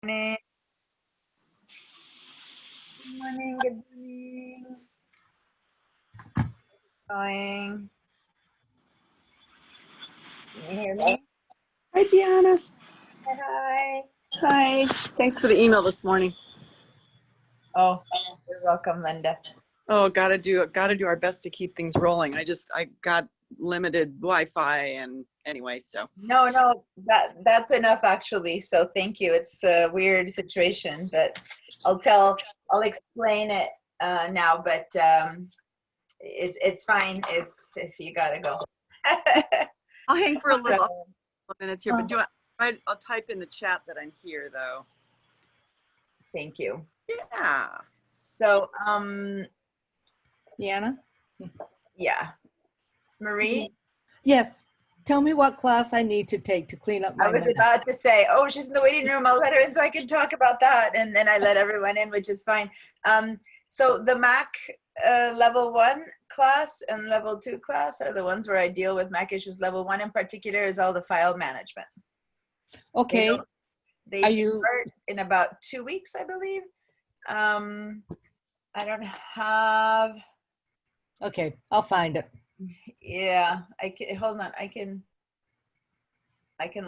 Morning. Good morning. Good morning. Going. Can you hear me? Hi, Deanna. Hi. Hi. Thanks for the email this morning. Oh, you're welcome, Linda. Oh, gotta do our best to keep things rolling. I got limited Wi-Fi and anyway, so. No, that's enough actually. So thank you. It's a weird situation, but I'll explain it now. But it's fine if you gotta go. I'll hang for a little So, minutes here, but I'll type in the chat that I'm here though. thank you. Yeah. So Deanna? yeah, Marie. Yes. Tell me what class I need to take to clean up my I was mess. about to say, oh, she's in the waiting room. I'll let her in so I can talk about that. And then I let everyone in, which is fine. So the Mac level 1 class and level 2 class are the ones where I deal with Mac issues. Level 1 in particular is all the file management. Okay. They Are you- start in about 2 weeks, I believe. I don't have, Okay, I'll find it. yeah, I can, hold on, I can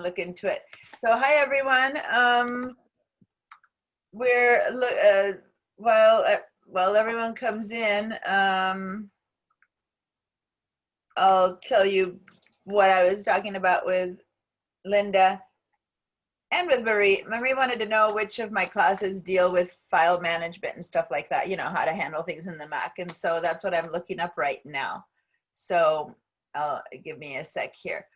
look into it. So hi everyone. We're while everyone comes in, I'll tell you what I was talking about with Linda and with Marie. Marie wanted to know which of my classes deal with file management and stuff like that, you know, how to handle things in the Mac. And so that's what I'm looking up right now. So give me a sec here.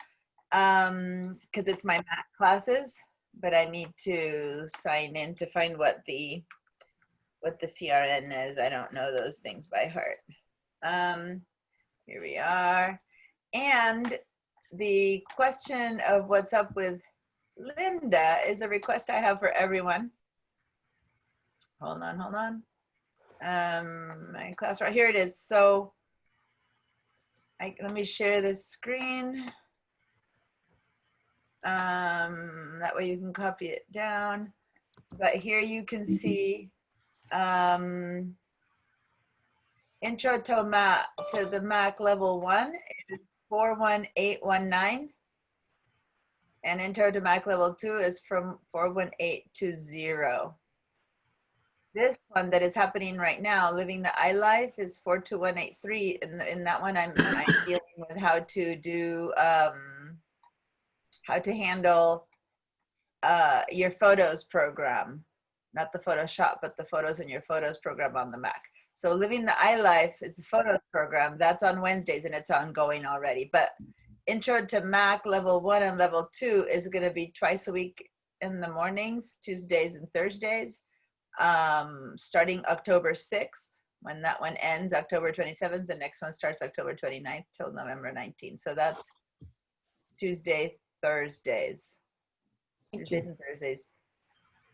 Because it's my Mac classes, but I need to sign in to find what the CRN is. I don't know those things by heart. Here we are. And the question of what's up with Linda is a request I have for everyone. Hold on. My class right here it is. So let me share this screen. That way you can copy it down. But here you can see intro to the Mac level 1 is 41819, and intro to Mac level 2 is from 41820. This one that is happening right now, Living the iLife, is 42183. In that one, I'm dealing with how to do how to handle your Photos program, not the Photoshop, but the Photos in your Photos program on the Mac. So Living the iLife is the Photos program. That's on Wednesdays and it's ongoing already. But Intro to Mac level 1 and level 2 is going to be twice a week in the mornings, Tuesdays and Thursdays, starting October 6th. When that one ends, October 27th, the next one starts October 29th till November 19th. So that's Tuesdays, Thursdays, and Thursdays,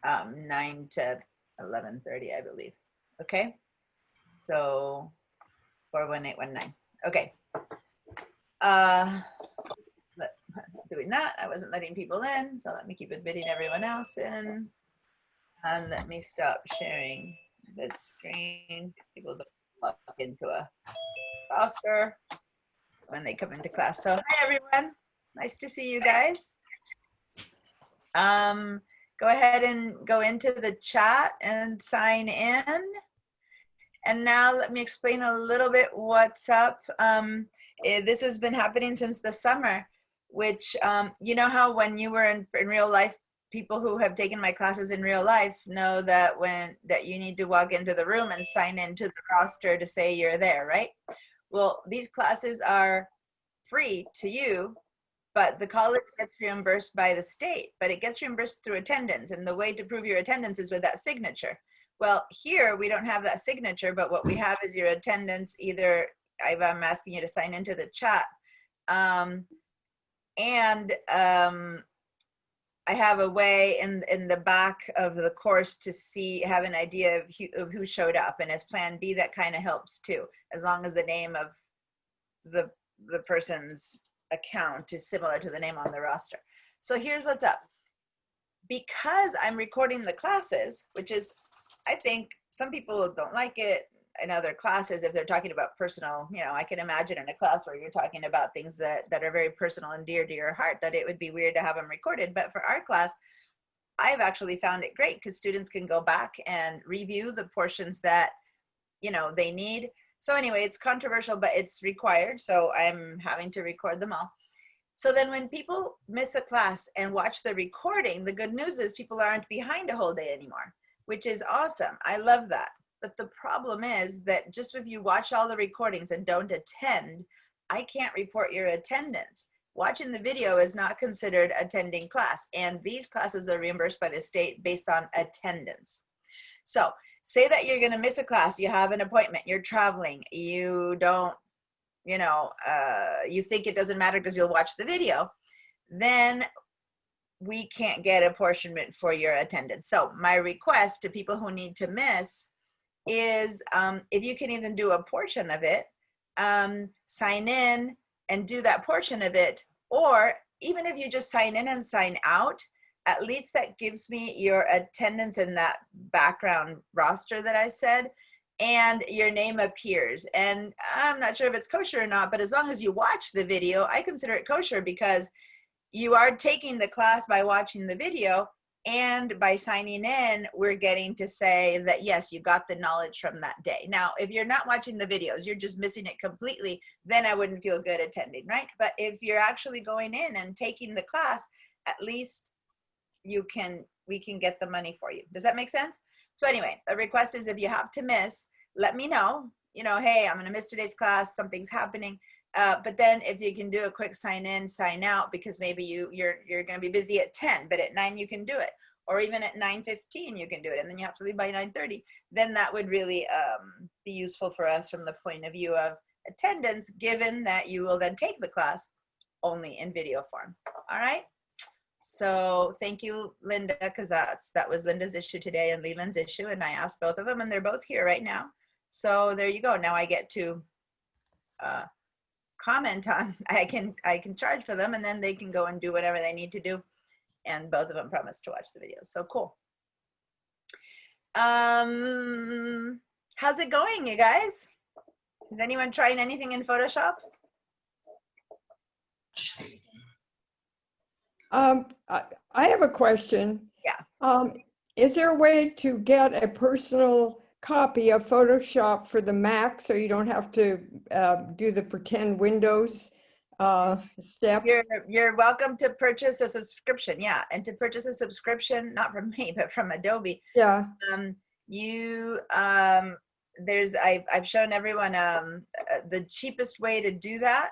9 to 11:30, I believe. Okay, so 41819. Okay. Doing that, I wasn't letting people in, so let me keep admitting everyone else in, and let me stop sharing this screen. People don't log into a roster when they come into class. So hi everyone, nice to see you guys. Go ahead and go into the chat and sign in. And now let me explain a little bit what's up. This has been happening since the summer, which you know how when you were in real life, people who have taken my classes in real life know that that you need to walk into the room and sign into the roster to say you're there, right? Well, these classes are free to you, but the college gets reimbursed by the state, but it gets reimbursed through attendance. And the way to prove your attendance is with that signature. Well, here we don't have that signature, but what we have is your attendance. Either I'm asking you to sign into the chat. I have a way in the back of the course to have an idea of who showed up. And as Plan B, that kind of helps too, as long as the name of the person's account is similar to the name on the roster. So here's what's up. because I'm recording the classes, which is, I think some people don't like it in other classes if they're talking about personal, you know, I can imagine in a class where you're talking about things that are very personal and dear to your heart, that it would be weird to have them recorded. But for our class, I've actually found it great because students can go back and review the portions that, you know, they need. So anyway, it's controversial, but it's required. So I'm having to record them all. So then when people miss a class and watch the recording, the good news is people aren't behind a whole day anymore, which is awesome. I love that. But the problem is that just if you watch all the recordings and don't attend, I can't report your attendance. Watching the video is not considered attending class, and these classes are reimbursed by the state based on attendance. So say that you're going to miss a class, you have an appointment, you're traveling, you don't, you know, you think it doesn't matter because you'll watch the video, then we can't get apportionment for your attendance. So my request to people who need to miss is if you can even do a portion of it, sign in and do that portion of it, or even if you just sign in and sign out, at least that gives me your attendance in that background roster that I said, and your name appears. And I'm not sure if it's kosher or not, but as long as you watch the video, I consider it kosher because you are taking the class by watching the video, and by signing in, we're getting to say that, yes, you got the knowledge from that day. Now, if you're not watching the videos, you're just missing it completely, then I wouldn't feel good attending, right? But if you're actually going in and taking the class, at least we can get the money for you. Does that make sense? So anyway, the request is if you have to miss, let me know, you know, hey, I'm going to miss today's class, something's happening. But then if you can do a quick sign in, sign out, because maybe you're going to be busy at 10, but at 9 you can do it. Or even at 9:15 you can do it, and then you have to leave by 9:30. Then that would really be useful for us from the point of view of attendance, given that you will then take the class only in video form. All right? So thank you, Linda, because that was Linda's issue today and Leland's issue, and I asked both of them, and they're both here right now. So there you go. Now I get to comment on, I can charge for them, and then they can go and do whatever they need to do. And both of them promised to watch the videos. So cool. How's it going, you guys? Is anyone trying anything in Photoshop? I have a question. Yeah. Is there a way to get a personal copy of Photoshop for the Mac so you don't have to do the pretend Windows step? You're welcome to purchase a subscription. Yeah. And to purchase a subscription, not from me, but from Adobe. Yeah. I've shown everyone the cheapest way to do that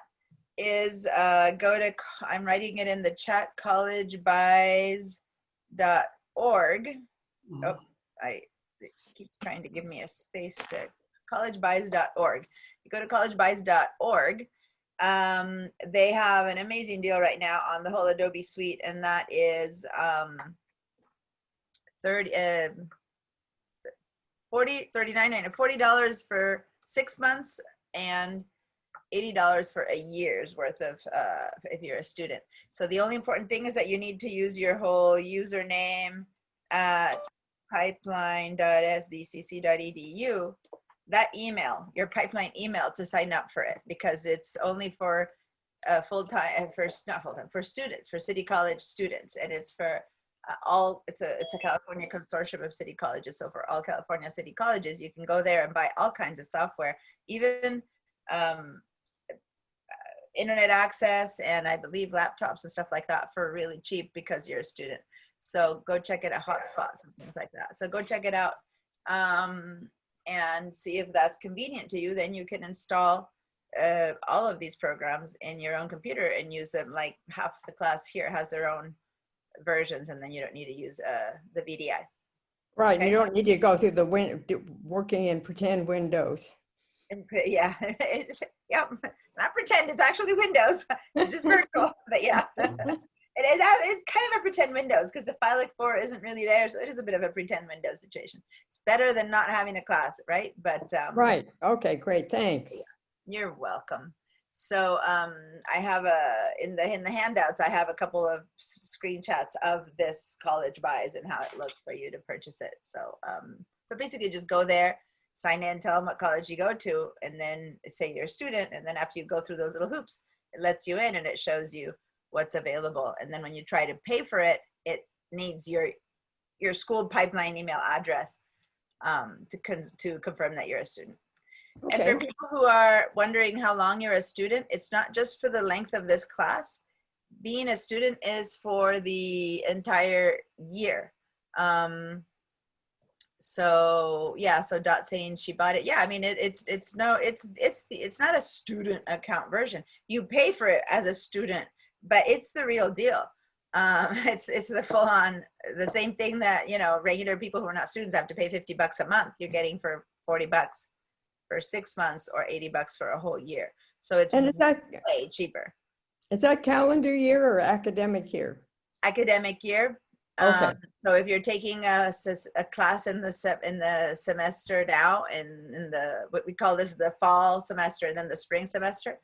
is go to, I'm writing it in the chat, collegebuys.org. Oh, it keeps trying to give me a space there. collegebuys.org. You go to collegebuys.org. They have an amazing deal right now on the whole Adobe suite, and that is $40 for 6 months and $80 for a year's worth of if you're a student. So the only important thing is that you need to use your whole username at pipeline.sbcc.edu, that email, your pipeline email, to sign up for it, because it's only for for students, for City College students, and it's for it's a California consortium of city colleges. So for all California city colleges, you can go there and buy all kinds of software, even internet access, and I believe laptops and stuff like that for really cheap because you're a student. So go check it out, hotspots and things like that. So go check it out and see if that's convenient to you. Then you can install all of these programs in your own computer and use them. Like half the class here has their own versions, and then you don't need to use the VDI. Right. Okay? You don't need to go through the working in pretend Windows. Yeah, it's not pretend, it's actually Windows. It's just virtual, but yeah. It's kind of a pretend Windows because the File Explorer isn't really there, so it is a bit of a pretend Windows situation. It's better than not having a class, right? But right. Okay, great. Thanks. You're welcome. So I have in the handouts, I have a couple of screenshots of this College Buys and how it looks for you to purchase it. So, but basically just go there, sign in, tell them what college you go to, and then say you're a student. And then after you go through those little hoops, it lets you in and it shows you what's available. And then when you try to pay for it, it needs your school pipeline email address to confirm that you're a student. And Okay. for people who are wondering how long you're a student, it's not just for the length of this class. Being a student is for the entire year. So yeah, so Dot saying she bought it. Yeah, I mean it's not a student account version. You pay for it as a student, but it's the real deal. It's the full on, the same thing that, you know, regular people who are not students have to pay $50 a month. You're getting for $40 for 6 months or $80 for a whole year. So it's And way cheaper. is that calendar year or academic year? Academic year. Okay. So if you're taking a class in the semester now, in the, what we call this, the fall semester and then the spring semester,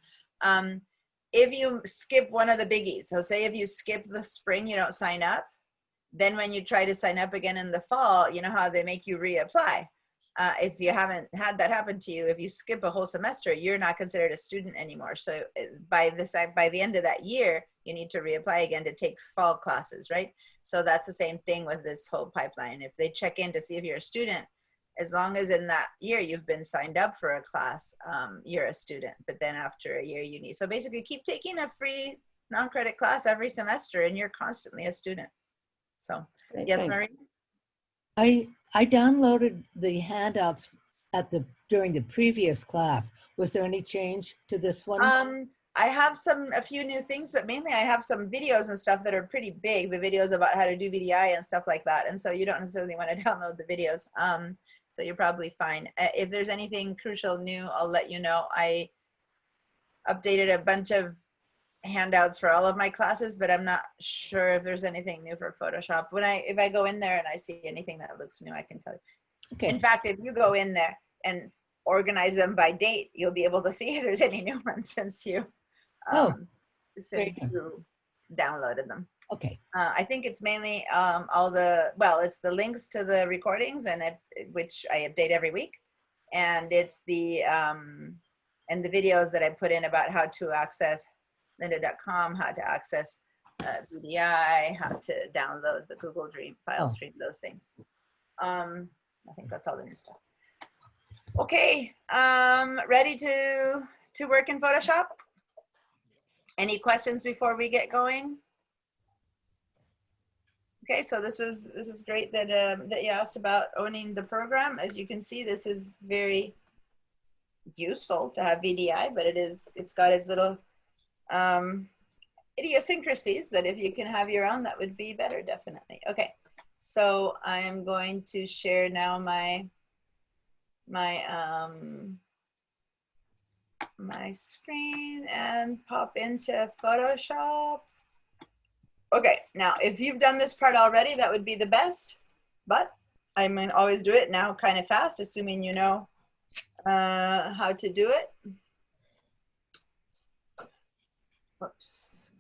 if you skip one of the biggies, so say if you skip the spring, you don't sign up, then when you try to sign up again in the fall, you know how they make you reapply. If you haven't had that happen to you, if you skip a whole semester, you're not considered a student anymore. So by the end of that year, you need to reapply again to take fall classes, right? So that's the same thing with this whole pipeline. If they check in to see if you're a student, as long as in that year you've been signed up for a class, you're a student. But then after a year, you need. So basically, keep taking a free non-credit class every semester, and you're constantly a student. So yes, Thanks. Marie. I downloaded the handouts during the previous class. Was there any change to this one? I have a few new things, but mainly I have some videos and stuff that are pretty big, the videos about how to do VDI and stuff like that. And so you don't necessarily want to download the videos. So you're probably fine. If there's anything crucial new, I'll let you know. I updated a bunch of handouts for all of my classes, but I'm not sure if there's anything new for Photoshop. If I go in there and I see anything that looks new, I can tell you. Okay. In fact, if you go in there and organize them by date, you'll be able to see if there's any new ones since you downloaded them. Okay. I think it's mainly it's the links to the recordings and which I update every week, and it's the and the videos that I put in about how to access lynda.com, how to access VDI, how to download the Google file stream, those things. I think that's all the new stuff. Okay, ready to work in Photoshop? Any questions before we get going? Okay, so this is great that that you asked about owning the program. As you can see, this is very useful to have VDI, but it's got its little idiosyncrasies that if you can have your own, that would be better, definitely. Okay, so I am going to share now my screen and pop into Photoshop. Okay, now if you've done this part already, that would be the best, but I might always do it now kind of fast, assuming you know how to do it. Whoops.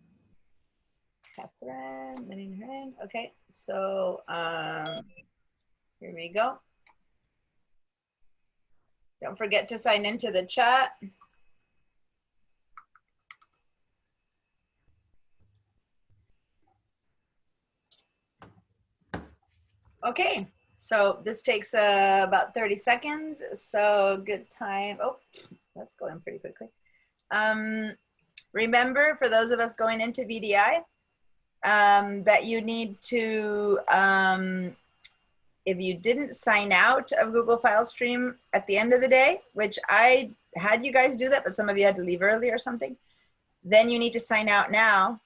Catherine, letting her in. Okay, so here we go. Don't forget to sign into the chat. Okay, so this takes about 30 seconds, so good time. Oh, that's going pretty quickly. Remember, for those of us going into VDI, that you need to, if you didn't sign out of Google File Stream at the end of the day, which I had you guys do that, but some of you had to leave early or something, then you need to sign out now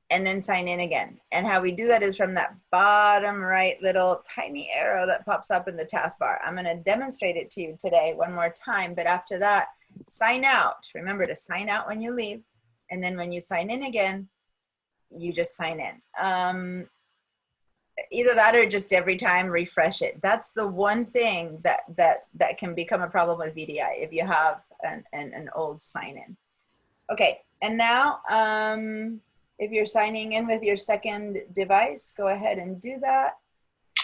and then sign in again. And how we do that is from that bottom right little tiny arrow that pops up in the taskbar. I'm gonna demonstrate it to you today one more time, but after that, sign out. Remember to sign out when you leave, and then when you sign in again, you just sign in. Either that or just every time refresh it. That's the one thing that can become a problem with VDI if you have an old sign in. Okay, and now if you're signing in with your second device, go ahead and do that.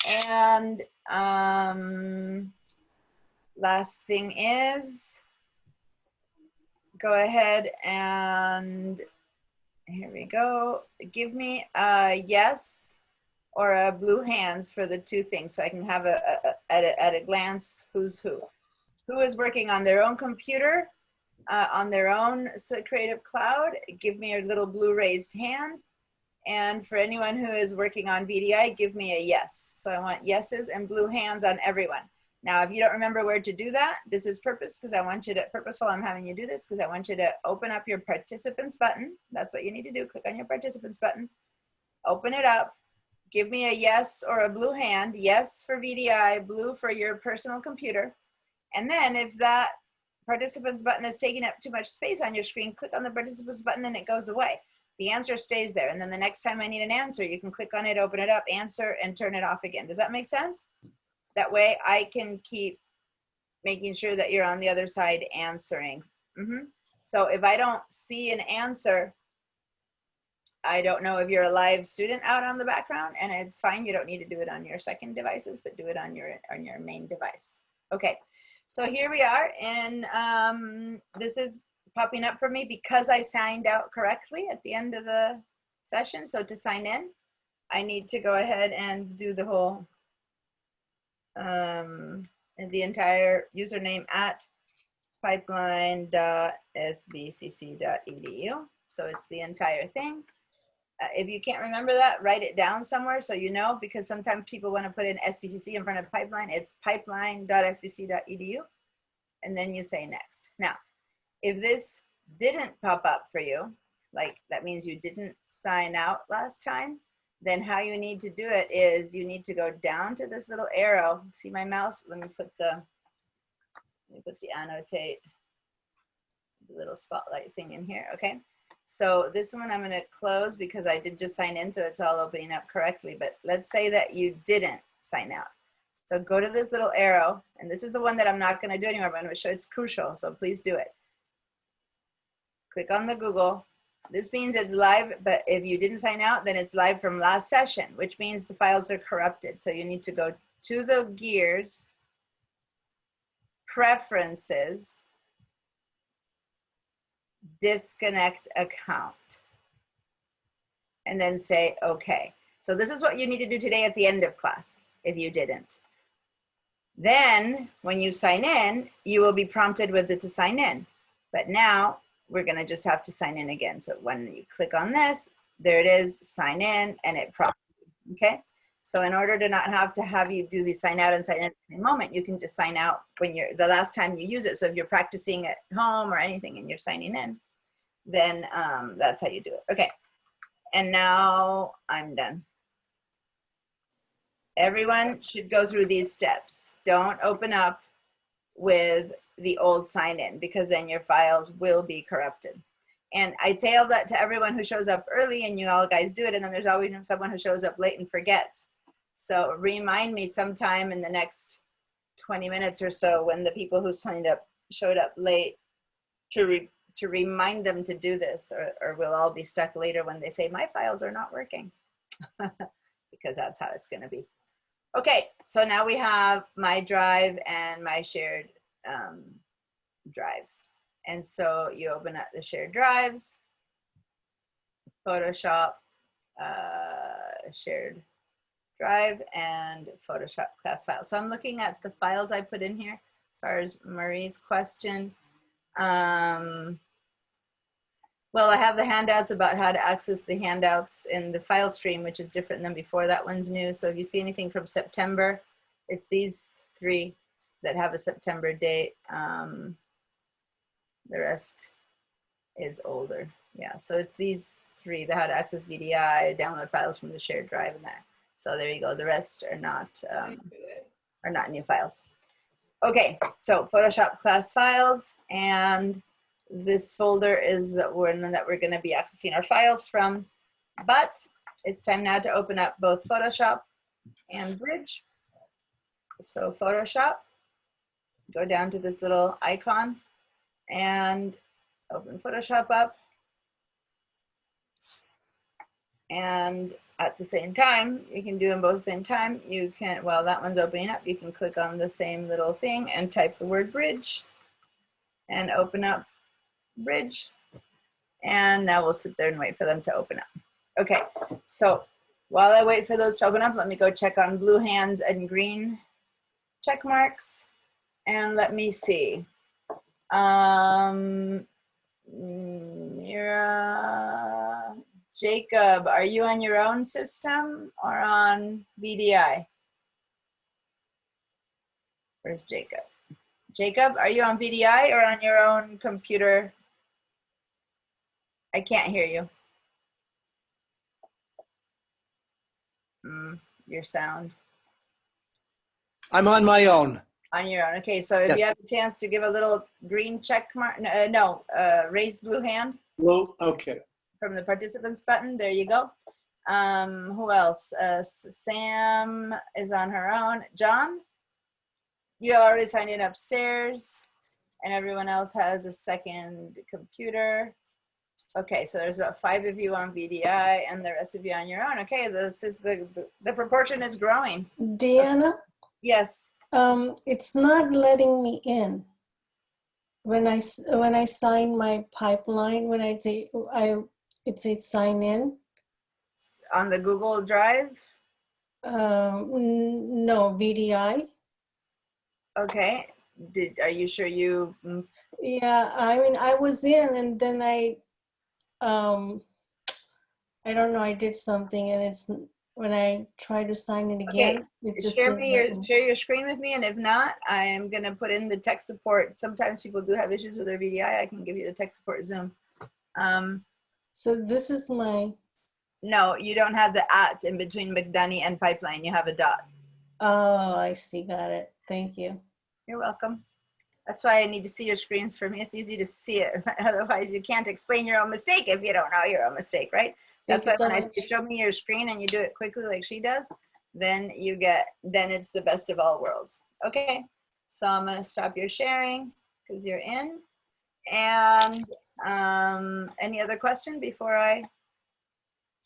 And last thing is, go ahead and here we go. Give me a yes or a blue hands for the two things, so I can have at a glance who's who. Who is working on their own computer, on their own Creative Cloud? Give me a little blue raised hand. And for anyone who is working on VDI, give me a yes. So I want yeses and blue hands on everyone. Now, if you don't remember where to do that, this is purposeful. I'm having you do this because I want you to open up your participants button. That's what you need to do. Click on your participants button, open it up, give me a yes or a blue hand. Yes for VDI, blue for your personal computer. And then if that participants button is taking up too much space on your screen, click on the participants button and it goes away. The answer stays there. And then the next time I need an answer, you can click on it, open it up, answer, and turn it off again. Does that make sense? That way I can keep making sure that you're on the other side answering. So if I don't see an answer, I don't know if you're a live student out on the background, and it's fine. You don't need to do it on your second devices, but do it on your main device. Okay, so here we are, and this is popping up for me because I signed out correctly at the end of the session. So to sign in, I need to go ahead and do the whole, the entire username at pipeline.sbcc.edu. So it's the entire thing. If you can't remember that, write it down somewhere so you know, because sometimes people want to put in SBCC in front of pipeline. It's pipeline.sbcc.edu, and then you say next. Now, if this didn't pop up for you, like that means you didn't sign out last time, then how you need to do it is you need to go down to this little arrow. See my mouse? Let me put the annotate, the little spotlight thing in here, okay? So this one I'm gonna close because I did just sign in, so it's all opening up correctly. But let's say that you didn't sign out. So go to this little arrow, and this is the one that I'm not gonna do anymore, but I'm gonna show it's crucial, so please do it. Click on the Google. This means it's live, but if you didn't sign out, then it's live from last session, which means the files are corrupted. So you need to go to the gears, preferences, disconnect account, and then say okay. So this is what you need to do today at the end of class if you didn't. Then when you sign in, you will be prompted with it to sign in. But now we're gonna just have to sign in again. So when you click on this, there it is, sign in, and it prompts you, okay? So in order to not have to have you do the sign out and sign in at the same moment, you can just sign out when you're, the last time you use it. So if you're practicing at home or anything and you're signing in, then that's how you do it. Okay, and now I'm done. Everyone should go through these steps. Don't open up with the old sign in because then your files will be corrupted. And I tell that to everyone who shows up early, and you all guys do it, and then there's always someone who shows up late and forgets. So remind me sometime in the next 20 minutes or so when the people who signed up showed up late to remind them to do this, or we'll all be stuck later when they say my files are not working because that's how it's going to be. Okay, so now we have my drive and my shared drives. And so you open up the shared drives, Photoshop, shared drive, and Photoshop class file. So I'm looking at the files I put in here as far as Marie's question. Well, I have the handouts about how to access the handouts in the file stream, which is different than before. That one's new. So if you see anything from September, it's these three that have a September date. The rest is older. Yeah, so it's these three, the how to access VDI, download files from the shared drive, and that. So there you go. The rest are not new files. Okay, so Photoshop class files, and this folder is the one that we're going to be accessing our files from. But it's time now to open up both Photoshop and Bridge. So Photoshop, go down to this little icon, and Open Photoshop up. And at the same time, you can do them both at the same time. You can, while that one's opening up, you can click on the same little thing and type the word bridge and open up bridge. And now we'll sit there and wait for them to open up. Okay, so while I wait for those to open up, let me go check on blue hands and green check marks. And let me see. Mira, Jacob, are you on your own system or on VDI? Where's Jacob? Jacob, are you on VDI or on your own computer? I can't hear you. Your sound. I'm on my own. On your own. Okay, so if Yes. you have a chance to give a little green check mark, raised blue hand Well, okay. from the participants button, there you go. Who else? Sam is on her own. John, you already signed in upstairs, and everyone else has a second computer. Okay, so there's about 5 of you on VDI and the rest of you on your own. Okay, this is the proportion is growing. Deanna, Yes. it's not letting me in. When I sign my pipeline, when it says sign in. On the Google Drive. No, VDI. Okay. Are you sure you? Yeah, I mean, I was in and then I don't know, I did something and it's, when I try to sign in again, it just Share didn't let me. your screen with me, and if not, I am gonna put in the tech support. Sometimes people do have issues with their VDI. I can give you the tech support Zoom. So this is my. No, you don't have the at in between McDonough and Pipeline. You have a dot. Oh, I see. Got it. Thank you. You're welcome. That's why I need to see your screens. For me, it's easy to see it. Otherwise, you can't explain your own mistake if you don't know your own mistake, right? That's why Thank you so when I much. show me your screen and you do it quickly like she does, then it's the best of all worlds. Okay, so I'm gonna stop your sharing because you're in. And any other question before I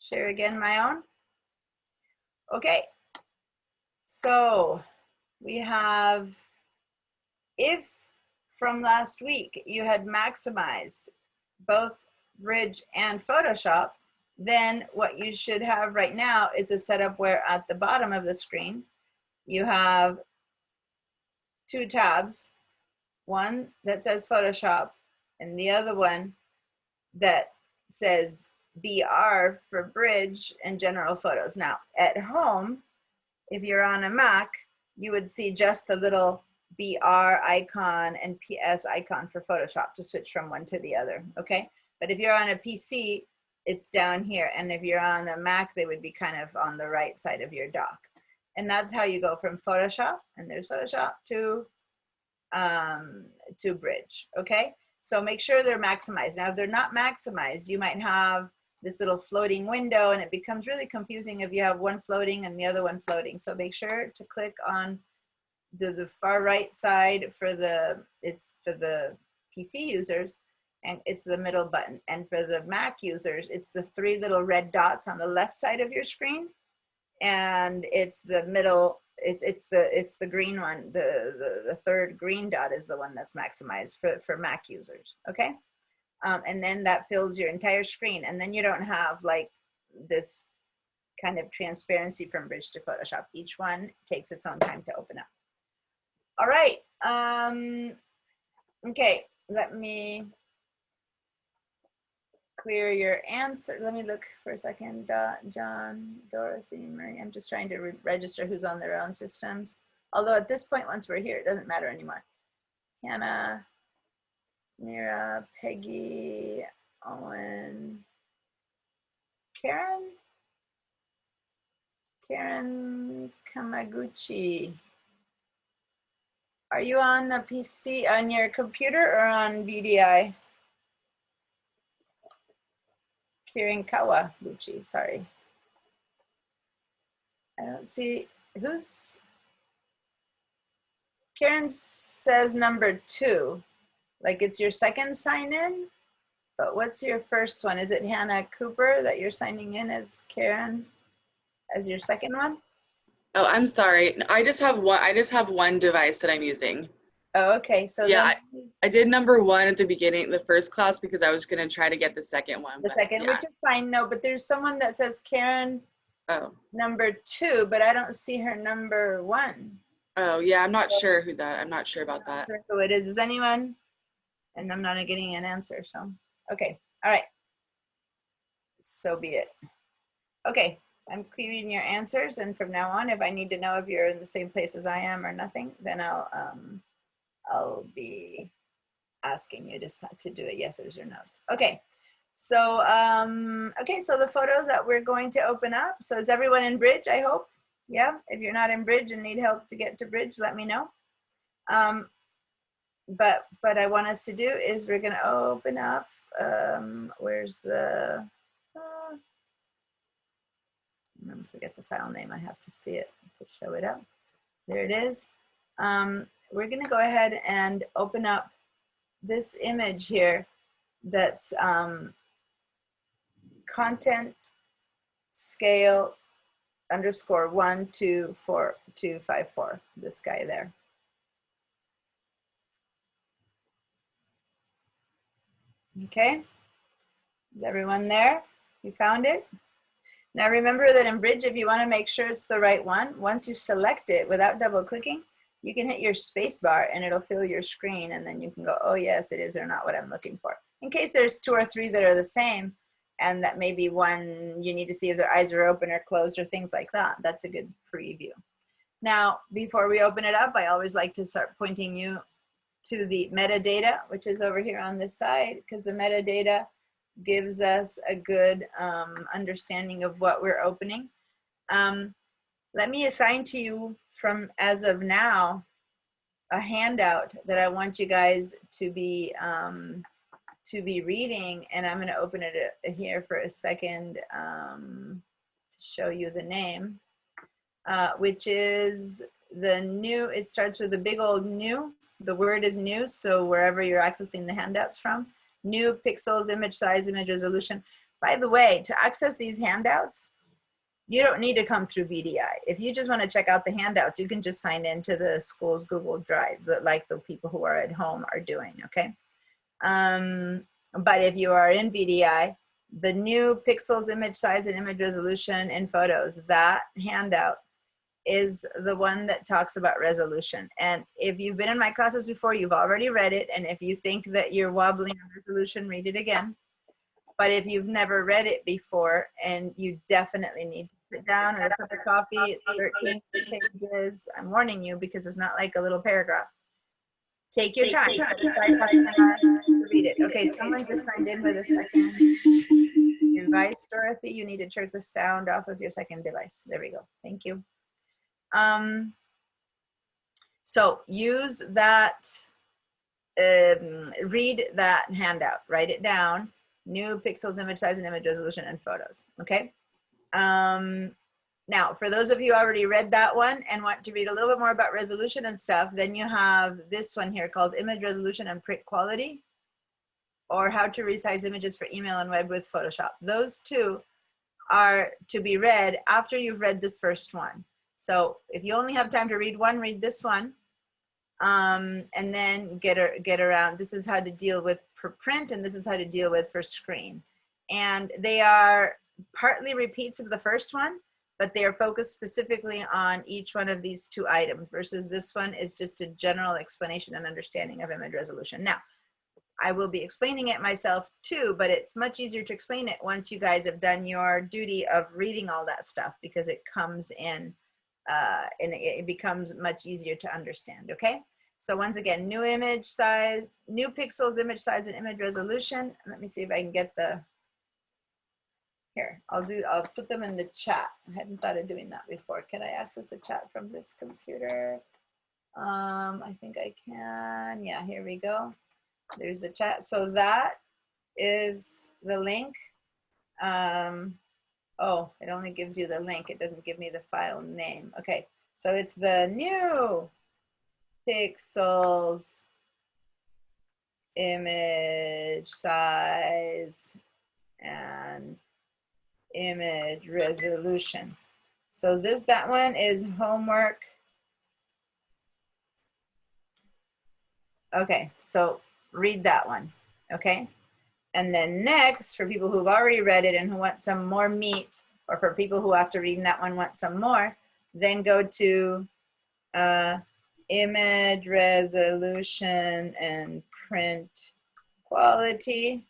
share again my own? Okay, so we have, if from last week you had maximized both Bridge and Photoshop, then what you should have right now is a setup where at the bottom of the screen you have 2 tabs, one that says Photoshop and the other one that says BR for Bridge and General Photos. Now at home, if you're on a Mac, you would see just the little BR icon and PS icon for Photoshop to switch from one to the other, okay? But if you're on a PC, it's down here. And if you're on a Mac, they would be kind of on the right side of your dock. And that's how you go from Photoshop, and there's Photoshop, to Bridge, okay? So make sure they're maximized. Now, if they're not maximized, you might have this little floating window, and it becomes really confusing if you have one floating and the other one floating. So make sure to click on the far right side for the PC users, and it's the middle button. And for the Mac users, it's the 3 little red dots on the left side of your screen, and it's the middle. It's the green one. The third green dot is the one that's maximized for Mac users. Okay, and then that fills your entire screen, and then you don't have like this kind of transparency from Bridge to Photoshop. Each one takes its own time to open up. All right. Okay, let me clear your answer. Let me look for a second. John, Dorothy, Marie. I'm just trying to register who's on their own systems. Although at this point, once we're here, it doesn't matter anymore. Hannah, Mira, Peggy, Owen, Karen Kamaguchi. Are you on a PC, on your computer, or on VDI? Kirin Kawaguchi, sorry. I don't see, who's, Karen says number 2, like it's your second sign in. But what's your first one? Is it Hannah Cooper that you're signing in as Karen as your second one? Oh, I'm sorry. I just have one device that I'm using. Oh, okay. So Yeah, then I did number 1 at the beginning, the first class, because I was going to try to get the second one. the but second, yeah. which is fine. No, but there's someone that says Karen Oh. number 2, but I don't see her number 1. Oh, yeah, I'm not sure I'm not sure about I'm not that. sure who it is. Is anyone? And I'm not getting an answer. So, okay. All right. So be it. Okay. I'm clearing your answers. And from now on, if I need to know if you're in the same place as I am or nothing, then I'll be asking you just to do it yeses or nos. Okay. So, okay. So the photos that we're going to open up. So is everyone in Bridge, I hope? Yeah. If you're not in Bridge and need help to get to Bridge, let me know. But what I want us to do is we're going to open up, where's the, I'm going to forget the file name. I have to see it to show it up. There it is. We're going to go ahead and open up this image here that's content scale _ 124254, this guy there. Okay, is everyone there? You found it? Now remember that in Bridge, if you want to make sure it's the right one, once you select it without double clicking, you can hit your space bar and it'll fill your screen, and then you can go, oh yes, it is or not what I'm looking for. In case there's 2 or 3 that are the same, and that maybe one you need to see if their eyes are open or closed or things like that. That's a good preview. Now, before we open it up, I always like to start pointing you to the metadata, which is over here on this side, because the metadata gives us a good understanding of what we're opening. Let me assign to you from as of now a handout that I want you guys to be reading, and I'm going to open it here for a second to show you the name, which is the new. It starts with a big old new. The word is new, so wherever you're accessing the handouts from, new pixels, image size, image resolution. By the way, to access these handouts, you don't need to come through VDI. If you just want to check out the handouts, you can just sign into the school's Google Drive, like the people who are at home are doing, okay? But if you are in VDI, the new pixels, image size, and image resolution in photos, that handout is the one that talks about resolution. And if you've been in my classes before, you've already read it. And if you think that you're wobbling on resolution, read it again. But if you've never read it before, and you definitely need to sit down with a cup of coffee, it's 13 pages. I'm warning you because it's not like a little paragraph. Take your time, set aside half an hour to read it. Okay, someone just signed in with a second device, Dorothy. You need to turn the sound off of your second device. There we go. Thank you. So use that, read that handout, write it down, new pixels, image size, and image resolution, and photos, okay? Now, for those of you who already read that one and want to read a little bit more about resolution and stuff, then you have this one here called Image Resolution and Print Quality, or How to Resize Images for Email and Web with Photoshop. Those two are to be read after you've read this first one. So if you only have time to read one, read this one, and then get around. This is how to deal with for print, and this is how to deal with for screen. And they are partly repeats of the first one, but they are focused specifically on each one of these 2 items, versus this one is just a general explanation and understanding of image resolution. Now, I will be explaining it myself too, but it's much easier to explain it once you guys have done your duty of reading all that stuff, because it comes in and it becomes much easier to understand, okay? So once again, new image size, new pixels, image size, and image resolution. Let me see if I can get the, here, I'll put them in the chat. I hadn't thought of doing that before. Can I access the chat from this computer? I think I can. Yeah, here we go. There's the chat. So that is the link. Oh, it only gives you the link. It doesn't give me the file name. Okay, so it's the new pixels, image size, and image resolution. So that one is homework. Okay, so read that one, okay? And then next, for people who've already read it and who want some more meat, or for people who after reading that one want some more, then go to image resolution and print quality.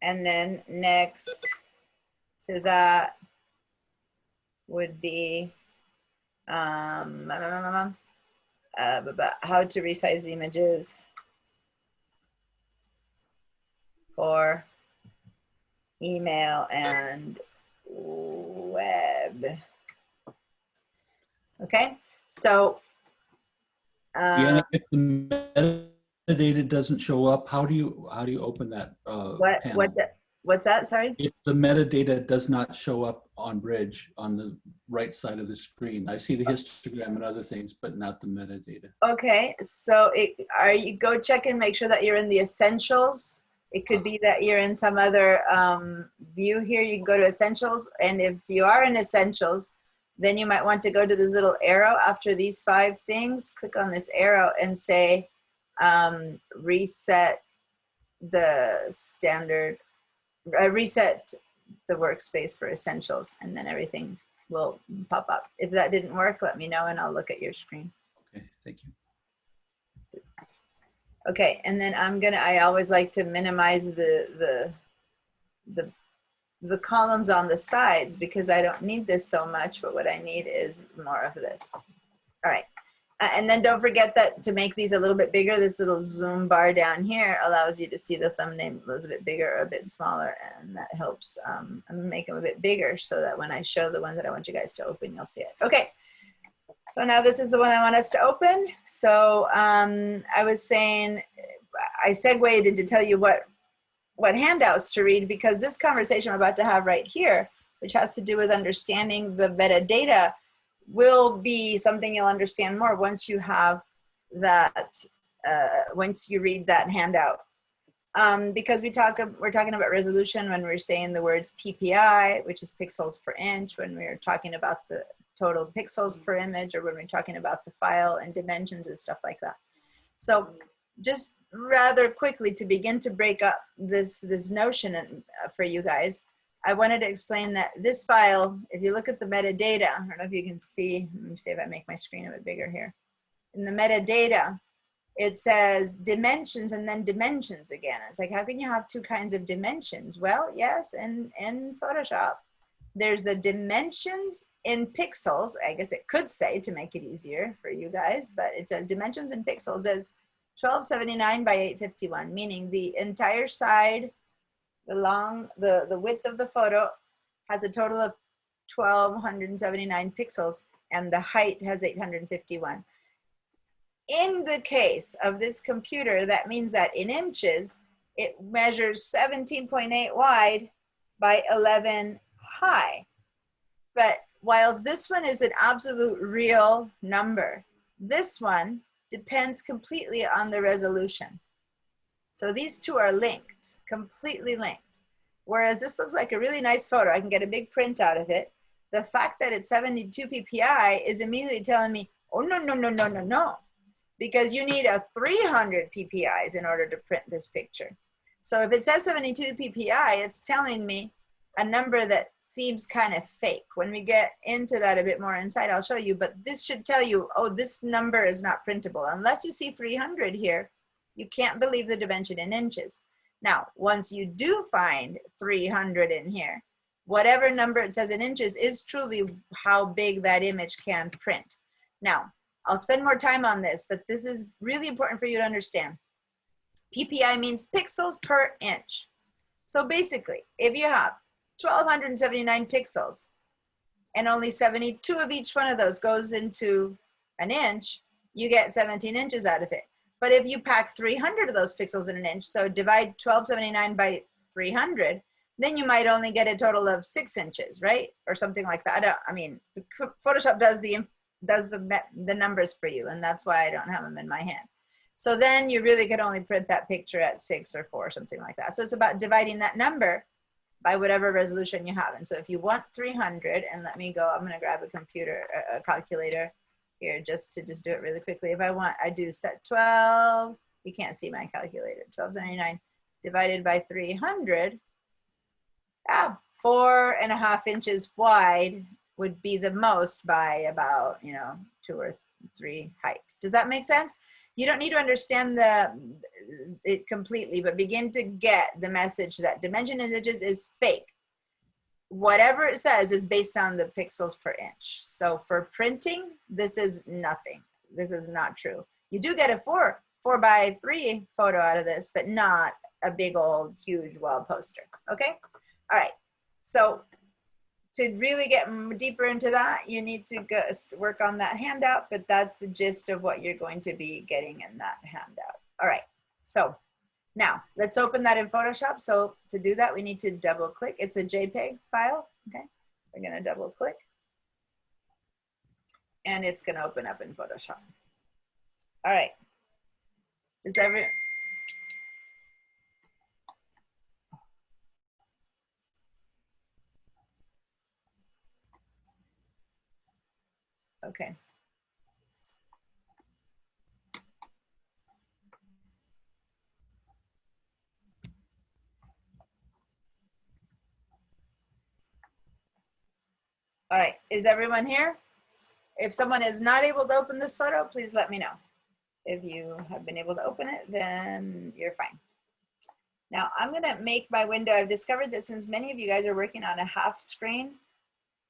And then next to that would be how to resize images for email and web. Okay, so Yeah, if the metadata doesn't show up, how do you open that panel? what's that? Sorry. If the metadata does not show up on Bridge on the right side of the screen, I see the histogram and other things, but not the metadata. Okay, so go check and make sure that you're in the essentials. It could be that you're in some other view here. You can go to essentials, and if you are in essentials, then you might want to go to this little arrow after these 5 things. Click on this arrow and say reset the standard, reset the workspace for essentials, and then everything will pop up. If that didn't work, let me know and I'll look at your screen. Okay, thank you. Okay, and then I always like to minimize the columns on the sides because I don't need this so much, but what I need is more of this. All right, and then don't forget that to make these a little bit bigger, this little zoom bar down here allows you to see the thumbnail a little bit bigger or a bit smaller, and that helps make them a bit bigger so that when I show the one that I want you guys to open, you'll see it. Okay. So now this is the one I want us to open. So I was saying, I segued in to tell you what handouts to read, because this conversation I'm about to have right here, which has to do with understanding the metadata, will be something you'll understand more once you have that, once you read that handout. Because we're talking about resolution when we're saying the words PPI, which is pixels per inch, when we're talking about the total pixels per image, or when we're talking about the file and dimensions and stuff like that. So just rather quickly to begin to break up this notion for you guys, I wanted to explain that this file, if you look at the metadata, I don't know if you can see, let me see if I make my screen a bit bigger here. In the metadata, it says dimensions and then dimensions again. It's like, how can you have 2 kinds of dimensions? Well, yes, in Photoshop, there's the dimensions in pixels. I guess it could say, to make it easier for you guys, but it says dimensions in pixels as 1279 by 851, meaning the entire side, the width of the photo has a total of 1279 pixels, and the height has 851. In the case of this computer, that means that in inches, it measures 17.8 wide by 11 high. But whilst this one is an absolute real number, this one depends completely on the resolution. So these 2 are linked, completely linked. Whereas this looks like a really nice photo, I can get a big print out of it. The fact that it's 72 PPI is immediately telling me, oh, no. Because you need a 300 PPIs in order to print this picture. So if it says 72 PPI, it's telling me a number that seems kind of fake. When we get into that a bit more inside, I'll show you, but this should tell you, oh, this number is not printable. Unless you see 300 here, you can't believe the dimension in inches. Now, once you do find 300 in here, whatever number it says in inches is truly how big that image can print. Now, I'll spend more time on this, but this is really important for you to understand. PPI means pixels per inch. So basically, if you have 1279 pixels and only 72 of each one of those goes into an inch, you get 17 inches out of it. But if you pack 300 of those pixels in an inch, so divide 1279 by 300, then you might only get a total of 6 inches, right? Or something like that. I mean, Photoshop does the numbers for you, and that's why I don't have them in my hand. So then you really could only print that picture at 6 or 4 or something like that. So it's about dividing that number by whatever resolution you have. And so if you want 300, and let me go, I'm going to grab a calculator here just to do it really quickly. If I do set 12, you can't see my calculator, 1299 divided by 300, 4.5 inches wide would be the most by about, 2 or 3 height. Does that make sense? You don't need to understand it completely, but begin to get the message that dimension in inches is fake. Whatever it says is based on the pixels per inch. So for printing, this is nothing. This is not true. You do get a 4 by 3 photo out of this, but not a big old huge wall poster. Okay. All right. So to really get deeper into that, you need to work on that handout, but that's the gist of what you're going to be getting in that handout. All right, so now let's open that in Photoshop. So to do that, we need to double click. It's a JPEG file, okay? We're gonna double click and it's gonna open up in Photoshop. All right, okay. All right, is everyone here? If someone is not able to open this photo, please let me know. If you have been able to open it, then you're fine. Now I'm gonna make my window. I've discovered that since many of you guys are working on a half screen,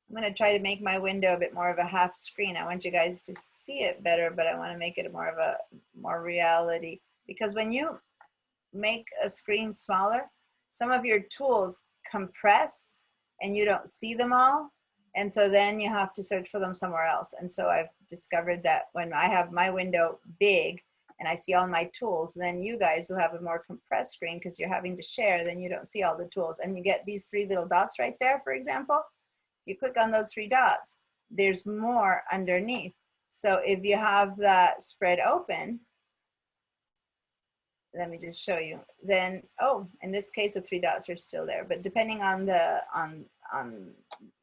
I'm gonna try to make my window a bit more of a half screen. I want you guys to see it better, but I wanna make it more reality. Because when you make a screen smaller, some of your tools compress and you don't see them all. And so then you have to search for them somewhere else. And so I've discovered that when I have my window big and I see all my tools, then you guys who have a more compressed screen, because you're having to share, then you don't see all the tools. And you get these 3 little dots right there, for example. You click on those 3 dots, there's more underneath. So if you have that spread open, let me just show you, then, oh, in this case, the 3 dots are still there. But depending on on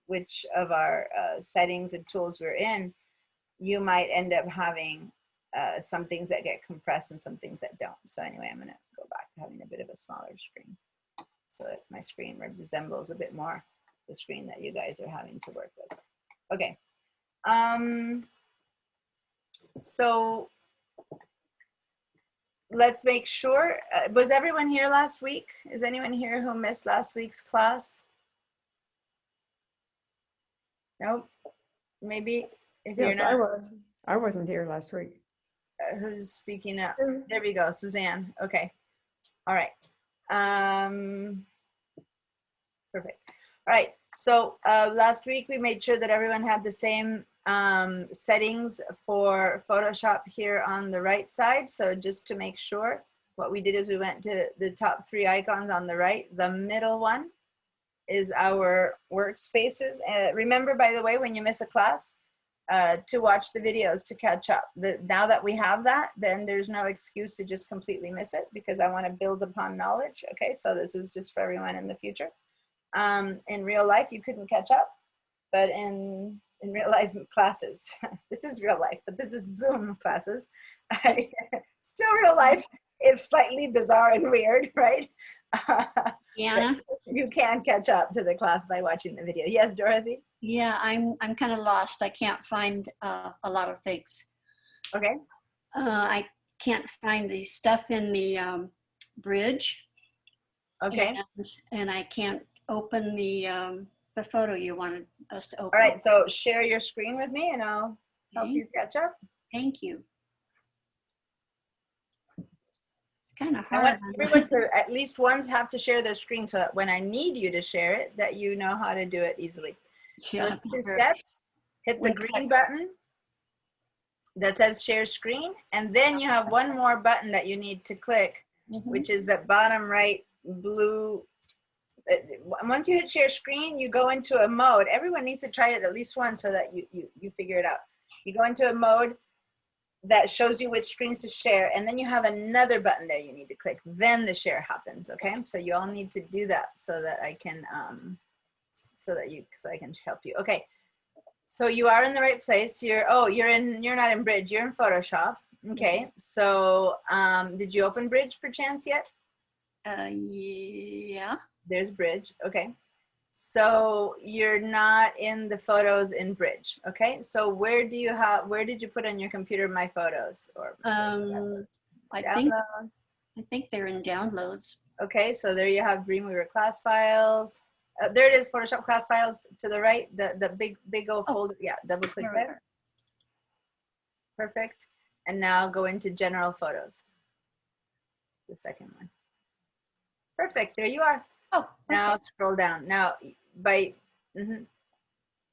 which of our settings and tools we're in, you might end up having some things that get compressed and some things that don't. So anyway, I'm gonna go back to having a bit of a smaller screen so that my screen resembles a bit more the screen that you guys are having to work with. Okay, so let's make sure, was everyone here last week? Is anyone here who missed last week's class? Nope. Maybe if you're Yes, not. I wasn't here last week. Who's speaking up? There we go, Suzanne. Okay. All right. Perfect. All right. So last week we made sure that everyone had the same settings for Photoshop here on the right side. So just to make sure, what we did is we went to the top 3 icons on the right. The middle one is our workspaces. Remember, by the way, when you miss a class, to watch the videos to catch up. Now that we have that, then there's no excuse to just completely miss it, because I want to build upon knowledge. Okay, so this is just for everyone in the future. In real life, you couldn't catch up, but in real life classes, this is real life, but this is Zoom classes. Still real life, if slightly bizarre and weird, right? Deanna? You can catch up to the class by watching the video. Yes, Dorothy? Yeah, I'm kind of lost. I can't find a lot of things. Okay. I can't find the stuff in the bridge. Okay. And I can't open the photo you wanted us to open. All right, so share your screen with me and I'll help you catch up. Thank you. It's kind of I hard. want everyone to at least once have to share their screen so that when I need you to share it, that you know how to do it easily. Yeah, So 2 steps, hit the green button that says share screen, and then you have one more button that you need to click, which is the bottom right blue. Once you hit share screen, you go into a mode. Everyone needs to try it at least once so that you figure it out. You go into a mode that shows you which screens to share, and then you have another button there you need to click. Then the share happens. Okay, so you all need to do that so that I can so I can help you. Okay, so you are in the right place. You're not in Bridge. You're in Photoshop. Okay, so did you open Bridge perchance yet? Yeah. There's Bridge. Okay. So you're not in the photos in Bridge. Okay. So where did you put on your computer my photos? Or I downloads? think they're in downloads. Okay. So there you have Dreamweaver class files. There it is, Photoshop class files to the right, the big old folder. Yeah. Double click There we there. Perfect. And now go into general photos. The second one. Perfect. There you are. Oh, Now okay. scroll down. Now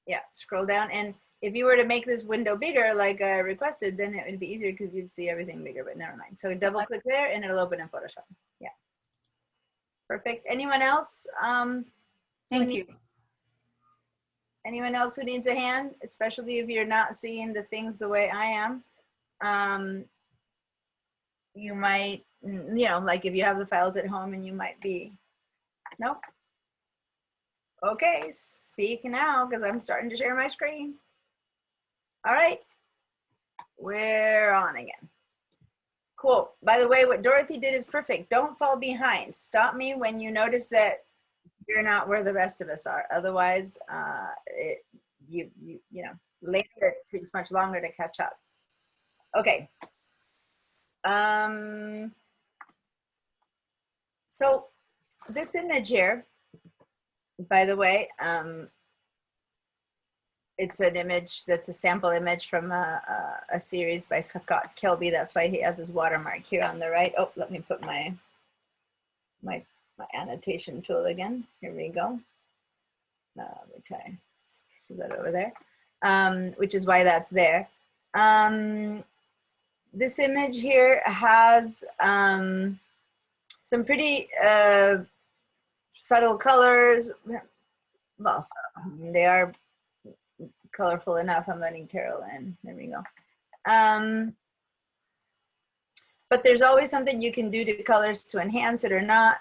yeah, scroll down. And if you were to make this window bigger like I requested, then it would be easier because you'd see everything bigger, but never mind. So double click there and it'll open in Photoshop. Yeah. Perfect. Anyone else? Thank you. Anyone else who needs a hand, especially if you're not seeing the things the way I am? You might, like if you have the files at home and you might be, nope. Okay, speak now because I'm starting to share my screen. All right, we're on again. Cool. By the way, what Dorothy did is perfect. Don't fall behind. Stop me when you notice that you're not where the rest of us are. Otherwise, later it takes much longer to catch up. Okay. So this image here, by the way, it's an image that's a sample image from a series by Scott Kelby. That's why he has his watermark here on the right. Oh, let me put my annotation tool again. Here we go. Which I see that over there, which is why that's there. This image here has some pretty subtle colors. Well, they are colorful enough. I'm letting Carol in. There we go. But there's always something you can do to colors to enhance it or not,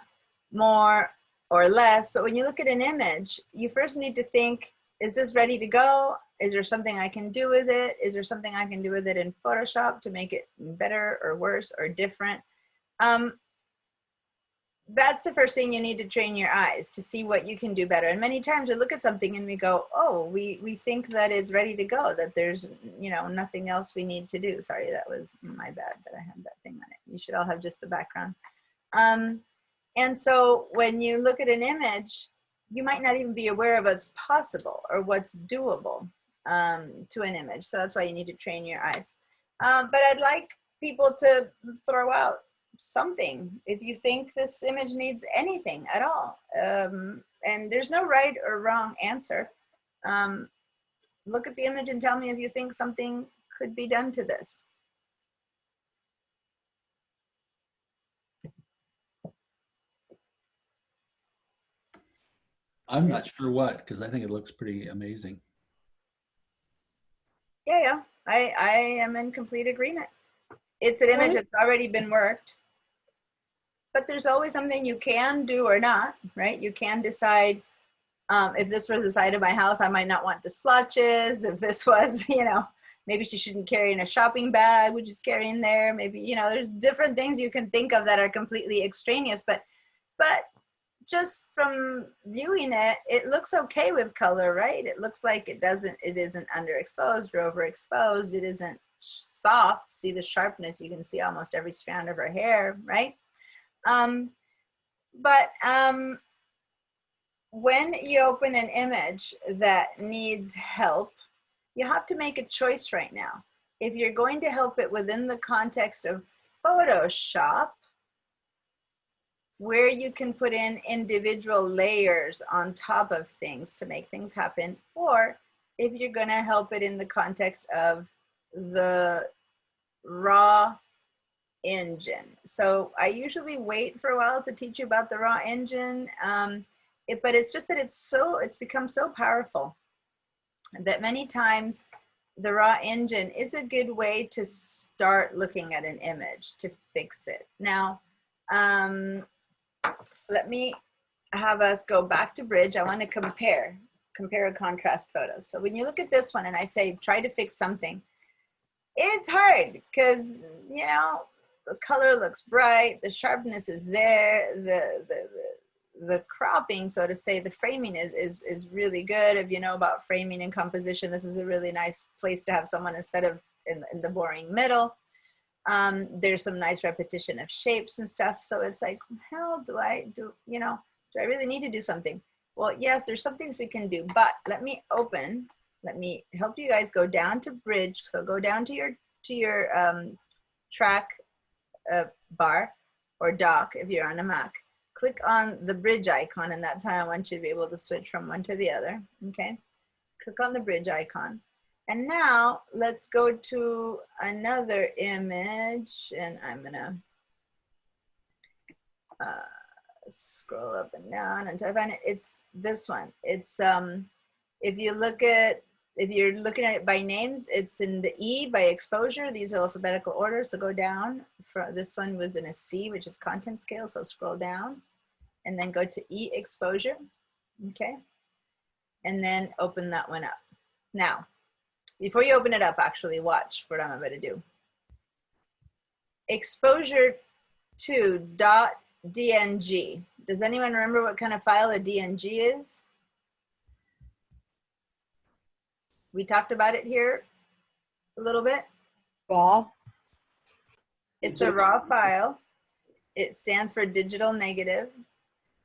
more or less. But when you look at an image, you first need to think, is this ready to go? Is there something I can do with it? Is there something I can do with it in Photoshop to make it better or worse or different? That's the first thing you need to train your eyes to see what you can do better. And many times we look at something and we go, oh, we think that it's ready to go, that there's, nothing else we need to do. Sorry, that was my bad that I had that thing on it. You should all have just the background. And so when you look at an image, you might not even be aware of what's possible or what's doable to an image. So that's why you need to train your eyes. But I'd like people to throw out something if you think this image needs anything at all. And there's no right or wrong answer. Look at the image and tell me if you think something could be done to this. I'm not sure what, because I think it looks pretty amazing. Yeah, I am in complete agreement. It's an image that's already been worked. But there's always something you can do or not, right? You can decide, if this was the side of my house, I might not want the splotches. If this was, maybe she shouldn't carry in a shopping bag, which is carrying there. Maybe, there's different things you can think of that are completely extraneous. But just from viewing it, it looks okay with color, right? It looks like it isn't underexposed or overexposed. It isn't soft. See the sharpness. You can see almost every strand of her hair, right? When you open an image that needs help, you have to make a choice right now. If you're going to help it within the context of Photoshop, where you can put in individual layers on top of things to make things happen, or if you're going to help it in the context of the raw engine. So I usually wait for a while to teach you about the raw engine, but it's just that it's become so powerful that many times the raw engine is a good way to start looking at an image to fix it. Now, let me have us go back to Bridge. I want to compare a contrast photo. So when you look at this one and I say, try to fix something, it's hard because, you know, the color looks bright, the sharpness is there, the cropping, so to say, the framing is really good. If you know about framing and composition, this is a really nice place to have someone instead of in the boring middle. There's some nice repetition of shapes and stuff. So it's like, hell, do I really need to do something? Well, yes, there's some things we can do, but let me help you guys go down to Bridge. So go down to your track bar or dock if you're on a Mac. Click on the Bridge icon, and that's how I want you to be able to switch from one to the other, okay? Click on the Bridge icon. And now let's go to another image, and I'm gonna scroll up and down until I find it. It's this one. It's if you're looking at it by names, it's in the E by exposure. These are alphabetical order, so go down. This one was in a C, which is content scale, so scroll down and then go to E exposure, okay? And then open that one up. Now, before you open it up, actually watch what I'm about to do. Exposure to .dng. Does anyone remember what kind of file a DNG is? We talked about it here a little bit. Raw. It's a raw file. It stands for digital negative.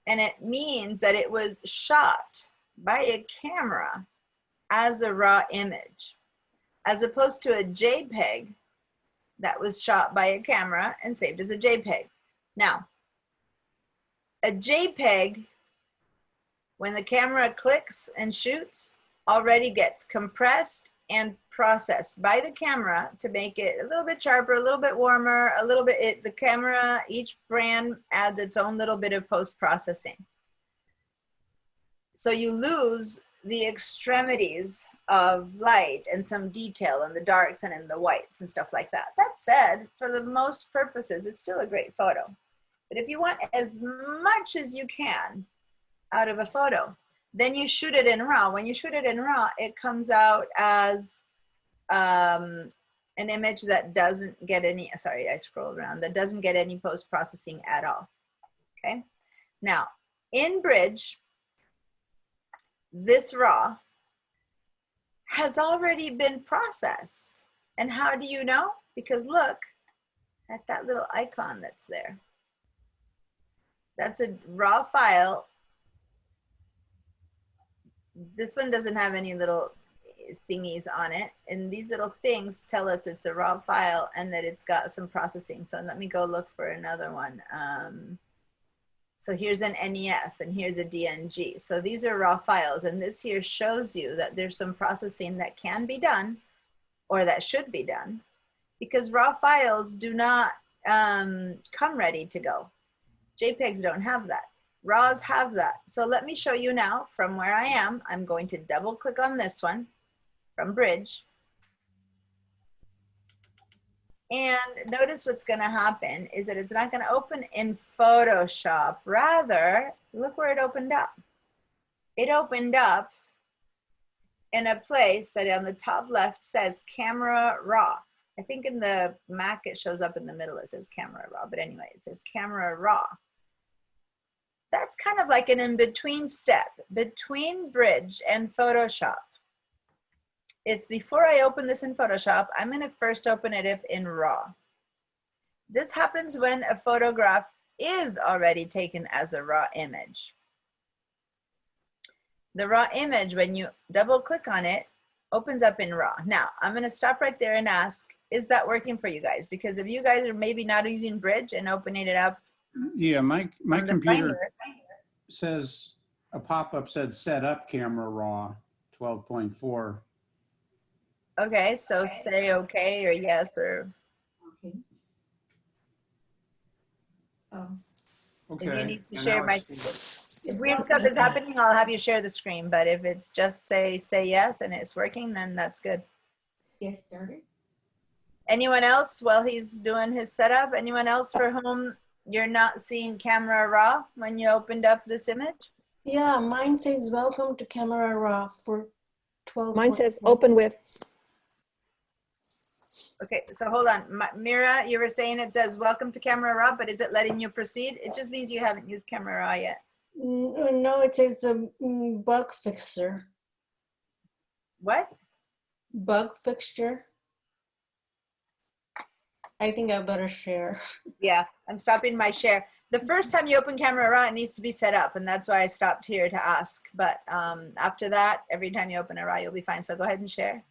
And it means that it was shot by a camera as a raw image, as opposed to a JPEG that was shot by a camera and saved as a JPEG. Now, a JPEG, when the camera clicks and shoots, already gets compressed and processed by the camera to make it a little bit sharper, a little bit warmer, a little bit, the camera, each brand adds its own little bit of post-processing. So you lose the extremities of light and some detail in the darks and in the whites and stuff like that. That said, for the most purposes, it's still a great photo. But if you want as much as you can out of a photo, then you shoot it in RAW. When you shoot it in RAW, it comes out as an image that doesn't get any, sorry, I scrolled around, that doesn't get any post-processing at all, okay? Now, in Bridge, this RAW has already been processed. And how do you know? Because look at that little icon that's there. That's a RAW file. This one doesn't have any little thingies on it. And these little things tell us it's a RAW file and that it's got some processing. So let me go look for another one. So here's an NEF and here's a DNG. So these are RAW files. And this here shows you that there's some processing that can be done or that should be done because RAW files do not come ready to go. JPEGs don't have that. RAWs have that. So let me show you now from where I am. I'm going to double click on this one from Bridge. And notice what's going to happen is that it's not going to open in Photoshop. Rather, look where it opened up. It opened up in a place that on the top left says Camera Raw. I think in the Mac it shows up in the middle. It says Camera Raw. But anyway, it says Camera Raw. That's kind of like an in-between step between Bridge and Photoshop. It's before I open this in Photoshop, I'm going to first open it up in RAW. This happens when a photograph is already taken as a raw image. The raw image, when you double click on it, opens up in RAW. Now, I'm going to stop right there and ask, is that working for you guys? Because if you guys are maybe not using Bridge and opening it up, yeah, my computer Finder, says a pop-up said set up camera raw 12.4. okay, so say okay or yes or. Okay. Oh. If you Okay. need to and share now my, it's- if weird stuff is happening, I'll have you share the screen. But if it's just say yes and it's working, then that's good. Get started. Anyone else while he's doing his setup? Anyone else for whom you're not seeing camera raw when you opened up this image? Yeah, mine says welcome to Camera Raw for 12. Mine says open with. Okay, so hold on. Mira, you were saying it says welcome to Camera Raw, but is it letting you proceed? It just means you haven't used Camera Raw yet. No, it says bug fixer. What? Bug fixture. I think I better share. Yeah, I'm stopping my share. The first time you open Camera Raw, it needs to be set up, and that's why I stopped here to ask. But after that, every time you open a Raw, you'll be fine. So go ahead and share.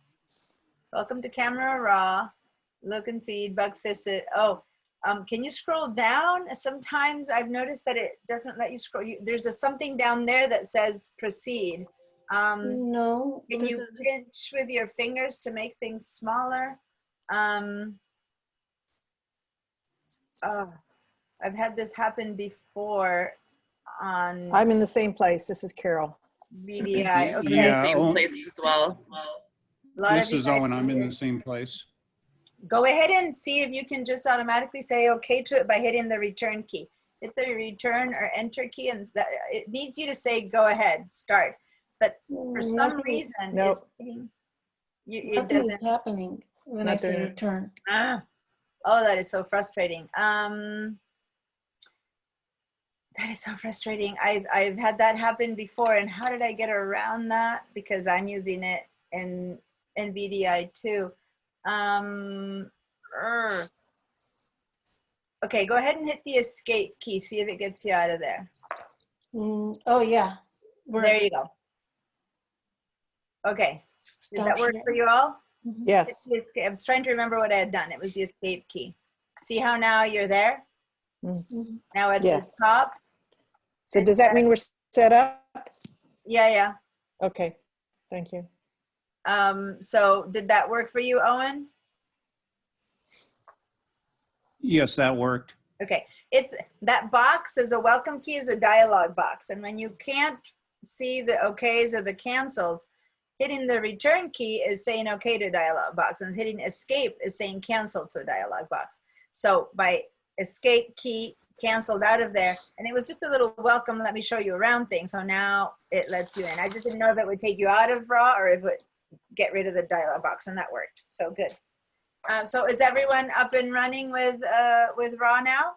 Welcome to Camera Raw. Look and feed, bug fix it. Oh, can you scroll down? Sometimes I've noticed that it doesn't let you scroll. There's something down there that says proceed. No. Can you pinch with your fingers to make things smaller? I've had this happen before on I'm in the same place. This is Carol. VDI. Okay. Yeah, Same Owen- place as well. A lot This of you is guys Owen. I'm in here. the same place. Go ahead and see if you can just automatically say okay to it by hitting the return key. Hit the return or enter key, and it needs you to say go ahead, start. But for some reason, Nope. it's hitting, it Nothing is doesn't. happening when I say Nothing. return. Oh, that is so frustrating. That is so frustrating. I've had that happen before, and how did I get around that? Because I'm using it in VDI too. Okay, go ahead and hit the escape key. See if it gets you out of there. Oh yeah. There you go. Okay, did that work for you all? Yes. I was trying to remember what I had done. It was the escape key. See how now you're there? Mhm. Now at Yes. the top? So does that mean we're set up? Yeah. Okay. Thank you. So did that work for you, Owen? Yes, that worked. Okay, it's that box as a welcome key is a dialog box, and when you can't see the okays or the cancels, hitting the return key is saying okay to a dialog box, and hitting escape is saying cancel to a dialog box. So by escape key canceled out of there, and it was just a little welcome, let me show you around thing. So now it lets you in. I just didn't know if it would take you out of Raw or if it would get rid of the dialog box, and that worked. So good. So is everyone up and running with Raw now?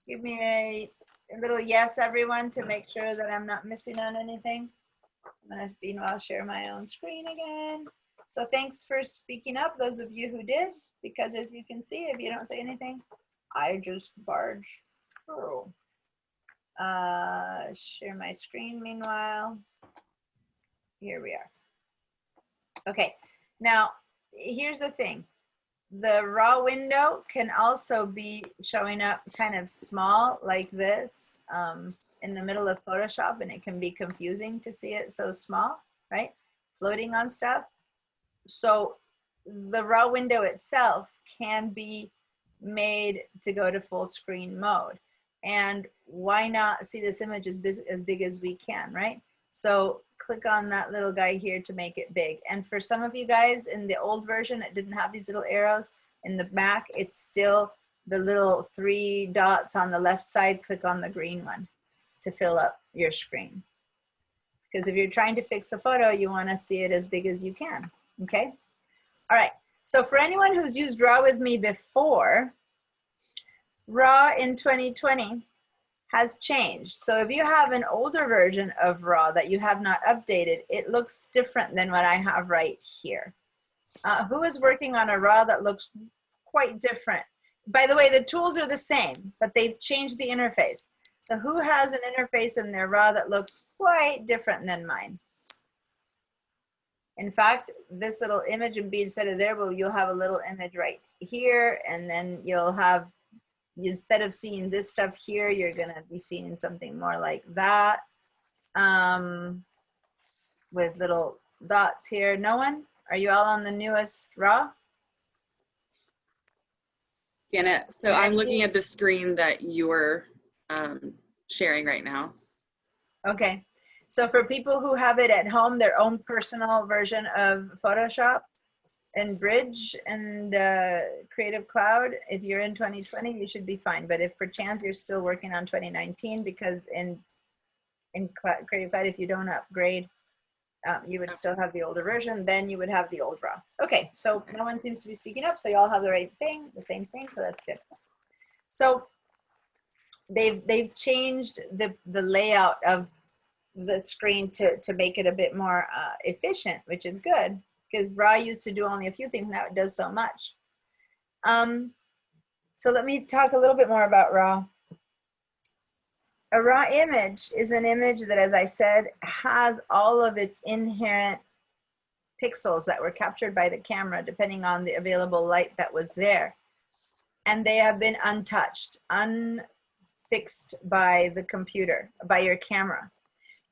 Give me a little yes, everyone, to make sure that I'm not missing on anything. I'm gonna meanwhile share my own screen again. So thanks for speaking up, those of you who did, because as you can see, if you don't say anything, I just barge through. Share my screen meanwhile. Here we are. Okay, now here's the thing. The raw window can also be showing up kind of small like this in the middle of Photoshop, and it can be confusing to see it so small, right? Floating on stuff. So the raw window itself can be made to go to full screen mode. And why not see this image as big as we can, right? So click on that little guy here to make it big. And for some of you guys in the old version, it didn't have these little arrows. In the Mac, it's still the little 3 dots on the left side. Click on the green one to fill up your screen. Because if you're trying to fix a photo, you want to see it as big as you can, okay? All right, so for anyone who's used RAW with me before, RAW in 2020 has changed. So if you have an older version of RAW that you have not updated, it looks different than what I have right here. Who is working on a RAW that looks quite different? By the way, the tools are the same, but they've changed the interface. So who has an interface in their RAW that looks quite different than mine? In fact, this little image and be instead of there, well, you'll have a little image right here, and then you'll have, instead of seeing this stuff here, you're gonna be seeing something more like that, with little dots here. No one? Are you all on the newest RAW? Janet, so I'm looking at the screen that you're sharing right now. Okay. So for people who have it at home, their own personal version of Photoshop, in Bridge and Creative Cloud, if you're in 2020, you should be fine. But if perchance you're still working on 2019, because in Creative Cloud, if you don't upgrade, you would still have the older version, then you would have the old RAW. Okay, so no one seems to be speaking up, so you all have the right thing, the same thing, so that's good. So they've changed the layout of the screen to make it a bit more efficient, which is good, because RAW used to do only a few things, now it does so much. So let me talk a little bit more about RAW. A raw image is an image that, as I said, has all of its inherent pixels that were captured by the camera, depending on the available light that was there. And they have been untouched, unfixed by the computer, by your camera.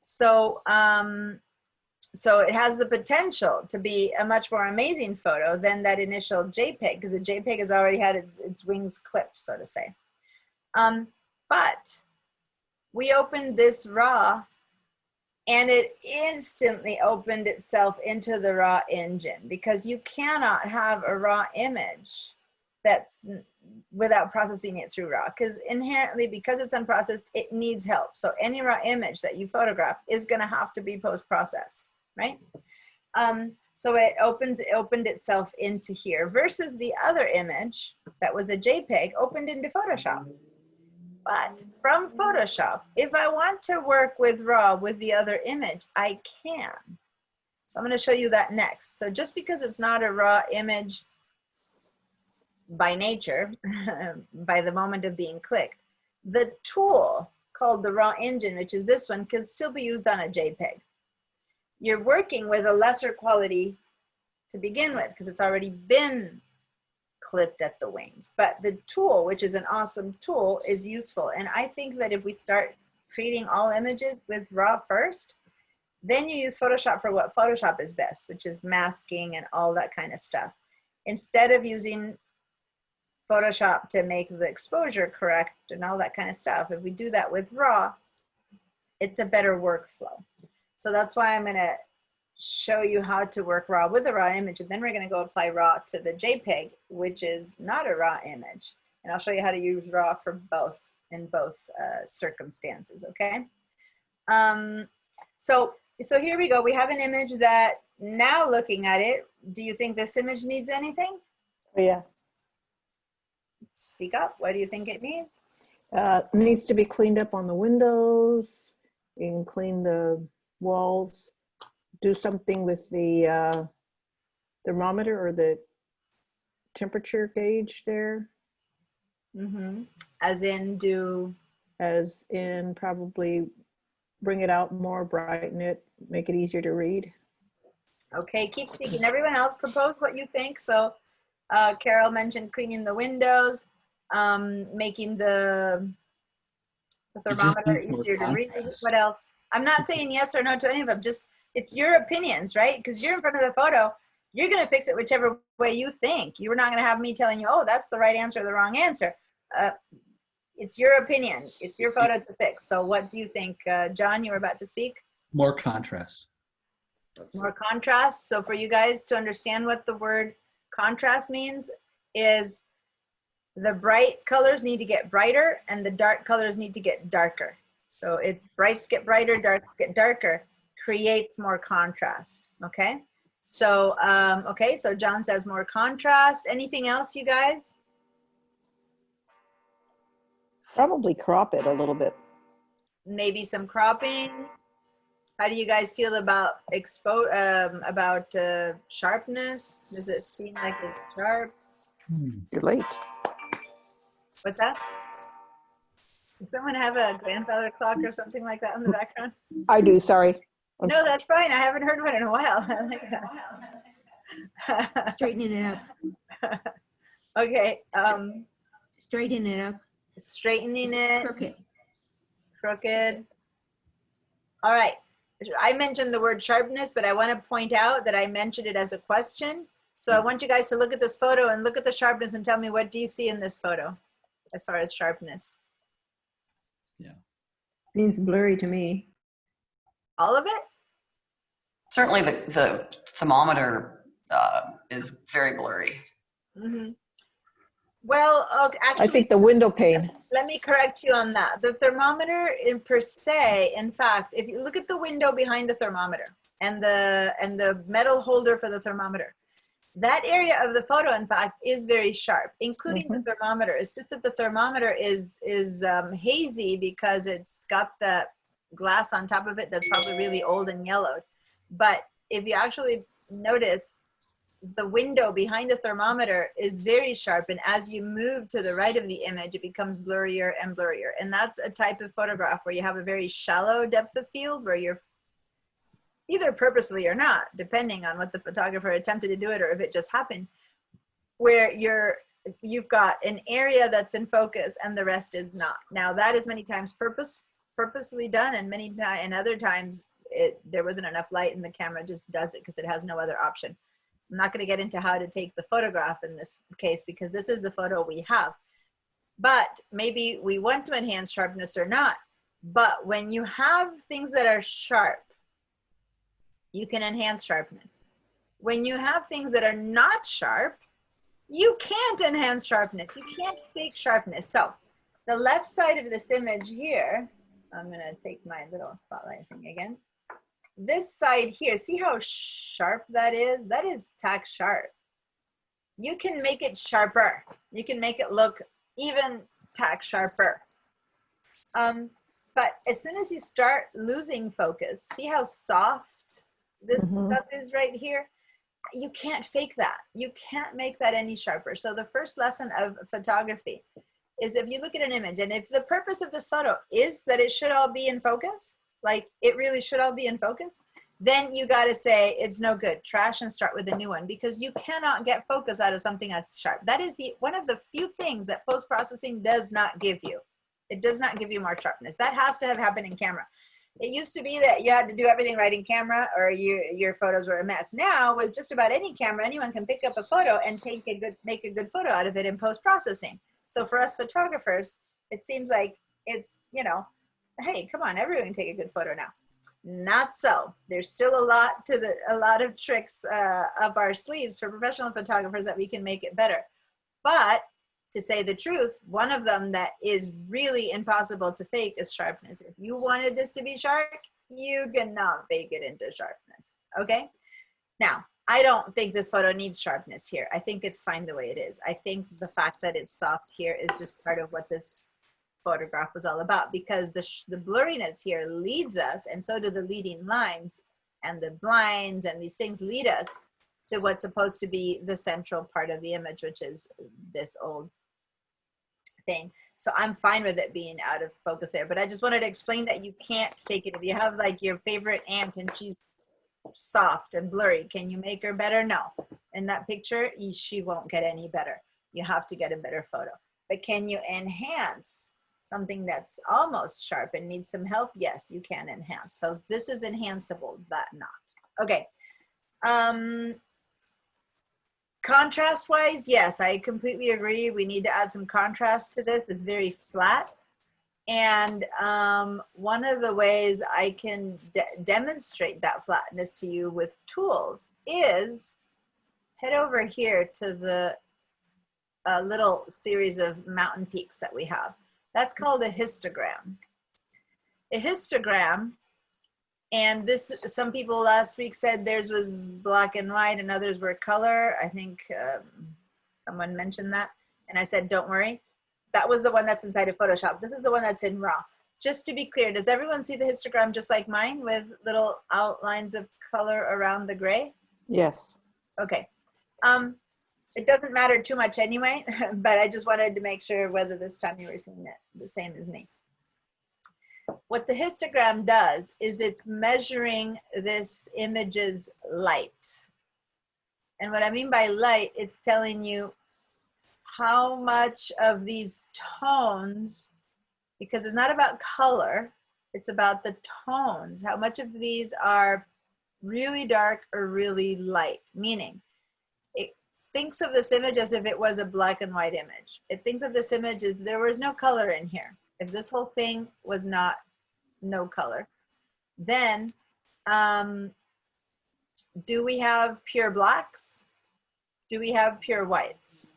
So, so it has the potential to be a much more amazing photo than that initial JPEG, because the JPEG has already had its wings clipped, so to say. But we opened this RAW and it instantly opened itself into the RAW engine, because you cannot have a RAW image that's without processing it through RAW, because inherently, because it's unprocessed, it needs help. So any RAW image that you photograph is going to have to be post-processed, right? So it opened itself into here, versus the other image that was a JPEG opened into Photoshop. But from Photoshop, if I want to work with RAW with the other image, I can. So I'm going to show you that next. So just because it's not a RAW image by nature, by the moment of being clicked, the tool called the RAW engine, which is this one, can still be used on a JPEG. You're working with a lesser quality to begin with, because it's already been clipped at the wings. But the tool, which is an awesome tool, is useful. And I think that if we start creating all images with RAW first, then you use Photoshop for what Photoshop is best, which is masking and all that kind of stuff. Instead of using Photoshop to make the exposure correct and all that kind of stuff, if we do that with RAW, it's a better workflow. So that's why I'm going to show you how to work RAW with a RAW image, and then we're going to go apply RAW to the JPEG, which is not a RAW image. And I'll show you how to use RAW for both, in both circumstances, okay? So here we go. We have an image that, now looking at it, do you think this image needs anything? Yeah. Speak up. What do you think it needs? Needs to be cleaned up on the windows. You can clean the walls. Do something with the thermometer or the temperature gauge there. Mm-hmm. As in do? As in probably bring it out more, brighten it, make it easier to read. Okay, keep speaking. Everyone else propose what you think. So Carol mentioned cleaning the windows, making the thermometer easier to read. What else? I'm not saying yes or no to any of them. Just, it's your opinions, right? Because you're in front of the photo. You're going to fix it whichever way you think. You're not going to have me telling you, oh, that's the right answer or the wrong answer. It's your opinion. It's your photo to fix. So what do you think? John, you were about to speak? More contrast. More contrast. So for you guys to understand what the word contrast means, is the bright colors need to get brighter and the dark colors need to get darker. So it's brights get brighter, darks get darker, creates more contrast. Okay. So, okay. So John says more contrast. Anything else, you guys? Probably crop it a little bit. Maybe some cropping. How do you guys feel about sharpness? Does it seem like it's sharp? You're late. What's that? Does someone have a grandfather clock or something like that in the background? I do, sorry. No, that's fine. I haven't heard one in a while. I like that. Straightening it up. Okay. Straighten it up. Straightening it. Crooked. Crooked. All right. I mentioned the word sharpness, but I want to point out that I mentioned it as a question. So I want you guys to look at this photo and look at the sharpness and tell me, what do you see in this photo as far as sharpness? Yeah. Seems blurry to me. All of it? Certainly the thermometer is very blurry. Mhm. Well, okay, actually, I think the window pane. let me correct you on that. The thermometer in per se, in fact, if you look at the window behind the thermometer and the metal holder for the thermometer, that area of the photo, in fact, is very sharp, including the thermometer. It's just that the thermometer is hazy because it's got the glass on top of it that's probably really old and yellowed. But if you actually notice, the window behind the thermometer is very sharp, and as you move to the right of the image, it becomes blurrier and blurrier. And that's a type of photograph where you have a very shallow depth of field, where you're either purposely or not, depending on what the photographer attempted to do it or if it just happened, where you've got an area that's in focus and the rest is not. Now that is many times purposely done, and other times there wasn't enough light and the camera just does it because it has no other option. I'm not going to get into how to take the photograph in this case because this is the photo we have. But maybe we want to enhance sharpness or not. But when you have things that are sharp, you can enhance sharpness. When you have things that are not sharp, you can't enhance sharpness. You can't fake sharpness. So the left side of this image here, I'm going to take my little spotlight thing again. This side here, see how sharp that is? That is tack sharp. You can make it sharper. You can make it look even tack sharper. But as soon as you start losing focus, see how soft this stuff is right here? You can't fake that. You can't make that any sharper. So the first lesson of photography is if you look at an image, and if the purpose of this photo is that it should all be in focus, like it really should all be in focus, then you got to say it's no good. Trash and start with a new one, because you cannot get focus out of something that's sharp. That is one of the few things that post-processing does not give you. It does not give you more sharpness. That has to have happened in camera. It used to be that you had to do everything right in camera or your photos were a mess. Now with just about any camera, anyone can pick up a photo and make a good photo out of it in post-processing. So for us photographers, it seems like it's, you know, hey, come on, everyone can take a good photo now. Not so. There's still a lot of tricks up our sleeves for professional photographers that we can make it better. But to say the truth, one of them that is really impossible to fake is sharpness. If you wanted this to be sharp, you cannot fake it into sharpness. Okay? Now, I don't think this photo needs sharpness here. I think it's fine the way it is. I think the fact that it's soft here is just part of what this photograph was all about, because the blurriness here leads us, and so do the leading lines and the blinds and these things lead us to what's supposed to be the central part of the image, which is this old thing. So I'm fine with it being out of focus there, but I just wanted to explain that you can't fake it. If you have like your favorite aunt and she's soft and blurry, can you make her better? No. In that picture, she won't get any better. You have to get a better photo. But can you enhance something that's almost sharp and needs some help? Yes, you can enhance. So this is enhanceable, that not. Okay. Contrast wise, yes, I completely agree. We need to add some contrast to this. It's very flat. And one of the ways I can demonstrate that flatness to you with tools is head over here to the little series of mountain peaks that we have. That's called a histogram. A histogram, and this, some people last week said theirs was black and white and others were color. I think someone mentioned that. And I said, don't worry. That was the one that's inside of Photoshop. This is the one that's in RAW. Just to be clear, does everyone see the histogram just like mine with little outlines of color around the gray? Yes. Okay. It doesn't matter too much anyway, but I just wanted to make sure whether this time you were seeing it the same as me. What the histogram does is it's measuring this image's light. And what I mean by light, it's telling you how much of these tones, because it's not about color, it's about the tones, how much of these are really dark or really light, meaning it thinks of this image as if it was a black and white image. It thinks of this image as there was no color in here. If this whole thing was not no color, then do we have pure blacks? Do we have pure whites?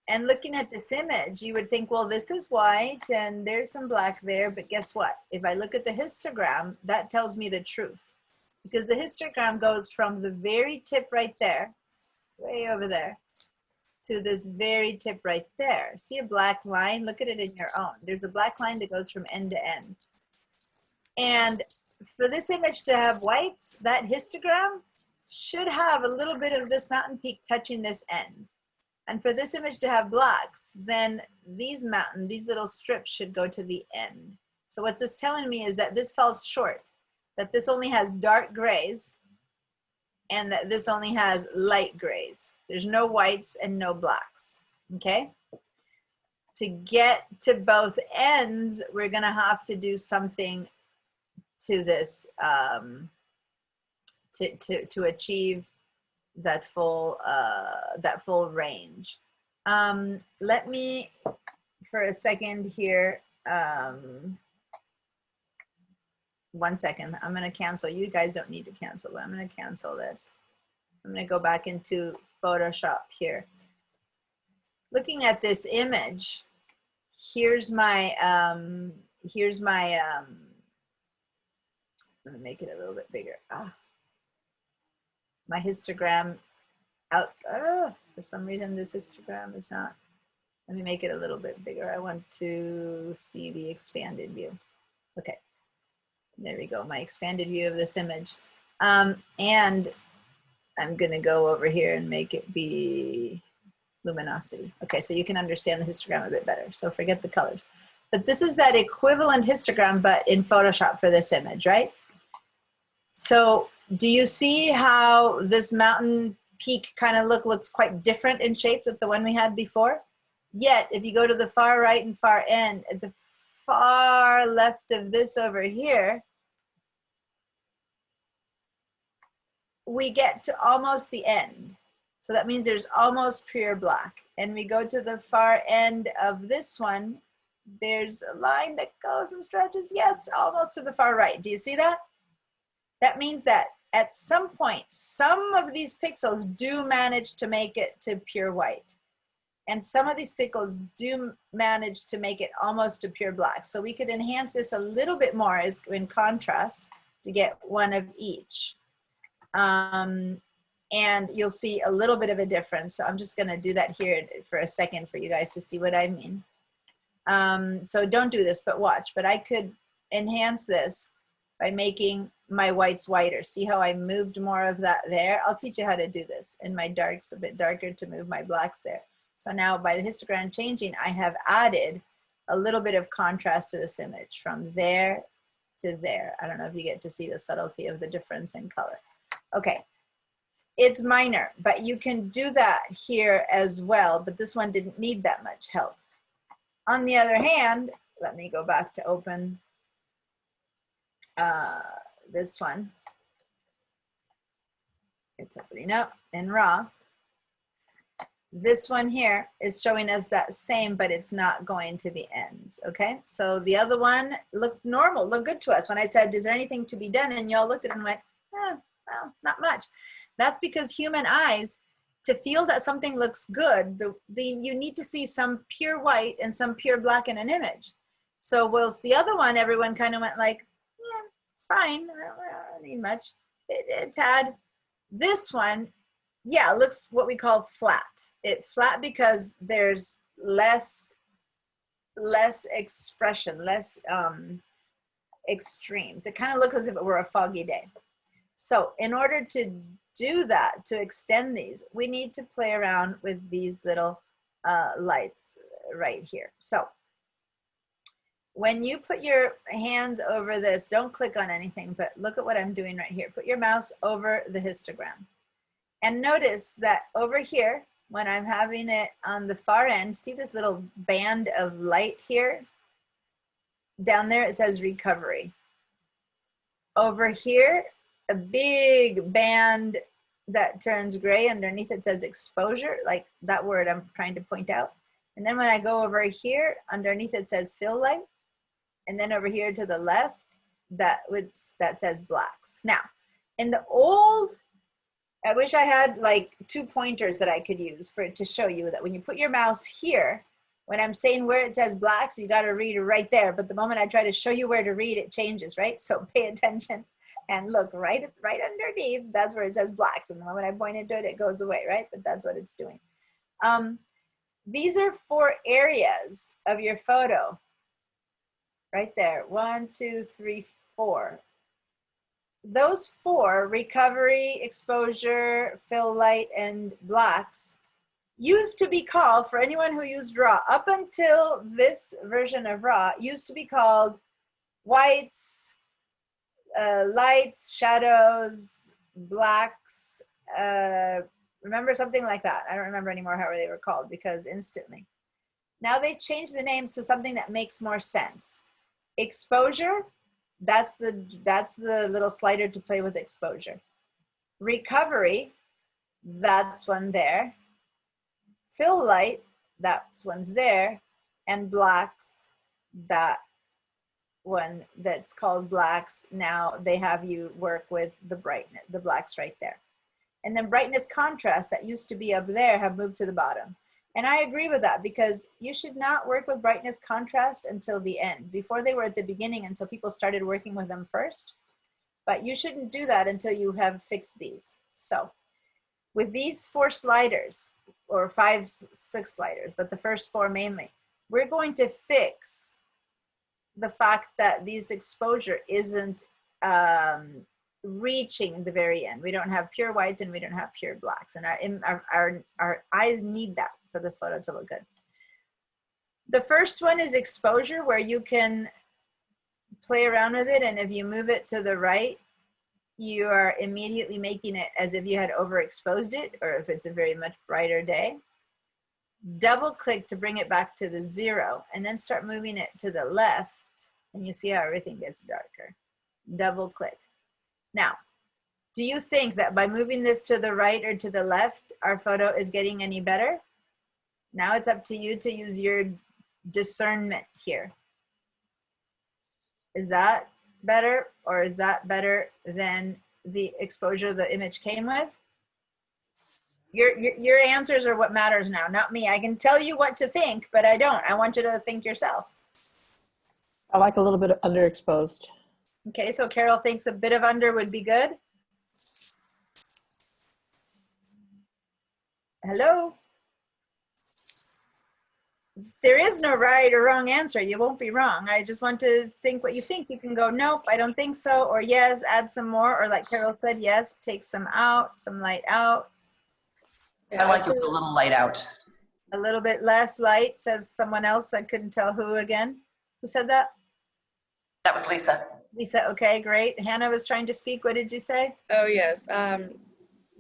And looking at this image, you would think, well, this is white and there's some black there, but guess what? If I look at the histogram, that tells me the truth. Because the histogram goes from the very tip right there, way over there, to this very tip right there. See a black line? Look at it in your own. There's a black line that goes from end to end. And for this image to have whites, that histogram should have a little bit of this mountain peak touching this end. And for this image to have blacks, then these little strips should go to the end. So what's this telling me is that this falls short, that this only has dark grays and that this only has light grays. There's no whites and no blacks, okay? To get to both ends, we're gonna have to do something to this to achieve that full range. Let me, for a second here, 1 second. I'm gonna cancel. You guys don't need to cancel, but I'm gonna cancel this. I'm gonna go back into Photoshop here. Looking at this image, here's my, I'm gonna make it a little bit bigger. My histogram out, for some reason this histogram is not, let me make it a little bit bigger. I want to see the expanded view. Okay, there we go, my expanded view of this image. And I'm gonna go over here and make it be luminosity. Okay, so you can understand the histogram a bit better, so forget the colors. But this is that equivalent histogram, but in Photoshop for this image, right? So do you see how this mountain peak kind of looks quite different in shape than the one we had before? Yet, if you go to the far right and far end, at the far left of this over here, we get to almost the end. So that means there's almost pure black. And we go to the far end of this one, there's a line that goes and stretches, yes, almost to the far right. Do you see that? That means that at some point, some of these pixels do manage to make it to pure white. And some of these pixels do manage to make it almost to pure black. So we could enhance this a little bit more as in contrast to get one of each. And you'll see a little bit of a difference. So I'm just gonna do that here for a second for you guys to see what I mean. So don't do this, but watch. But I could enhance this by making my whites whiter. See how I moved more of that there? I'll teach you how to do this. And my darks a bit darker to move my blacks there. So now by the histogram changing, I have added a little bit of contrast to this image from there to there. I don't know if you get to see the subtlety of the difference in color. Okay, it's minor, but you can do that here as well, but this one didn't need that much help. On the other hand, let me go back to open this one. It's opening up in RAW. This one here is showing us that same, but it's not going to the ends, okay? So the other one looked normal, looked good to us. When I said, is there anything to be done? And y'all looked at it and went, well, not much. That's because human eyes, to feel that something looks good, you need to see some pure white and some pure black in an image. So whilst the other one, everyone kind of went like, yeah, it's fine, I don't need much. It's had this one, yeah, it looks what we call flat. It's flat because there's less expression, less extremes. It kind of looks as if it were a foggy day. So in order to do that, to extend these, we need to play around with these little lights right here. So when you put your hands over this, don't click on anything, but look at what I'm doing right here. Put your mouse over the histogram. And notice that over here, when I'm having it on the far end, see this little band of light here? Down there it says recovery. Over here, a big band that turns gray, underneath it says exposure, like that word I'm trying to point out. And then when I go over here, underneath it says fill light. And then over here to the left, that says blacks. Now, in the old I wish I had like 2 pointers that I could use for it to show you that when you put your mouse here, when I'm saying where it says black, so you got to read it right there. But the moment I try to show you where to read, it changes, right? So pay attention and look right underneath. That's where it says blacks. And the moment I point into it, it goes away, right? But that's what it's doing. These are 4 areas of your photo. Right there, 1, 2, 3, 4. Those 4, recovery, exposure, fill light, and blacks, used to be called, for anyone who used RAW, up until this version of RAW, used to be called whites, lights, shadows, blacks, remember, something like that. I don't remember anymore how they were called because instantly. Now they changed the names to something that makes more sense. Exposure, that's the little slider to play with exposure. Recovery, that's one there. Fill light, that's one's there. And blacks, that one that's called blacks. Now they have you work with the brightness, the blacks right there. And then brightness contrast that used to be up there have moved to the bottom. And I agree with that because you should not work with brightness contrast until the end. Before they were at the beginning, and so people started working with them first. But you shouldn't do that until you have fixed these. So with these 4 sliders, or 5, 6 sliders, but the first 4 mainly, we're going to fix the fact that these exposure isn't reaching the very end. We don't have pure whites and we don't have pure blacks, and our eyes need that for this photo to look good. The first one is exposure, where you can play around with it, and if you move it to the right, you are immediately making it as if you had overexposed it, or if it's a very much brighter day. Double click to bring it back to the 0, and then start moving it to the left, and you see how everything gets darker. Double click. Now, do you think that by moving this to the right or to the left, our photo is getting any better? Now it's up to you to use your discernment here. Is that better, or is that better than the exposure the image came with? Your answers are what matters now, not me. I can tell you what to think, but I don't. I want you to think yourself. I like a little bit of underexposed. Okay, so Carol thinks a bit of under would be good. Hello? There is no right or wrong answer. You won't be wrong. I just want to think what you think. You can go, nope, I don't think so, or yes, add some more, or like Carol said, yes, take some out, some light out. I like it with a little light out. A little bit less light, says someone else. I couldn't tell who again. Who said that? That was Lisa. Lisa, okay, great. Hannah was trying to speak. What did you say? Oh, yes.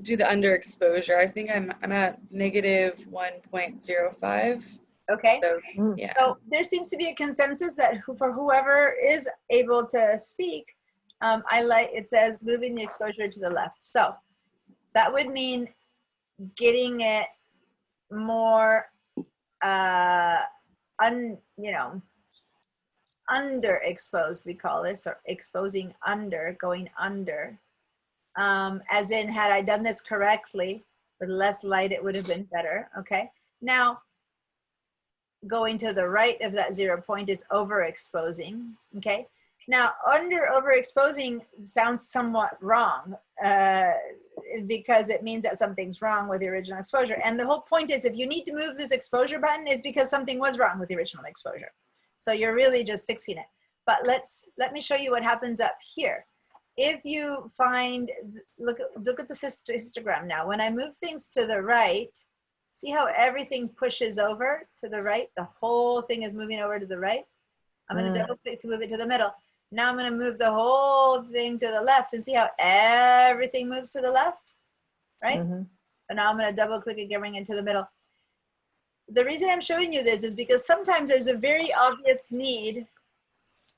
Do the underexposure. I think I'm at negative 1.05. Okay. So, yeah. So there seems to be a consensus that for whoever is able to speak, I like, it says moving the exposure to the left. So that would mean getting it more, underexposed, we call this, or exposing under, going under. As in, had I done this correctly, with less light, it would have been better, okay? Now, going to the right of that 0 point is overexposing, okay? Now, overexposing sounds somewhat wrong because it means that something's wrong with the original exposure. And the whole point is, if you need to move this exposure button, it's because something was wrong with the original exposure. So you're really just fixing it. But let me show you what happens up here. If you find, look at the histogram now. When I move things to the right, see how everything pushes over to the right? The whole thing is moving over to the right. I'm going to double click to move it to the middle. Now I'm going to move the whole thing to the left, and see how everything moves to the left, right? So now I'm going to double click again, bring it to the middle. The reason I'm showing you this is because sometimes there's a very obvious need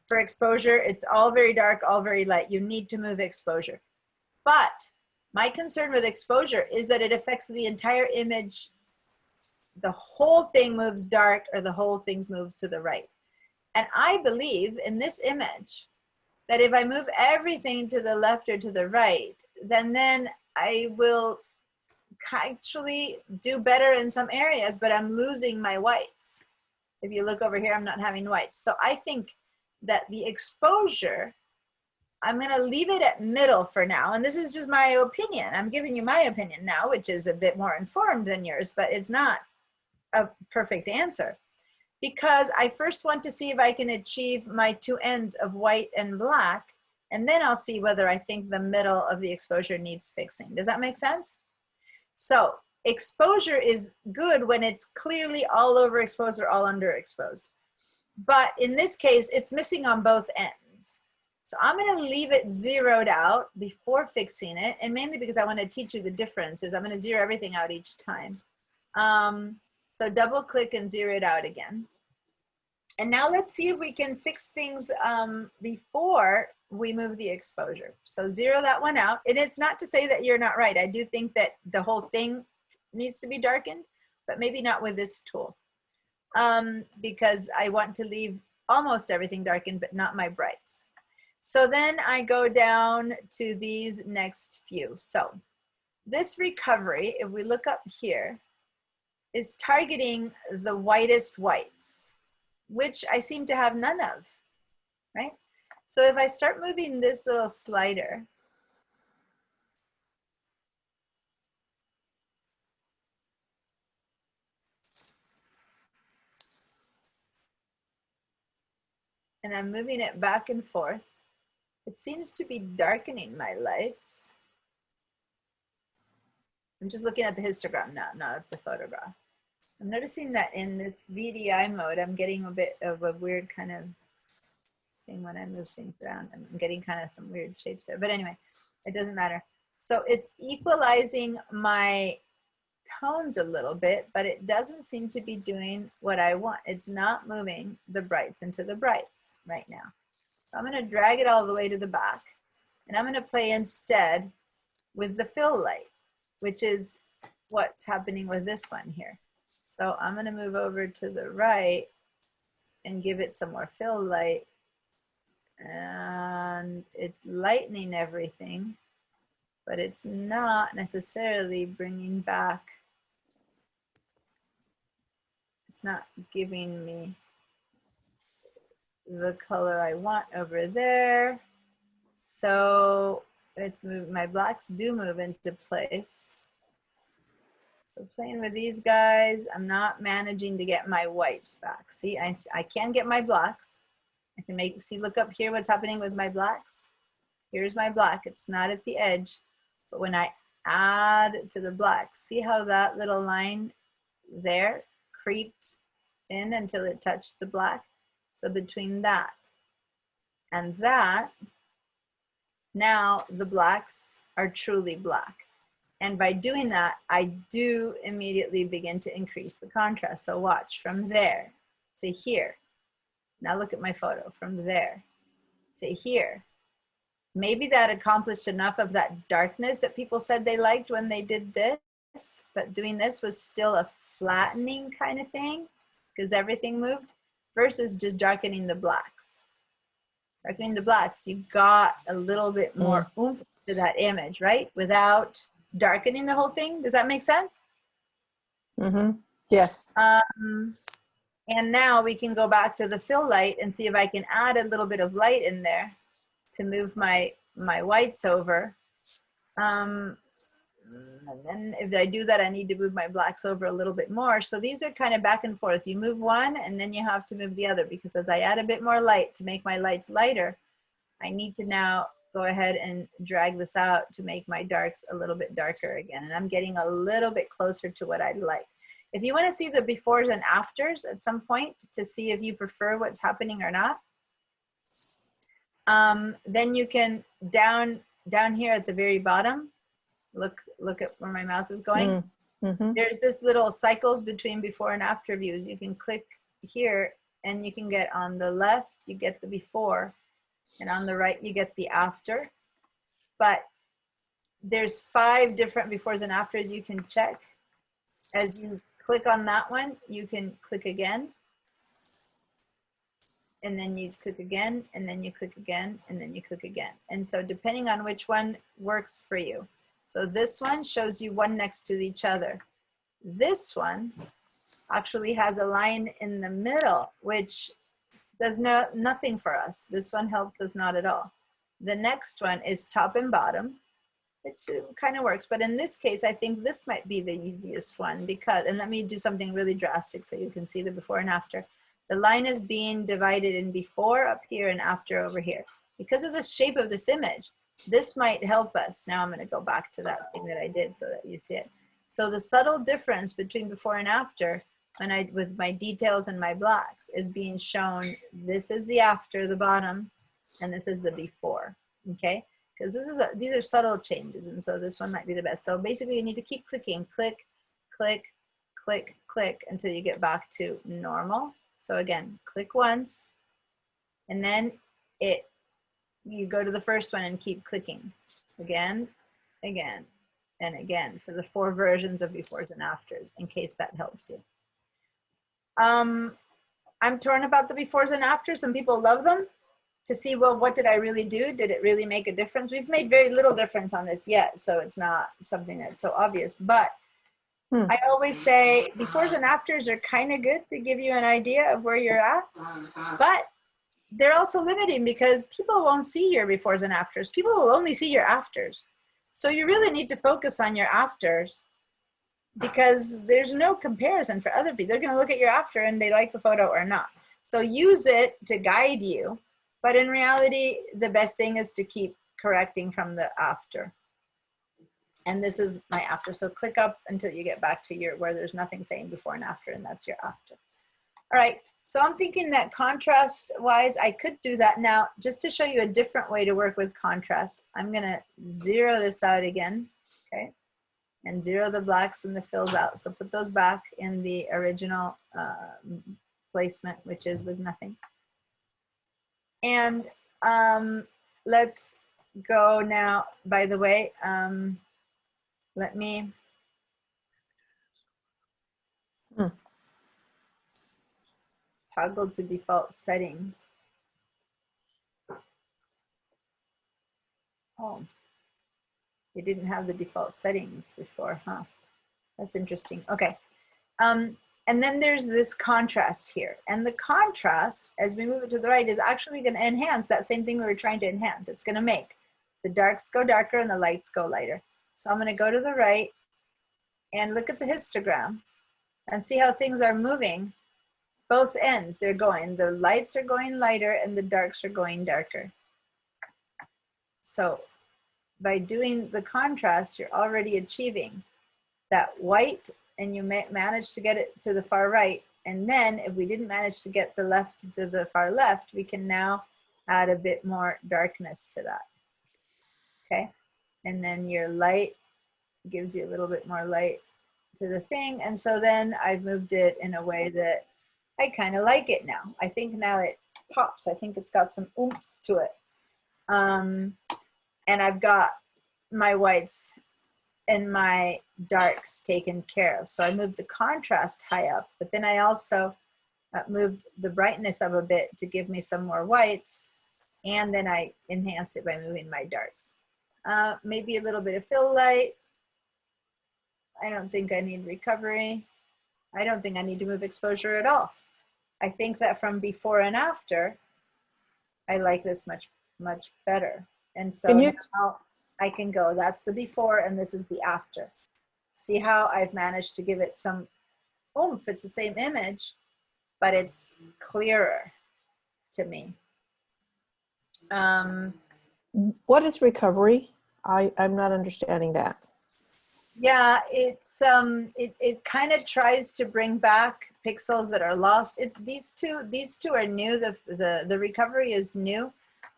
for exposure. It's all very dark, all very light. You need to move exposure. But my concern with exposure is that it affects the entire image. The whole thing moves dark, or the whole thing moves to the right. And I believe in this image that if I move everything to the left or to the right, then I will actually do better in some areas, but I'm losing my whites. If you look over here, I'm not having whites. So I think that the exposure, I'm going to leave it at middle for now. And this is just my opinion. I'm giving you my opinion now, which is a bit more informed than yours, but it's not a perfect answer. Because I first want to see if I can achieve my two ends of white and black, and then I'll see whether I think the middle of the exposure needs fixing. Does that make sense? So exposure is good when it's clearly all overexposed or all underexposed. But in this case, it's missing on both ends. So I'm going to leave it zeroed out before fixing it, and mainly because I want to teach you the differences. I'm going to zero everything out each time. So double click and zero it out again. And now let's see if we can fix things before we move the exposure. So zero that one out. And it's not to say that you're not right. I do think that the whole thing needs to be darkened, but maybe not with this tool. Because I want to leave almost everything darkened, but not my brights. So then I go down to these next few. So this recovery, if we look up here, is targeting the whitest whites, which I seem to have none of, right? So if I start moving this little slider, and I'm moving it back and forth, it seems to be darkening my lights. I'm just looking at the histogram now, not at the photograph. I'm noticing that in this VDI mode, I'm getting a bit of a weird kind of thing when I move things around. I'm getting kind of some weird shapes there. But anyway, it doesn't matter. So it's equalizing my tones a little bit, but it doesn't seem to be doing what I want. It's not moving the brights into the brights right now. So I'm going to drag it all the way to the back. And I'm going to play instead with the fill light, which is what's happening with this one here. So I'm going to move over to the right and give it some more fill light. And it's lightening everything, but it's not necessarily bringing back, it's not giving me the color I want over there. So it's moved, my blacks do move into place. So playing with these guys, I'm not managing to get my whites back. See, I can get my blacks. I can make, see, look up here what's happening with my blacks. Here's my black, it's not at the edge. But when I add to the black, see how that little line there creeped in until it touched the black? So between that and that, now the blacks are truly black. And by doing that, I do immediately begin to increase the contrast. So watch, from there to here. Now look at my photo, from there to here. Maybe that accomplished enough of that darkness that people said they liked when they did this, but doing this was still a flattening kind of thing because everything moved, versus just darkening the blacks. Darkening the blacks, you got a little bit more oomph to that image, right? Without darkening the whole thing. Does that make sense? Mm-hmm. Yes. And now we can go back to the fill light and see if I can add a little bit of light in there to move my whites over. And then if I do that, I need to move my blacks over a little bit more. So these are kind of back and forth. You move one and then you have to move the other, because as I add a bit more light to make my lights lighter, I need to now go ahead and drag this out to make my darks a little bit darker again. And I'm getting a little bit closer to what I'd like. If you want to see the befores and afters at some point to see if you prefer what's happening or not, then you can down here at the very bottom, look at where my mouse is going. Mm-hmm. There's this little cycles between before and after views. You can click here and you can get on the left, you get the before, and on the right, you get the after. But there's 5 different befores and afters you can check. As you click on that one, you can click again. And then you click again, and then you click again, and then you click again. And so depending on which one works for you. So this one shows you one next to each other. This one actually has a line in the middle, which does nothing for us. This one helped us not at all. The next one is top and bottom, which kind of works. But in this case, I think this might be the easiest one because, and let me do something really drastic so you can see the before and after. The line is being divided in before up here and after over here. Because of the shape of this image, this might help us. Now I'm going to go back to that thing that I did so that you see it. So the subtle difference between before and after, when I, with my details and my blacks, is being shown. This is the after, the bottom, and this is the before, okay? Because these are subtle changes, and so this one might be the best. So basically you need to keep clicking, click, click, click, click, until you get back to normal. So again, click once, and then you go to the first one and keep clicking again, again, and again for the 4 versions of befores and afters, in case that helps you. I'm torn about the befores and afters. Some people love them to see, well, what did I really do? Did it really make a difference? We've made very little difference on this yet, so it's not something that's so obvious. But I always say befores and afters are kind of good to give you an idea of where you're at, but they're also limiting because people won't see your befores and afters. People will only see your afters. So you really need to focus on your afters because there's no comparison for other people. They're going to look at your after and they like the photo or not. So use it to guide you. But in reality, the best thing is to keep correcting from the after. And this is my after. So click up until you get back to your, where there's nothing saying before and after, and that's your after. All right. So I'm thinking that contrast wise, I could do that now just to show you a different way to work with contrast. I'm going to zero this out again. Okay. And zero the blacks and the fills out. So put those back in the original placement, which is with nothing. And let's go now, by the way, let me toggle to default settings. Oh, you didn't have the default settings before, huh? That's interesting. Okay. And then there's this contrast here. And the contrast, as we move it to the right, is actually going to enhance that same thing we were trying to enhance. It's going to make the darks go darker and the lights go lighter. So I'm going to go to the right and look at the histogram and see how things are moving. Both ends, they're going. The lights are going lighter and the darks are going darker. So by doing the contrast, you're already achieving that white, and you manage to get it to the far right. And then if we didn't manage to get the left to the far left, we can now add a bit more darkness to that. Okay. And then your light gives you a little bit more light to the thing. And so then I've moved it in a way that I kind of like it now. I think now it pops. I think it's got some oomph to it. And I've got my whites and my darks taken care of. So I moved the contrast high up, but then I also moved the brightness up a bit to give me some more whites. And then I enhanced it by moving my darks. Maybe a little bit of fill light. I don't think I need recovery. I don't think I need to move exposure at all. I think that from before and after, I like this much, much better. And so now I can go, that's the before and this is the after. See how I've managed to give it some oomph. It's the same image, but it's clearer to me. What is recovery? I'm not understanding that. Yeah, it's it kind of tries to bring back pixels that are lost. These two are new. The recovery is new.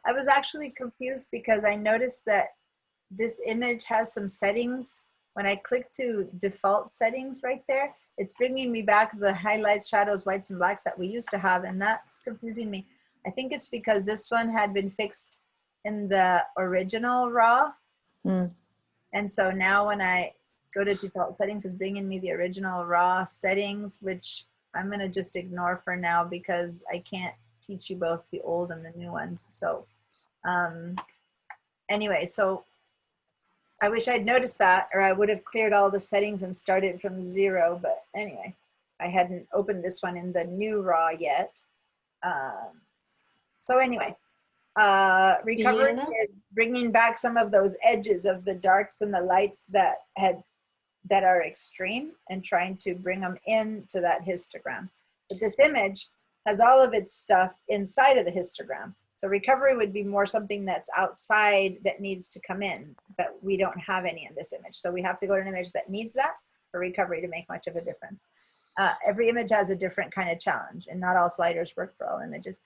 I was actually confused because I noticed that this image has some settings. When I click to default settings right there, it's bringing me back the highlights, shadows, whites, and blacks that we used to have, and that's confusing me. I think it's because this one had been fixed in the original RAW. And so now when I go to default settings, it's bringing me the original RAW settings, which I'm going to just ignore for now because I can't teach you both the old and the new ones. So anyway, so I wish I'd noticed that, or I would have cleared all the settings and started from 0. But anyway, I hadn't opened this one in the new RAW yet. So anyway, recovery Deanna? is bringing back some of those edges of the darks and the lights that are extreme, and trying to bring them into that histogram. But this image has all of its stuff inside of the histogram. So recovery would be more something that's outside that needs to come in, but we don't have any in this image. So we have to go to an image that needs that for recovery to make much of a difference. Every image has a different kind of challenge, and not all sliders work for all images.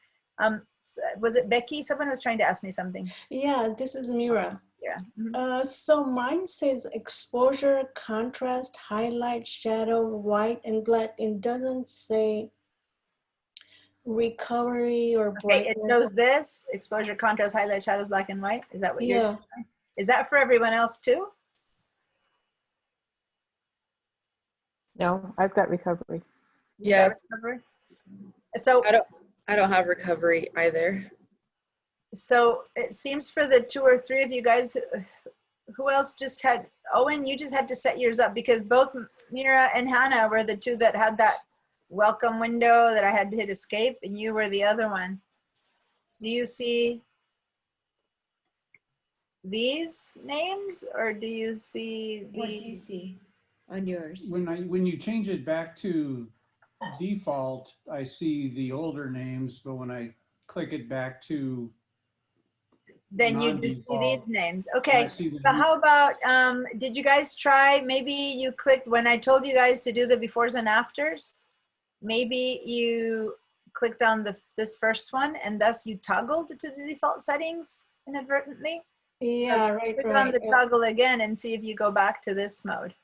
Was it Becky? Someone was trying to ask me something. Yeah, this is Mira. Yeah. So mine says exposure, contrast, highlight, shadow, white, and black. It doesn't say recovery or Okay, it brightness. shows this exposure, contrast, highlight, shadows, black and white. Is that what you're Yeah. saying? Is that for everyone else too? No, I've got recovery. Yes. Recovery? So I don't have recovery either. So it seems for the 2 or 3 of you guys, who else just had, Owen, you just had to set yours up, because both Mira and Hannah were the 2 that had that welcome window that I had to hit escape, and you were the other one. Do you see these names, or do you see the? What do you see on yours? When you change it back to default, I see the older names, but when I click it back to Then you just see these non-default, names. I Okay, see the so new- how about, did you guys try, maybe you clicked, when I told you guys to do the befores and afters, maybe you clicked on this first one, and thus you toggled to the default settings inadvertently? Yeah, So right, click right. on the toggle again and see if you go back to this mode.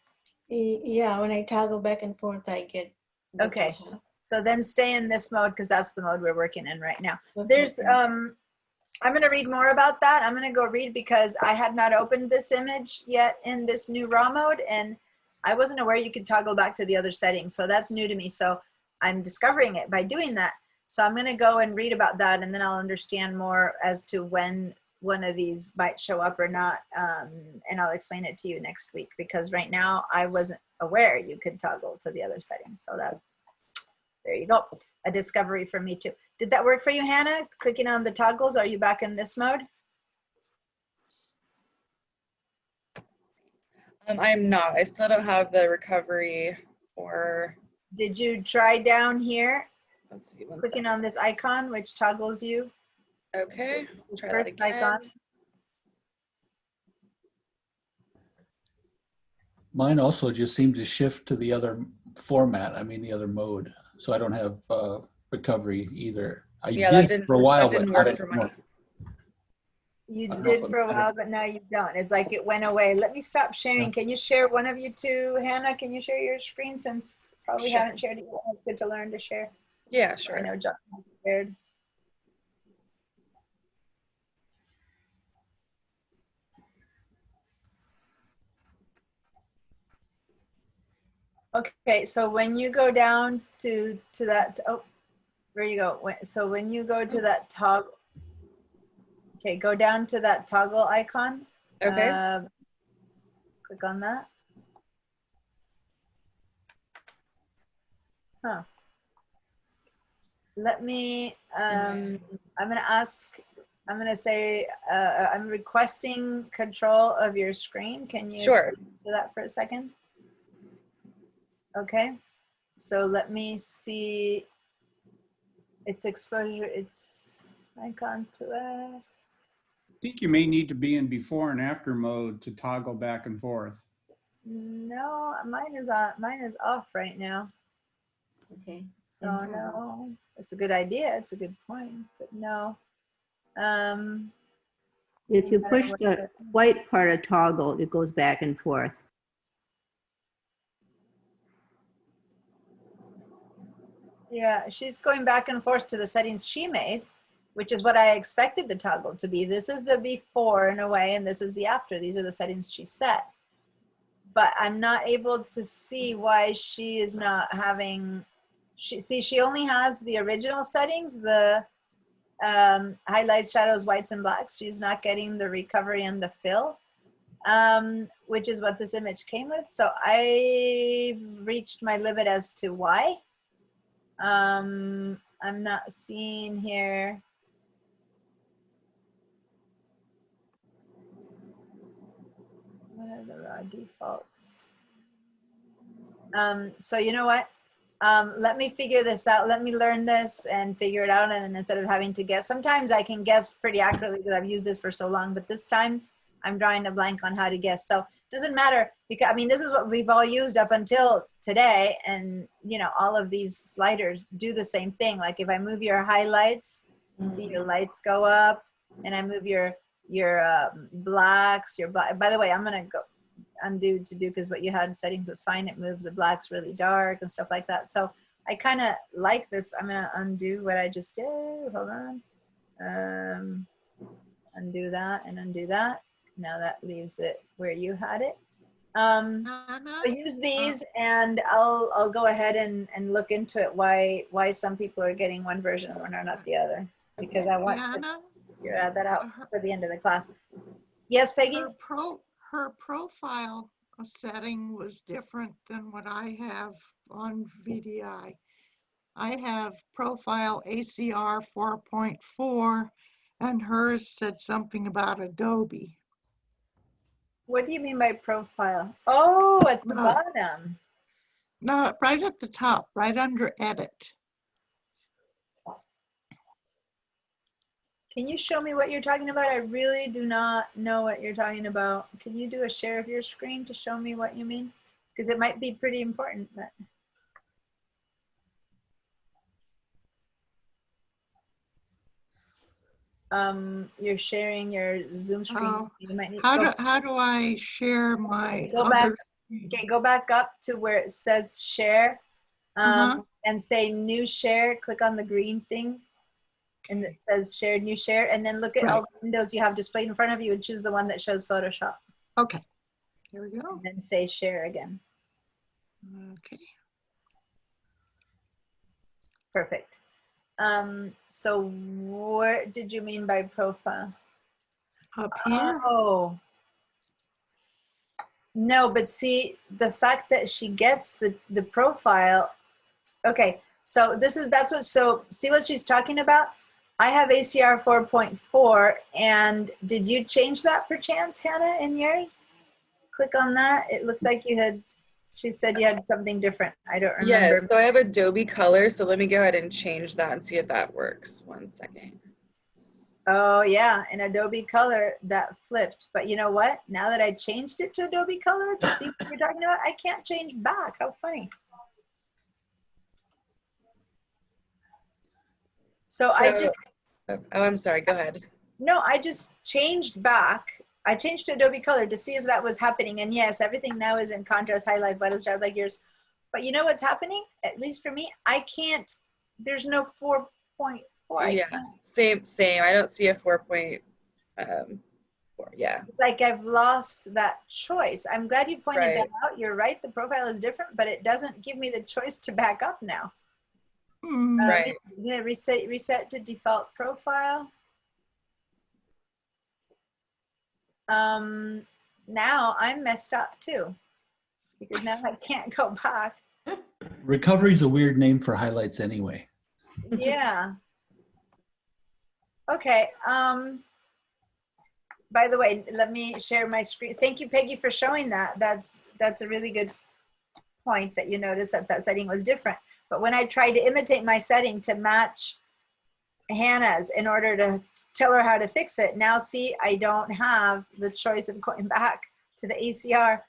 Yeah, when I toggle back and forth, I get. what Okay, you have. so then stay in this mode, because that's the mode we're working in right now. Okay. There's, I'm going to read more about that. I'm going to go read, because I had not opened this image yet in this new RAW mode, and I wasn't aware you could toggle back to the other settings. So that's new to me. So I'm discovering it by doing that. So I'm going to go and read about that, and then I'll understand more as to when one of these might show up or not. And I'll explain it to you next week, because right now I wasn't aware you could toggle to the other settings. So that's, there you go. A discovery for me too. Did that work for you, Hannah? Clicking on the toggles, are you back in this mode? I'm not. I still don't have the recovery or. Did you try down here, Let's see. One clicking second. on this icon, which toggles you? Okay. This Try that first again. icon. Mine also just seemed to shift to the other format, I mean, the other mode. So I don't have recovery either. I Yeah, that did didn't for a while, that didn't but not work for anymore. mine. You I don't know did if for a I'm- while, but now you don't. It's like it went away. Let me stop sharing. Can you share, one of you two? Hannah, can you share your screen, since probably Sure. haven't shared it yet? It's good to learn to share. Yeah, I sure. know John has shared. Okay, so when you go down to that, oh, there you go. So when you go to that toggle, okay, go down to that toggle icon. Okay. Click on that. Huh. Let me, I'm going to ask, I'm going to say, I'm requesting control of your screen. Can you Sure. answer that for a second? Okay. So let me see its exposure, its icon to X. I think you may need to be in before and after mode to toggle back and forth. No, mine is on, mine is off right now. Okay. So no, it's a good idea. It's a good point, but no. If you I don't push know what the white part of toggle, it goes back and forth. Yeah, she's going back and forth to the settings she made, which is what I expected the toggle to be. This is the before in a way, and this is the after. These are the settings she set. But I'm not able to see why she is not having, she only has the original settings, the highlights, shadows, whites, and blacks. She's not getting the recovery and the fill. which is what this image came with. So I've reached my limit as to why. I'm not seeing here. What are the raw defaults? So you know what? Let me figure this out. Let me learn this and figure it out. And then instead of having to guess, sometimes I can guess pretty accurately because I've used this for so long, but this time I'm drawing a blank on how to guess. So it doesn't matter because, I mean, this is what we've all used up until today. And, you know, all of these sliders do the same thing. Like if I move your highlights, see your lights go up, and I move your blacks, by the way, I'm going to go undo to do because what you had in settings was fine. It moves the blacks really dark and stuff like that. So I kind of like this. I'm going to undo what I just did. Hold on. Undo that and undo that. Now that leaves it where you had it. So use these, and I'll go ahead and look into it why some people are getting one version and not the other, because I want to figure that out for the end of the class. Yes, Peggy? Her profile setting was different than what I have on VDI. I have profile ACR 4.4, and hers said something about Adobe. What do you mean by profile? Oh, at the bottom. No, right at the top, right under edit. Can you show me what you're talking about? I really do not know what you're talking about. Can you do a share of your screen to show me what you mean? Because it might be pretty important. But... you're sharing your Zoom screen. You might need how do I share my go back up to where it says share, and say new share. Click on the green thing, and it says share, new share, and then look at all the windows you have displayed in front of you and choose the one that shows Photoshop. Okay, here we go. And then say share again. Okay. Perfect. So what did you mean by profile? Up here? Oh. No, but see, the fact that she gets the profile. Okay, so so see what she's talking about? I have ACR 4.4, and did you change that perchance, Hannah, in yours? Click on that. It looked like you had, she said you had something different. I don't remember. Yeah, so I have Adobe Color, so let me go ahead and change that and see if that works. 1 second. Oh yeah, in Adobe Color that flipped. But you know what? Now that I changed it to Adobe Color to see what you're talking about, I can't change back. How funny. So I just... Oh, I'm sorry, go ahead. No, I just changed back. I changed to Adobe Color to see if that was happening. And yes, everything now is in contrast, highlights, vitals, shadows like yours. But you know what's happening? At least for me, I can't, there's no 4.4. Yeah, same. I don't see a 4.4, yeah. Like I've lost that choice. I'm glad you pointed that out. You're right, the profile is different, but it doesn't give me the choice to back up now. Right. Yeah, reset to default profile. Now I'm messed up too, because now I can't go back. Recovery is a weird name for highlights anyway. Yeah. Okay. By the way, let me share my screen. Thank you, Peggy, for showing that. That's a really good point that you noticed that setting was different. But when I tried to imitate my setting to match Hannah's in order to tell her how to fix it, now see, I don't have the choice of going back to the ACR,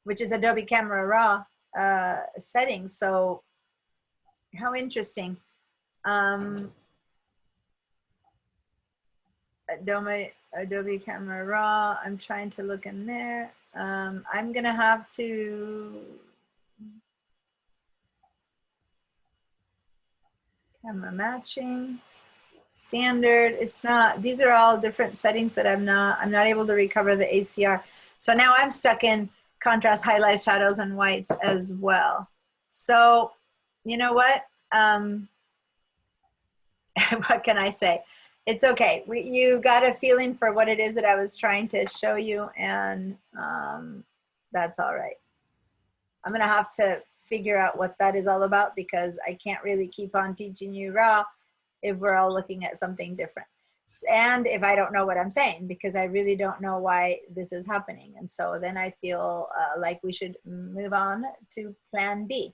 which is Adobe Camera Raw settings. So how interesting. Adobe Camera Raw, I'm trying to look in there. I'm gonna have to camera matching, standard. It's not, these are all different settings that I'm not able to recover the ACR. So now I'm stuck in contrast, highlights, shadows, and whites as well. So you know what? What can I say? It's okay. You got a feeling for what it is that I was trying to show you, and that's all right. I'm gonna have to figure out what that is all about because I can't really keep on teaching you raw if we're all looking at something different. And if I don't know what I'm saying, because I really don't know why this is happening. And so then I feel like we should move on to plan B.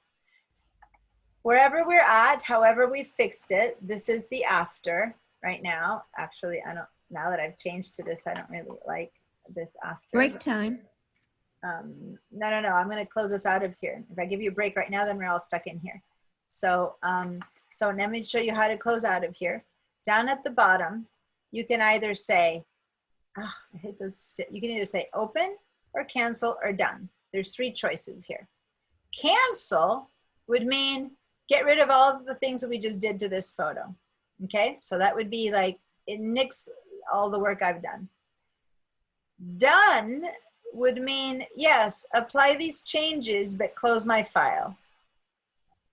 Wherever we're at, however we fixed it, this is the after right now. Actually, now that I've changed to this, I don't really like this after. Break time. No, I'm going to close us out of here. If I give you a break right now, then we're all stuck in here. So, so let me show you how to close out of here. Down at the bottom, you can either say, I hate those. You can either say open or cancel or done. There's 3 choices here. Cancel would mean get rid of all of the things that we just did to this photo. Okay, so that would be like, it nicks all the work I've done. Done would mean, yes, apply these changes, but close my file.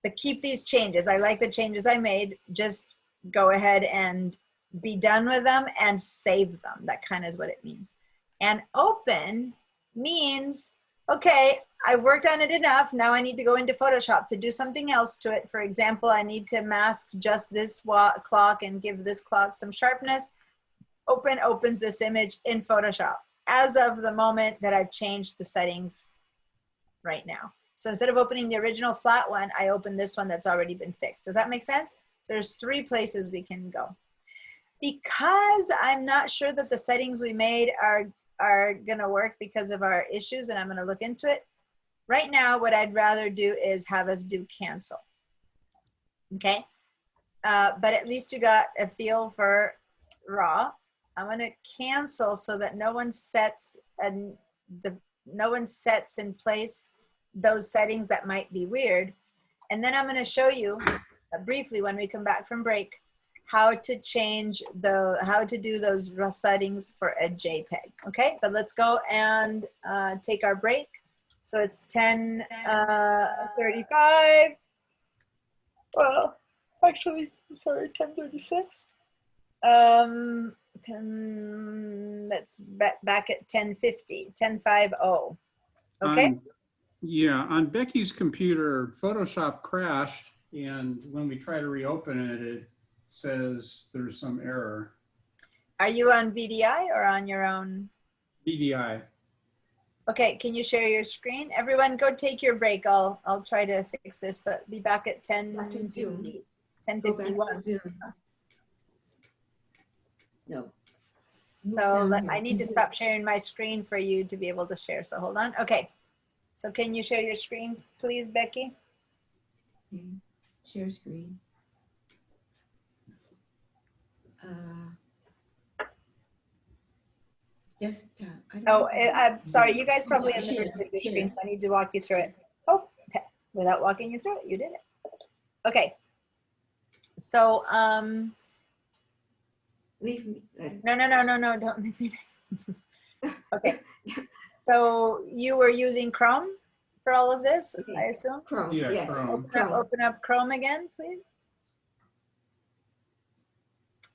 But keep these changes. I like the changes I made. Just go ahead and be done with them and save them. That kind of is what it means. And open means, okay, I worked on it enough. Now I need to go into Photoshop to do something else to it. For example, I need to mask just this clock and give this clock some sharpness. Open opens this image in Photoshop as of the moment that I've changed the settings right now. So instead of opening the original flat one, I open this one that's already been fixed. Does that make sense? So there's 3 places we can go. Because I'm not sure that the settings we made are gonna work because of our issues, and I'm gonna look into it. Right now, what I'd rather do is have us do cancel, okay? But at least you got a feel for raw. I'm gonna cancel so that no one sets in place those settings that might be weird. And then I'm gonna show you briefly when we come back from break how to change how to do those raw settings for a JPEG, okay? But let's go and take our break. So it's 10:35. Well, actually, sorry, 10:36. Let's back at 10:50, 10:50. Okay. Yeah, on Becky's computer, Photoshop crashed, and when we try to reopen it, it says there's some error. Are you on VDI or on your own? VDI. Okay, can you share your screen? Everyone go take your break. I'll try to fix this, but be back at 10:50. 10:51. No. So I need to stop sharing my screen for you to be able to share. So hold on. Okay. So can you share your screen, please, Becky? Okay. Share screen. Yes. I'm sorry. You guys probably have never shared your screen. So I need to walk you through it. Oh, okay. Without walking you through it, you did it. Okay. So, leave me. No, don't leave me. Okay. So you were using Chrome for all of this, okay. I assume? Chrome, yeah, yes. Chrome. Open up Chrome again, please.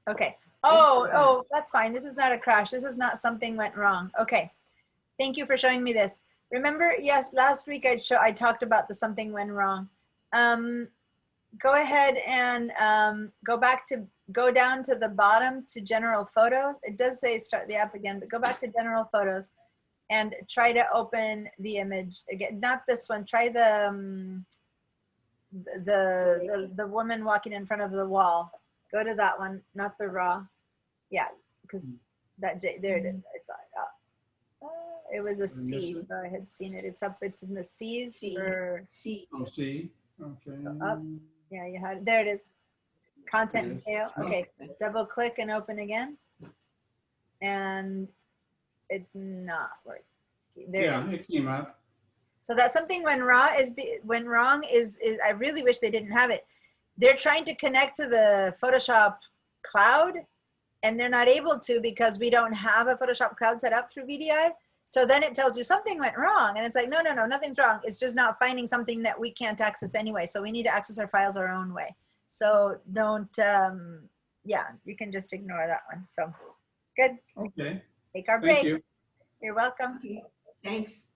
Okay. Oh, that's fine. This is not a crash. This is not something went wrong. Okay. Thank you for showing me this. Remember, yes, last week I talked about the something went wrong. Go ahead and go down to the bottom to general photos. It does say start the app again, but go back to general photos and try to open the image again. Not this one. Try the woman walking in front of the wall. Go to that one, not the raw. Yeah, because there it is. I saw it. It was a C, so I had seen it. It's up. It's in the C's. C. Oh, C. Okay. So up. Yeah, you had it. There it is. Content scale. Okay. Double click and open again. And it's not working. Yeah, it came up. So that something went wrong is I really wish they didn't have it. They're trying to connect to the Photoshop cloud and they're not able to because we don't have a Photoshop cloud set up through VDI. So then it tells you something went wrong. And it's like, no, nothing's wrong. It's just not finding something that we can't access anyway. So we need to access our files our own way. So don't yeah, you can just ignore that one. So, good. Okay, Take our thank break. you. You're welcome. Okay, thanks.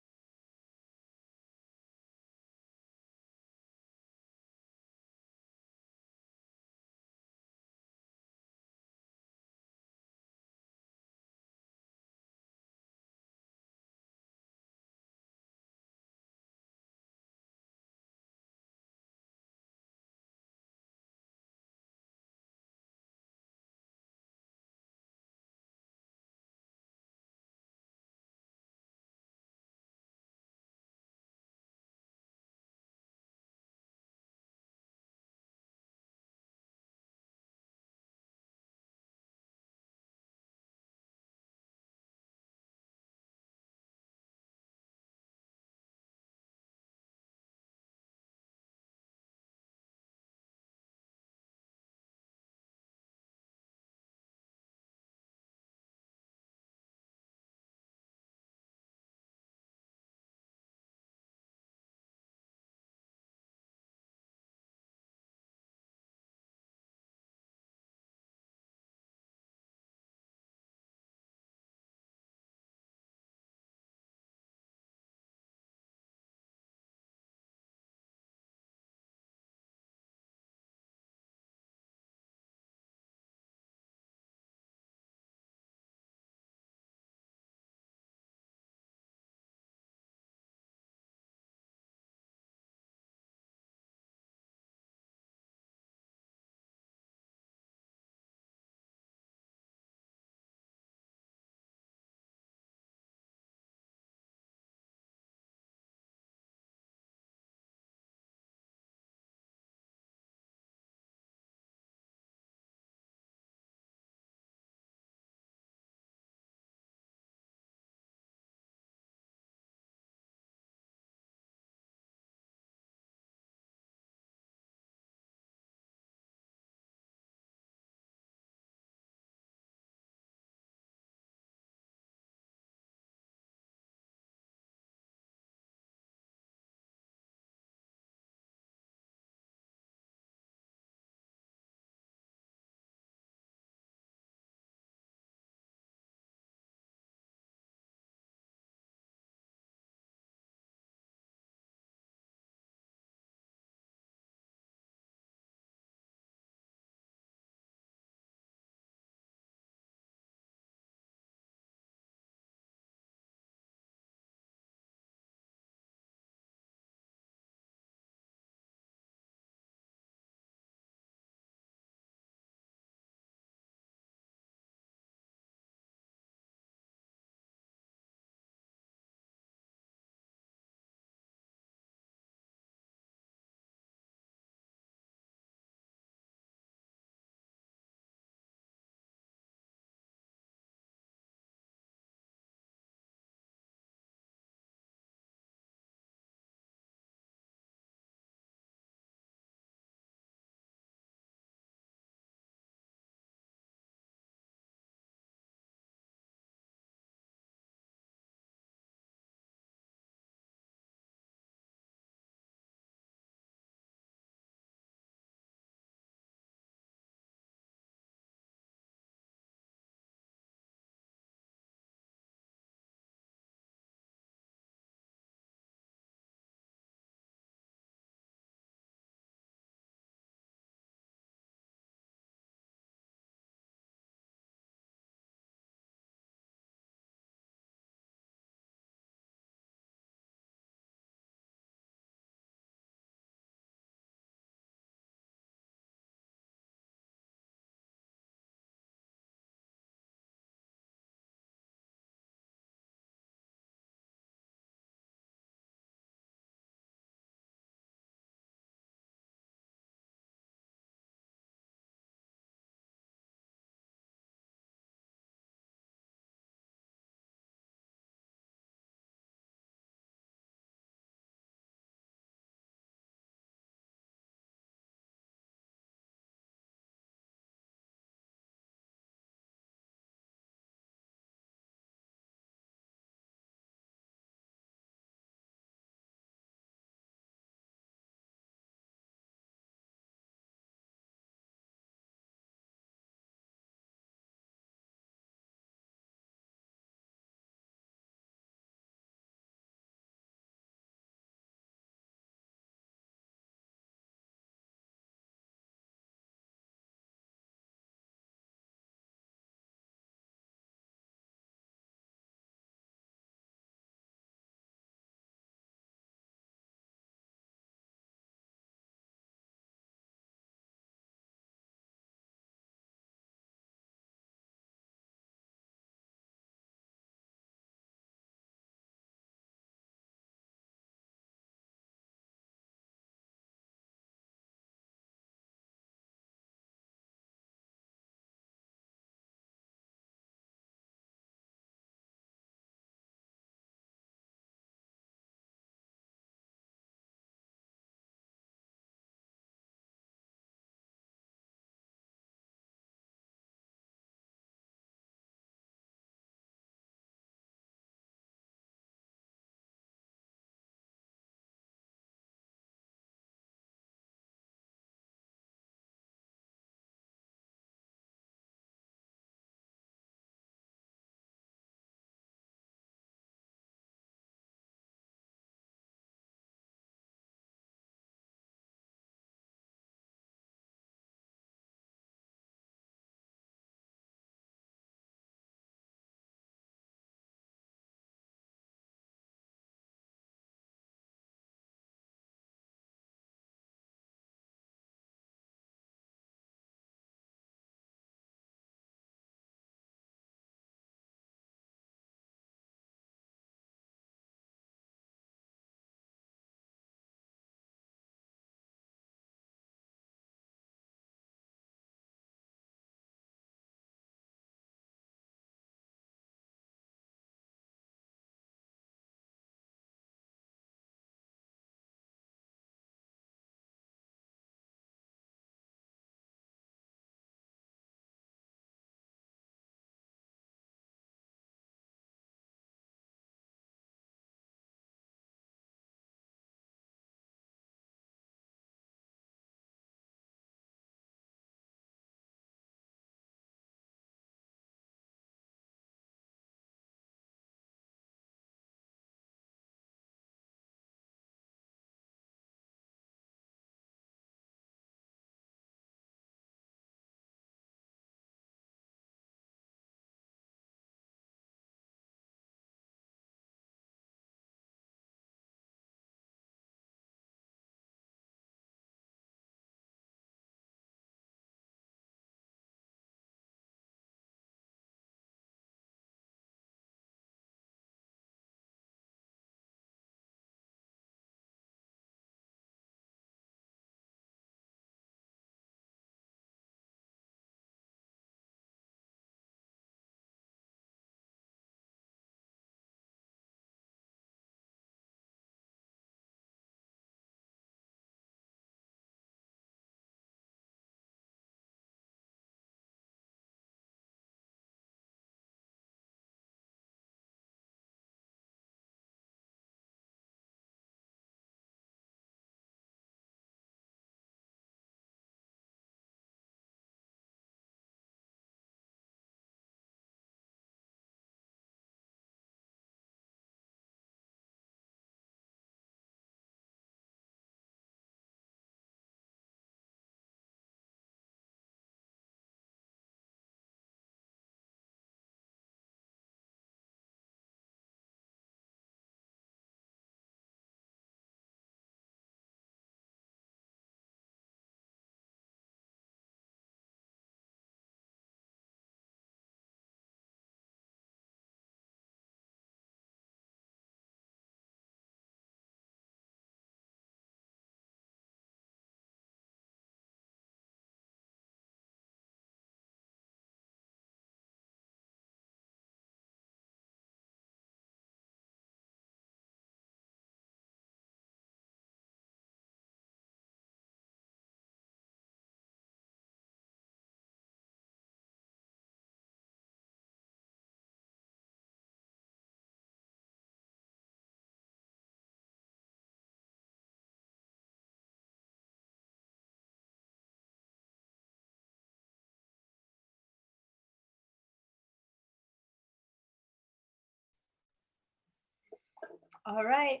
All right,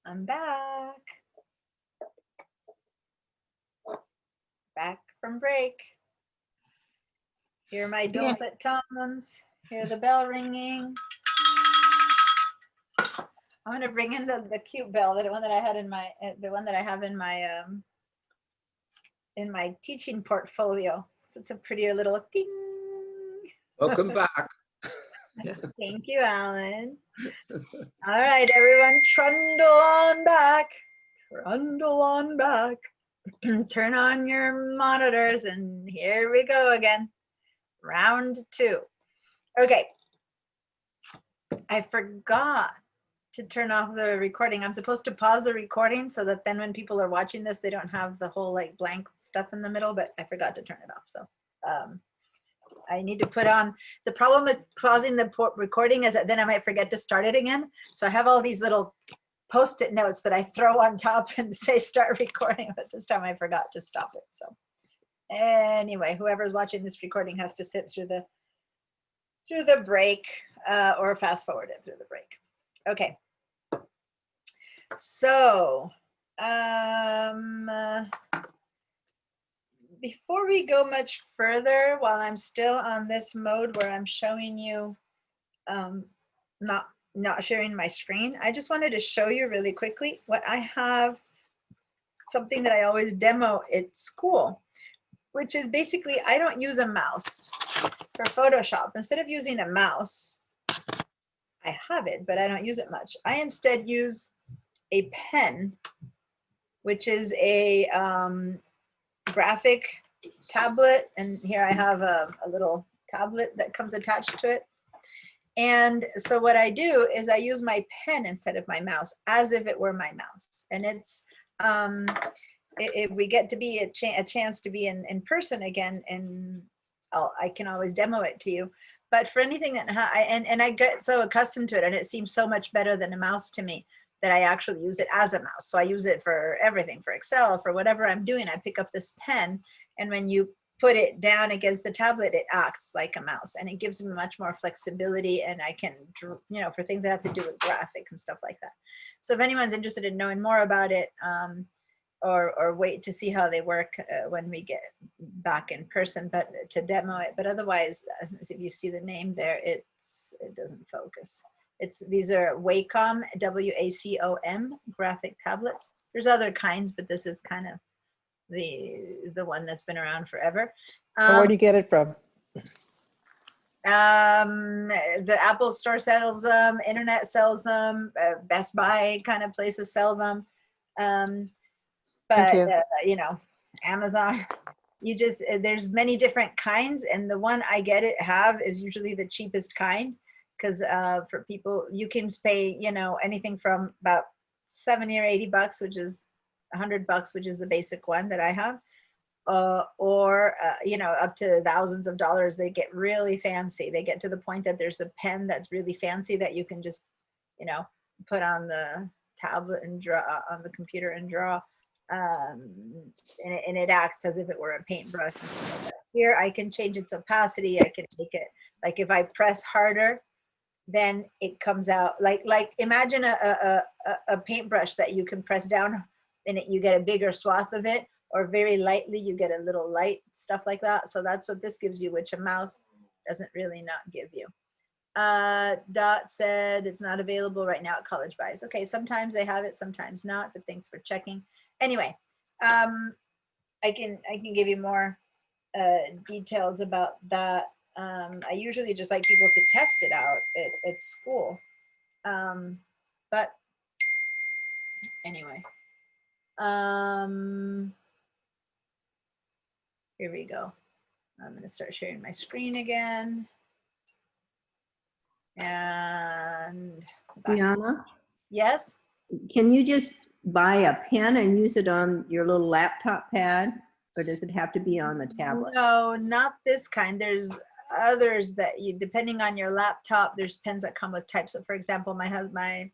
I'm back. Back from break. Hear my dulcet tones. Hear the bell ringing. I'm gonna bring in the cute bell, the one that I had in my, the one that I have in my teaching portfolio. So it's a prettier little ding. Welcome back. Thank you, Alan. All right, everyone, trundle on back. Trundle on back. Turn on your monitors, and here we go again. Round 2. Okay. I forgot to turn off the recording. I'm supposed to pause the recording so that then when people are watching this, they don't have the whole like blank stuff in the middle, but I forgot to turn it off. So I need to put on, the problem with pausing the recording is that then I might forget to start it again. So I have all these little Post-it notes that I throw on top and say start recording, but this time I forgot to stop it. So anyway, whoever's watching this recording has to sit through the break or fast forward it through the break. Okay. So before we go much further, while I'm still on this mode where I'm showing you not sharing my screen, I just wanted to show you really quickly what I have, something that I always demo at school, which is basically I don't use a mouse for Photoshop. Instead of using a mouse, I have it, but I don't use it much. I instead use a pen, which is a graphic tablet. And here I have a little tablet that comes attached to it. And so what I do is I use my pen instead of my mouse, as if it were my mouse. And it's, if we get to be a chance to be in person again, and I can always demo it to you. But for anything that I get so accustomed to it, and it seems so much better than a mouse to me, that I actually use it as a mouse. So I use it for everything, for Excel, for whatever I'm doing. I pick up this pen, and when you put it down against the tablet, it acts like a mouse, and it gives me much more flexibility, and I can, you know, for things that have to do with graphics and stuff like that. So if anyone's interested in knowing more about it, or wait to see how they work when we get back in person, but to demo it. But otherwise, if you see the name there, it doesn't focus. These are Wacom, W-A-C-O-M graphic tablets. There's other kinds, but this is kind of the one that's been around forever. Where do you get it from? The Apple Store sells them, internet sells them, Best Buy kind of places sell them. But you know, Amazon, there's many different kinds, and the one I have is usually the cheapest kind, because for people, you can pay, you know, anything from about 70 or 80 bucks, which is $100, which is the basic one that I have, or you know, up to thousands of dollars. They get really fancy. They get to the point that there's a pen that's really fancy that you can just, you know, put on the tablet and draw on the computer and draw, and it acts as if it were a paintbrush. Here I can change its opacity. I can make it like, if I press harder, then it comes out like imagine a paintbrush that you can press down and you get a bigger swath of it, or very lightly you get a little light, stuff like that. So that's what this gives you, which a mouse doesn't really not give you. Dot said it's not available right now at College Buys. Okay, sometimes they have it, sometimes not, but thanks for checking. Anyway, I can give you more details about that. I usually just like people to test it out at school. But anyway, here we go. I'm going to start sharing my screen again. And Diana? Yes? Can you just buy a pen and use it on your little laptop pad? Or does it have to be on the tablet? No, not this kind. There's others that depending on your laptop, there's pens that come with types. So for example, my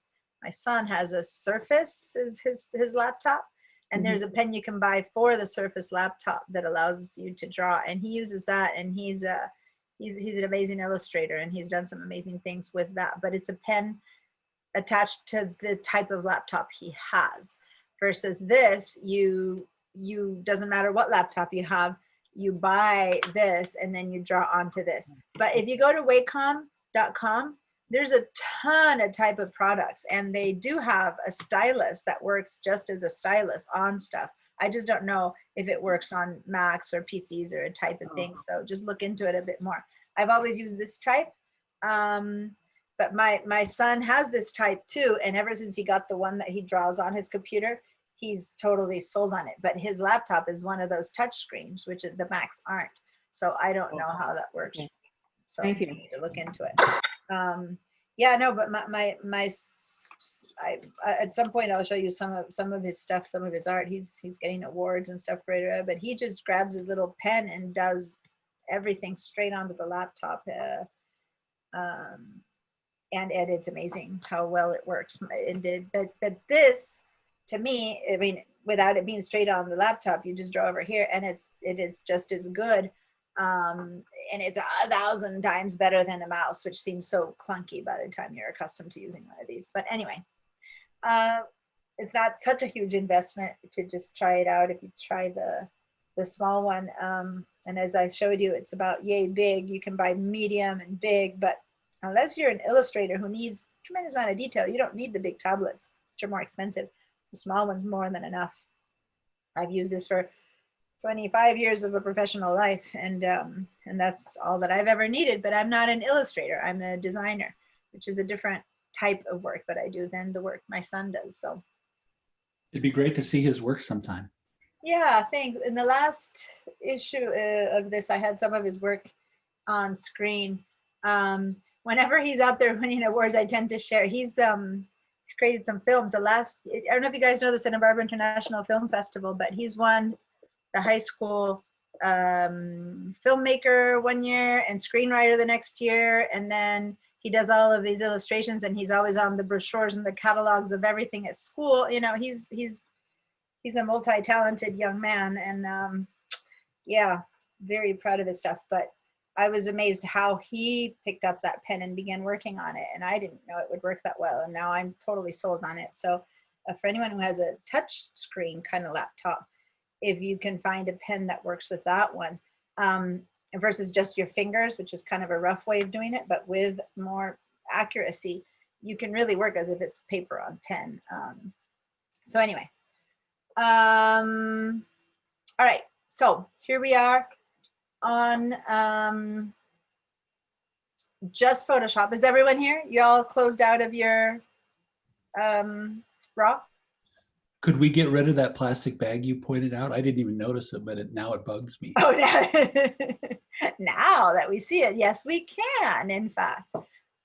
son has a Surface, is his laptop. And there's a pen you can buy for the Surface laptop that allows you to draw. And he uses that, and he's an amazing illustrator, and he's done some amazing things with that. But it's a pen attached to the type of laptop he has. Versus this, you doesn't matter what laptop you have, you buy this and then you draw onto this. But if you go to wacom.com, there's a ton of type of products, and they do have a stylus that works just as a stylus on stuff. I just don't know if it works on Macs or PCs or a type of thing. So just look into it a bit more. I've always used this type. But my son has this type too. And ever since he got the one that he draws on his computer, he's totally sold on it. But his laptop is one of those touch screens, which the Macs aren't. So I don't know how that works. Okay. So Thank you you. need to look into it. Yeah, no, but at some point I'll show you some of his stuff, some of his art. He's getting awards and stuff for it, but he just grabs his little pen and does everything straight onto the laptop. And it's amazing how well it works. But this, to me, I mean, without it being straight on the laptop, you just draw over here, and it is just as good. And it's 1,000 times better than a mouse, which seems so clunky by the time you're accustomed to using one of these. But anyway, it's not such a huge investment to just try it out. If you try the small one, and as I showed you, it's about yay big. You can buy medium and big, but unless you're an illustrator who needs a tremendous amount of detail, you don't need the big tablets, which are more expensive. The small one's more than enough. I've used this for 25 years of a professional life, and that's all that I've ever needed. But I'm not an illustrator. I'm a designer, which is a different type of work that I do than the work my son does. So It'd be great to see his work sometime. yeah, thanks. In the last issue of this, I had some of his work on screen. Whenever he's out there winning awards, I tend to share. He's created some films. I don't know if you guys know the Santa Barbara International Film Festival, but he's won the high school filmmaker one year and screenwriter the next year. And then he does all of these illustrations, and he's always on the brochures and the catalogs of everything at school. You know, he's a multi-talented young man, and yeah, very proud of his stuff. But I was amazed how he picked up that pen and began working on it, and I didn't know it would work that well, and now I'm totally sold on it. So for anyone who has a touch screen kind of laptop, if you can find a pen that works with that one, versus just your fingers, which is kind of a rough way of doing it, but with more accuracy, you can really work as if it's paper on pen. So anyway, all right, so here we are on just Photoshop. Is everyone here? You all closed out of your raw? Could we get rid of that plastic bag you pointed out? I didn't even notice it, but now it bugs me. Oh, now that we see it, yes, we can, in fact.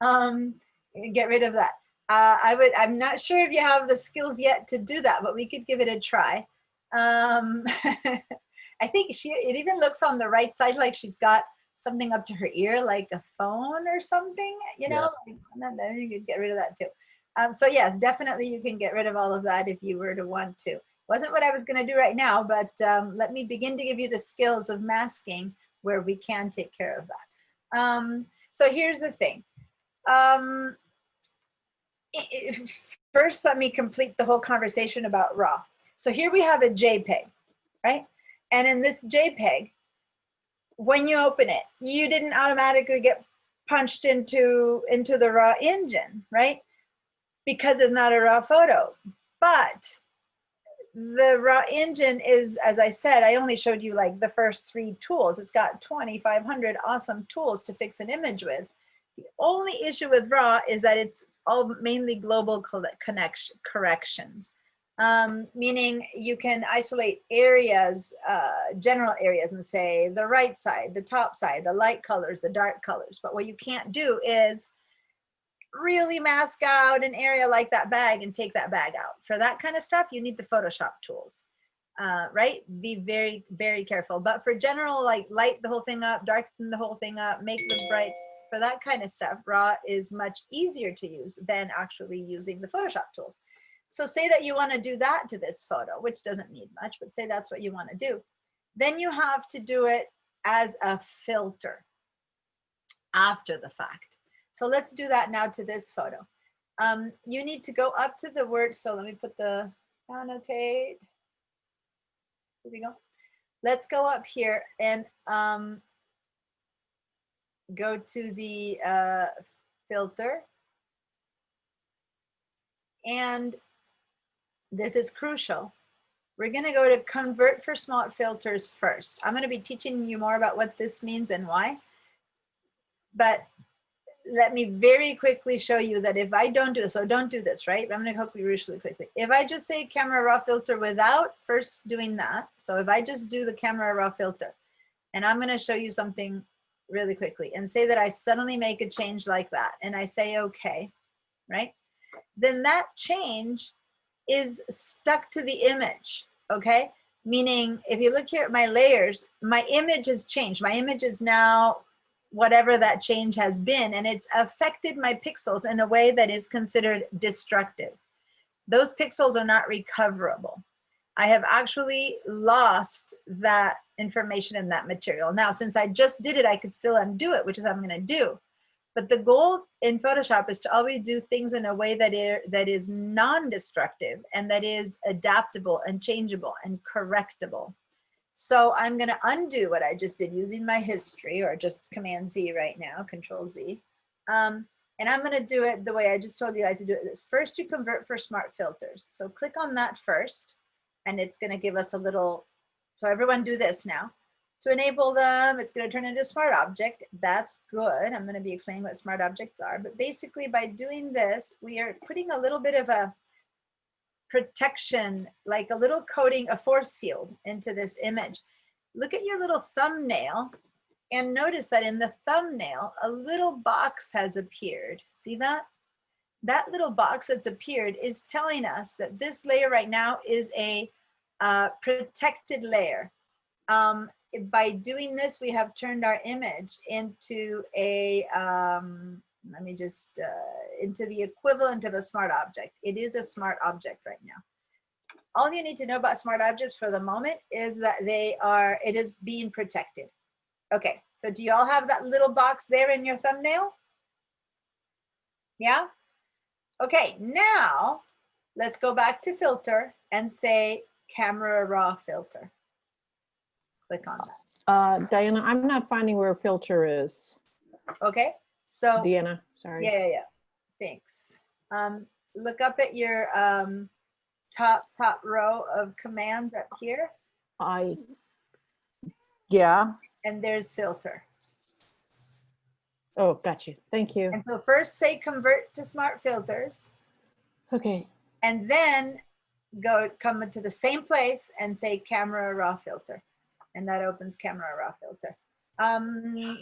Get rid of that. I'm not sure if you have the skills yet to do that, but we could give it a try. I think it even looks on the right side like she's got something up to her ear, like a phone or something, you know? Yeah. Then you could get rid of that too. So yes, definitely you can get rid of all of that if you were to want to. Wasn't what I was going to do right now, but let me begin to give you the skills of masking where we can take care of that. So here's the thing. First, let me complete the whole conversation about RAW. So here we have a JPEG, right? And in this JPEG, when you open it, you didn't automatically get punched into the RAW engine, right? Because it's not a RAW photo. But the RAW engine is, as I said, I only showed you like the first 3 tools. It's got 2,500 awesome tools to fix an image with. The only issue with RAW is that it's all mainly global corrections. Meaning you can isolate areas, general areas, and say the right side, the top side, the light colors, the dark colors. But what you can't do is really mask out an area like that bag and take that bag out. For that kind of stuff, you need the Photoshop tools, right? Be very, very careful. But for general, like light the whole thing up, darken the whole thing up, make them brights, for that kind of stuff, RAW is much easier to use than actually using the Photoshop tools. So say that you want to do that to this photo, which doesn't need much, but say that's what you want to do. Then you have to do it as a filter after the fact. So let's do that now to this photo. You need to go up to the word. So let me put the annotate. Here we go. Let's go up here and go to the filter. And this is crucial. We're going to go to convert for smart filters first. I'm going to be teaching you more about what this means and why. But let me very quickly show you that if I don't do this, so don't do this, right? I'm going to help you really quickly. If I just say camera raw filter without first doing that, so if I just do the camera raw filter, and I'm going to show you something really quickly and say that I suddenly make a change like that, and I say, okay, right? Then that change is stuck to the image, okay? Meaning, if you look here at my layers, my image has changed. My image is now whatever that change has been, and it's affected my pixels in a way that is considered destructive. Those pixels are not recoverable. I have actually lost that information in that material. Now, since I just did it, I could still undo it, which is what I'm gonna do. But the goal in Photoshop is to always do things in a way that is non-destructive and that is adaptable and changeable and correctable. So I'm going to undo what I just did using my history, or just Command Z right now, Control Z. And I'm going to do it the way I just told you guys to do it. First, you convert for smart filters. So click on that first, and it's going to give us a little, so everyone do this now. To enable them, it's going to turn into a smart object. That's good. I'm going to be explaining what smart objects are. But basically, by doing this, we are putting a little bit of a protection, like a little coating, a force field into this image. Look at your little thumbnail and notice that in the thumbnail, a little box has appeared. See that? That little box that's appeared is telling us that this layer right now is a protected layer. By doing this, we have turned our image into a, let me just, into the equivalent of a smart object. It is a smart object right now. All you need to know about smart objects for the moment is that it is being protected. Okay, so do you all have that little box there in your thumbnail? Yeah? Okay, now let's go back to filter and say camera raw filter. Click on that. Diana, I'm not finding where filter is. Okay, so Deanna, sorry. Yeah. Thanks. Look up at your top row of commands up here. Yeah. And there's filter. Oh, got you. Thank you. And so first say convert to smart filters. Okay. And then come to the same place and say camera raw filter. And that opens camera raw filter.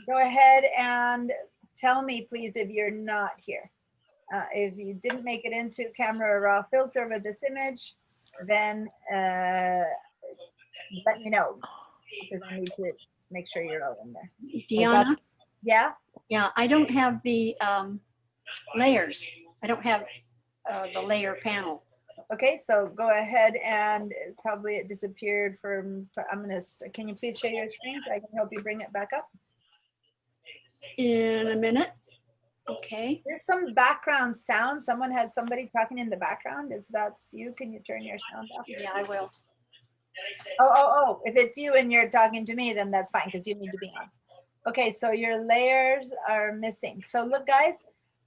Go ahead and tell me, please, if you're not here. If you didn't make it into camera raw filter with this image, then let me know, because I need to make sure you're all in there. Deanna? Yeah? Yeah, I don't have the layers. I don't have the layer panel. Okay, so go ahead and probably it disappeared from, can you please share your screen so I can help you bring it back up? In a minute. Okay. There's some background sound. Someone has somebody talking in the background. If that's you, can you turn your sound off? Yeah, I will. Oh, if it's you and you're talking to me, then that's fine because you need to be on. Okay, so your layers are missing. So look, guys,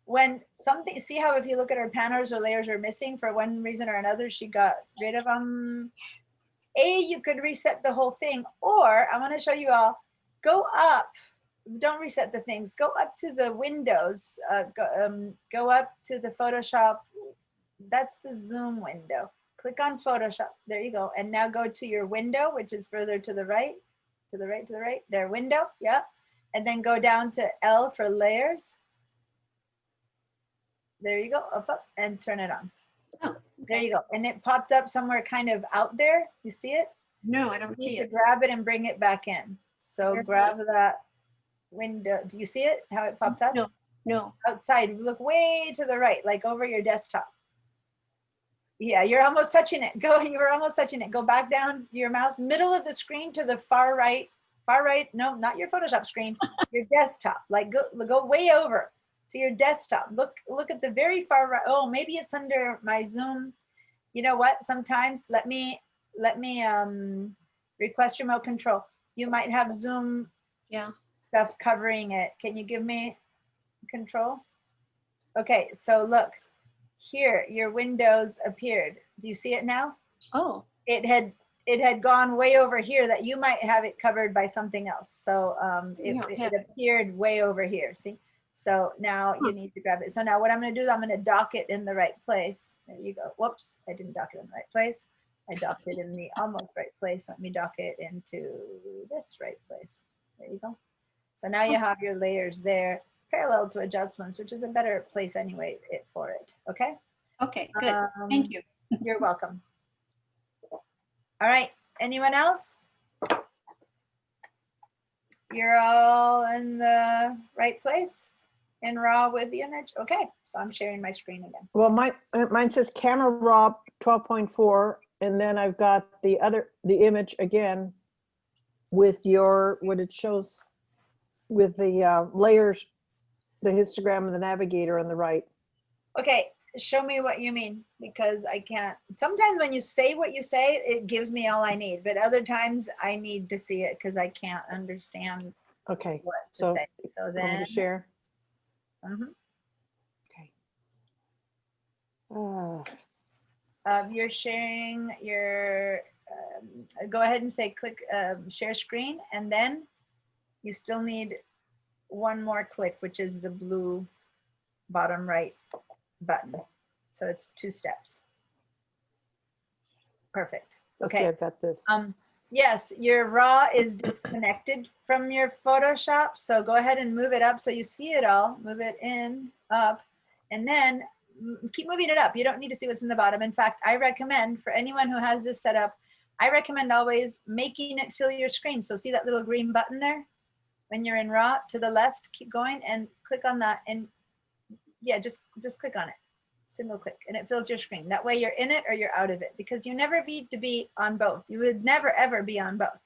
when something, see how if you look at her panels, her layers are missing for one reason or another, she got rid of them. You could reset the whole thing, or I want to show you all, go up, don't reset the things, go up to the windows, go up to the Photoshop, that's the zoom window. Click on Photoshop, there you go. And now go to your window, which is further to the right, there, window, yeah. And then go down to L for layers. There you go, up, and turn it on. Oh, okay. There you go. And it popped up somewhere kind of out there. You see it? No, I don't You need see to it. grab it and bring it back in. So Where is grab that window. Do you see it? How it popped up? No. Outside. Look way to the right, like over your desktop. Yeah, you're almost touching it. You were almost touching it. Go back down your mouse, middle of the screen to the far right. No, not your Photoshop screen, your desktop. Like go way over to your desktop. Look at the very far right. Oh, maybe it's under my Zoom. You know what? Sometimes let me request remote control. You might have Zoom stuff covering it. Can you give me control? Okay, so look here, your windows appeared. Do you see it now? Oh. It had gone way over here that you might have it covered by something else. So it appeared way over here, see? So now you need to grab it. So now what I'm gonna do is I'm gonna dock it in the right place. There you go. Whoops, I didn't dock it in the right place. I docked it in the almost right place. Let me dock it into this right place. There you go. So now you have your layers there parallel to adjustments, which is a better place anyway for it, okay? Okay, good. Thank you. You're welcome. All right, anyone else? You're all in the right place in RAW with the image? Okay, so I'm sharing my screen again. Well, mine says camera raw 12.4, and then I've got the image again with what it shows with the layers, the histogram and the navigator on the right. Okay, show me what you mean, because I can't. Sometimes when you say what you say, it gives me all I need, but other times I need to see it because I can't understand what to say. So want me then to share. You're sharing your, go ahead and say click share screen, and then you still need one more click, which is the blue bottom right button. So it's 2 steps. Perfect. Okay, Okay. I've got this. Yes, your RAW is disconnected from your Photoshop. So go ahead and move it up so you see it all. Move it in, up, and then keep moving it up. You don't need to see what's in the bottom. In fact, I recommend for anyone who has this set up, I recommend always making it fill your screen. So see that little green button there? When you're in RAW, to the left, keep going and click on that. And yeah, just click on it. Single click, and it fills your screen. That way you're in it or you're out of it, because you never need to be on both. You would never ever be on both.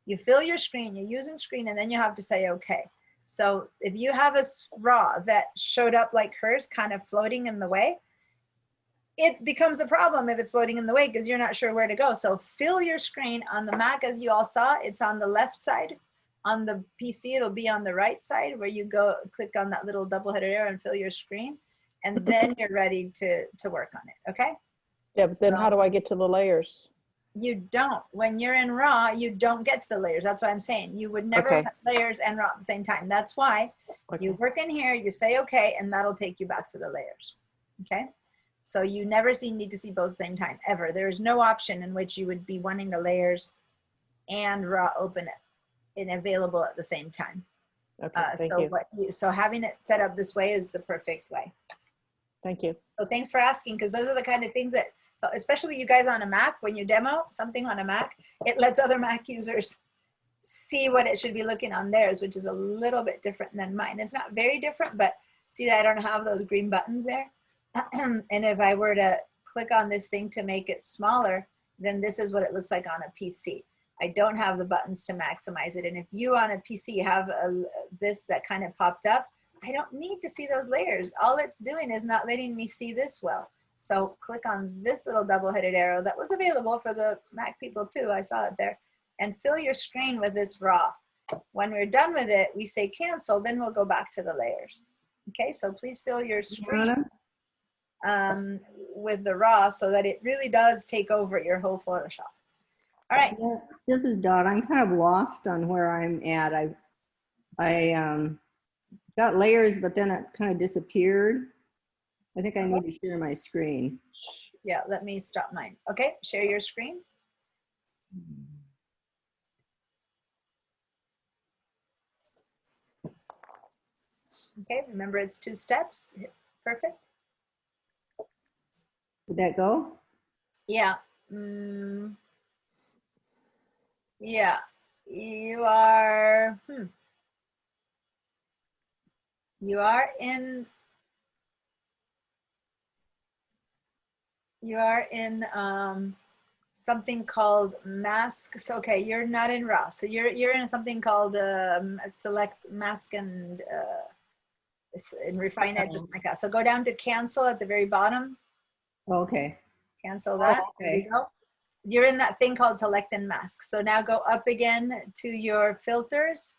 You fill your screen, you're using screen, and then you have to say okay. So if you have a RAW that showed up like hers, kind of floating in the way, it becomes a problem if it's floating in the way because you're not sure where to go. So fill your screen. On the Mac, as you all saw, it's on the left side. On the PC, it'll be on the right side where you go click on that little double-headed arrow and fill your screen. And then you're ready to work on it, okay? Yeah, but then how do I get to the layers? You don't. When you're in RAW, you don't get to the layers. That's what I'm saying. You would never have layers and RAW at the same time. That's why you work in here, you say okay, and that'll take you back to the layers, okay? So you never need to see both at the same time, ever. There is no option in which you would be wanting the layers and RAW open and available at the same time. Okay, thank you. So having it set up this way is the perfect way. Thank you. So thanks for asking, because those are the kind of things that, especially you guys on a Mac, when you demo something on a Mac, it lets other Mac users see what it should be looking on theirs, which is a little bit different than mine. It's not very different, but see that I don't have those green buttons there? And if I were to click on this thing to make it smaller, then this is what it looks like on a PC. I don't have the buttons to maximize it. And if you on a PC have this that kind of popped up, I don't need to see those layers. All it's doing is not letting me see this well. So click on this little double-headed arrow that was available for the Mac people too. I saw it there. And fill your screen with this RAW. When we're done with it, we say cancel, then we'll go back to the layers. Okay, so please fill your screen with the RAW so that it really does take over your whole Photoshop. All right. Yeah, this is Dot. I'm kind of lost on where I'm at. I got layers, but then it kind of disappeared. I think I need to share my screen. Yeah, let me stop mine. Okay, share your screen. Okay, remember it's 2 steps. Perfect. Did that go? Yeah. Yeah, you are, you are in something called mask. So, okay, you're not in RAW. So you're in something called select mask and and refine edge just like that. So go down to cancel at the very bottom. Okay. Cancel that. There okay. you go. You're in that thing called select and mask. So now go up again to your filters,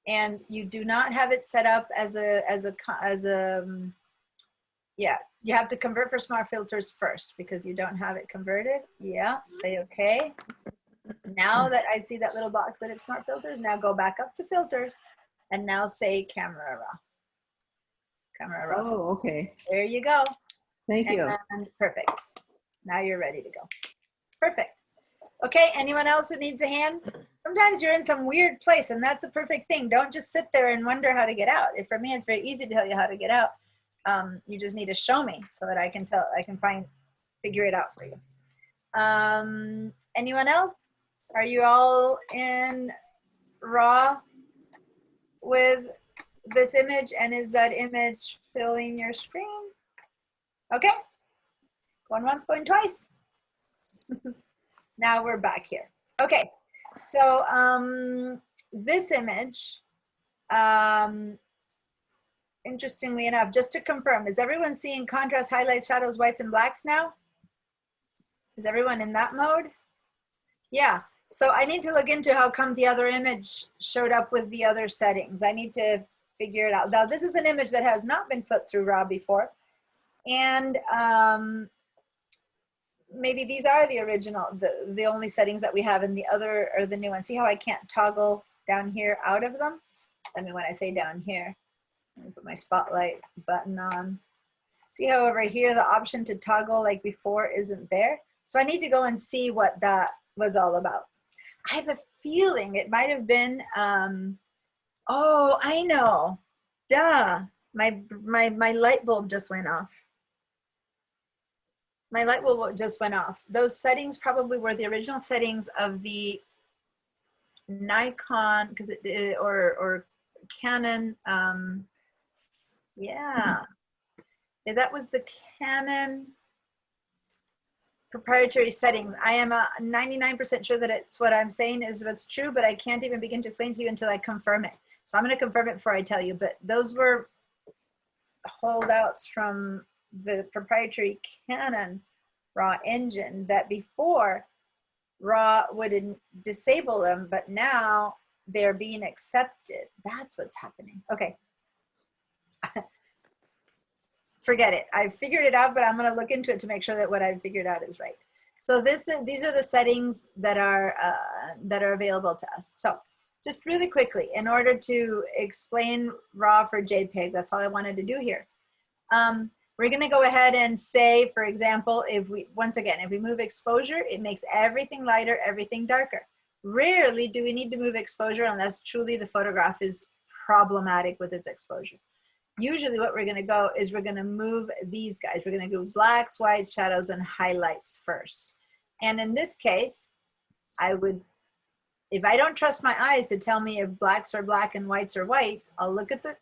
and you do not have it set up yeah, you have to convert for smart filters first because you don't have it converted. Yeah, say okay. Now that I see that little box that it's smart filters, now go back up to filters and now say camera raw. Camera raw. Oh, okay. There you go. Thank you. And perfect. Now you're ready to go. Perfect. Okay, anyone else who needs a hand? Sometimes you're in some weird place and that's a perfect thing. Don't just sit there and wonder how to get out. For me, it's very easy to tell you how to get out. You just need to show me so that I can figure it out for you. Anyone else? Are you all in raw with this image, and is that image filling your screen? Okay, going once, going twice. Now we're back here. Okay, so this image, interestingly enough, just to confirm, is everyone seeing contrast, highlights, shadows, whites, and blacks now? Is everyone in that mode? Yeah, so I need to look into how come the other image showed up with the other settings. I need to figure it out. Now, this is an image that has not been put through RAW before. And maybe these are the original, the only settings that we have, and the other are the new ones. See how I can't toggle down here out of them? I mean, when I say down here, let me put my spotlight button on. See how over here, the option to toggle like before isn't there? So I need to go and see what that was all about. I have a feeling it might have been, oh, I know, duh. My light bulb just went off. My light bulb just went off. Those settings probably were the original settings of the Nikon, because it or Canon. Yeah, that was the Canon proprietary settings. I am 99% sure that it's what I'm saying is what's true, but I can't even begin to explain to you until I confirm it. So I'm going to confirm it before I tell you. But those were holdouts from the proprietary Canon RAW engine that before RAW would disable them, but now they're being accepted. That's what's happening. Okay. Forget it. I figured it out, but I'm going to look into it to make sure that what I figured out is right. So these are the settings that are available to us. So just really quickly, in order to explain RAW for JPEG, that's all I wanted to do here. We're going to go ahead and say, for example, if we move exposure, it makes everything lighter, everything darker. Rarely do we need to move exposure unless truly the photograph is problematic with its exposure. Usually what we're going to go is we're going to move these guys. We're going to go blacks, whites, shadows, and highlights first. And in this case, I would, if I don't trust my eyes to tell me if blacks are black and whites are whites, I'll look at the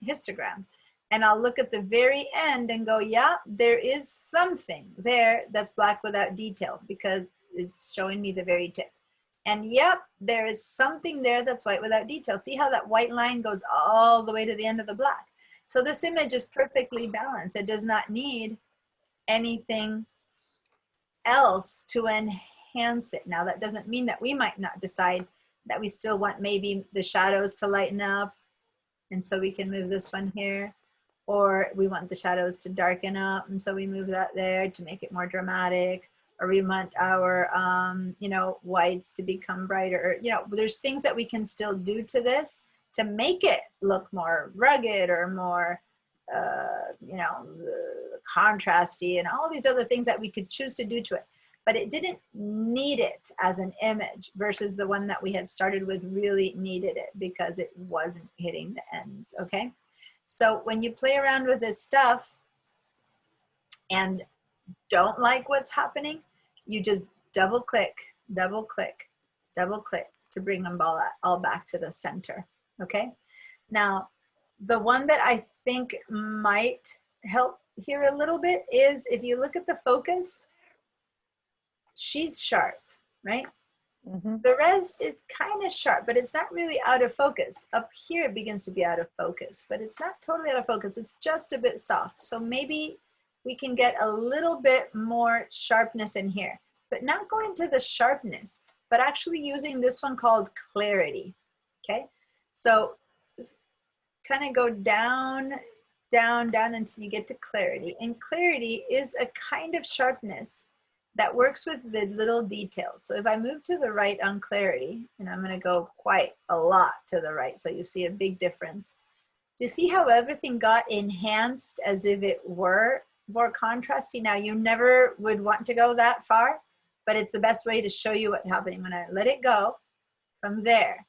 histogram, and I'll look at the very end and go, yeah, there is something there that's black without detail because it's showing me the very tip. And yep, there is something there that's white without detail. See how that white line goes all the way to the end of the black. So this image is perfectly balanced. It does not need anything else to enhance it. Now that doesn't mean that we might not decide that we still want maybe the shadows to lighten up, and so we can move this one here. Or we want the shadows to darken up, and so we move that there to make it more dramatic. Or we want our, whites to become brighter. Or, there's things that we can still do to this to make it look more rugged or more, contrasty, and all these other things that we could choose to do to it. But it didn't need it as an image versus the one that we had started with really needed it because it wasn't hitting the ends, okay? So when you play around with this stuff and don't like what's happening, you just double click to bring them all back to the center, okay? Now, the one that I think might help here a little bit is if you look at the focus, she's sharp, right? The rest is kind of sharp, but it's not really out of focus. Up here it begins to be out of focus, but it's not totally out of focus. It's just a bit soft. So maybe we can get a little bit more sharpness in here, but not going to the sharpness, but actually using this one called clarity. Okay, so kind of go down, down, down until you get to clarity. And clarity is a kind of sharpness that works with the little details. So if I move to the right on clarity, and I'm going to go quite a lot to the right, so you see a big difference. Do you see how everything got enhanced as if it were more contrasty? Now, you never would want to go that far, but it's the best way to show you what's happening. When I let it go from there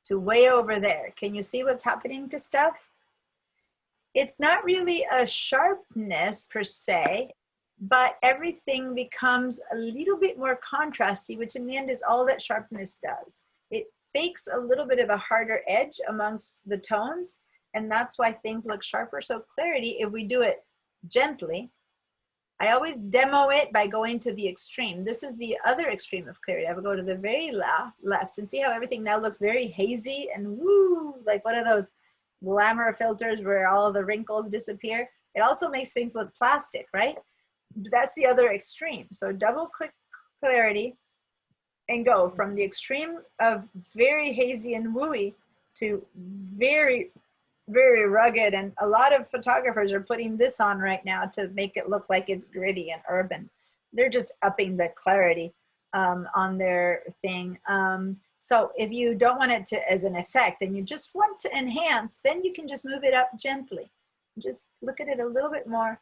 to way over there, can you see what's happening to stuff? It's not really a sharpness per se, but everything becomes a little bit more contrasty, which in the end is all that sharpness does. It fakes a little bit of a harder edge amongst the tones, and that's why things look sharper. So clarity, if we do it gently, I always demo it by going to the extreme. This is the other extreme of clarity. I would go to the very left and see how everything now looks very hazy and woo, like one of those glamour filters where all the wrinkles disappear. It also makes things look plastic, right? That's the other extreme. So double click clarity and go from the extreme of very hazy and wooey to very, very rugged. And a lot of photographers are putting this on right now to make it look like it's gritty and urban. They're just upping the clarity on their thing. So if you don't want it to as an effect and you just want to enhance, then you can just move it up gently. Just look at it a little bit more,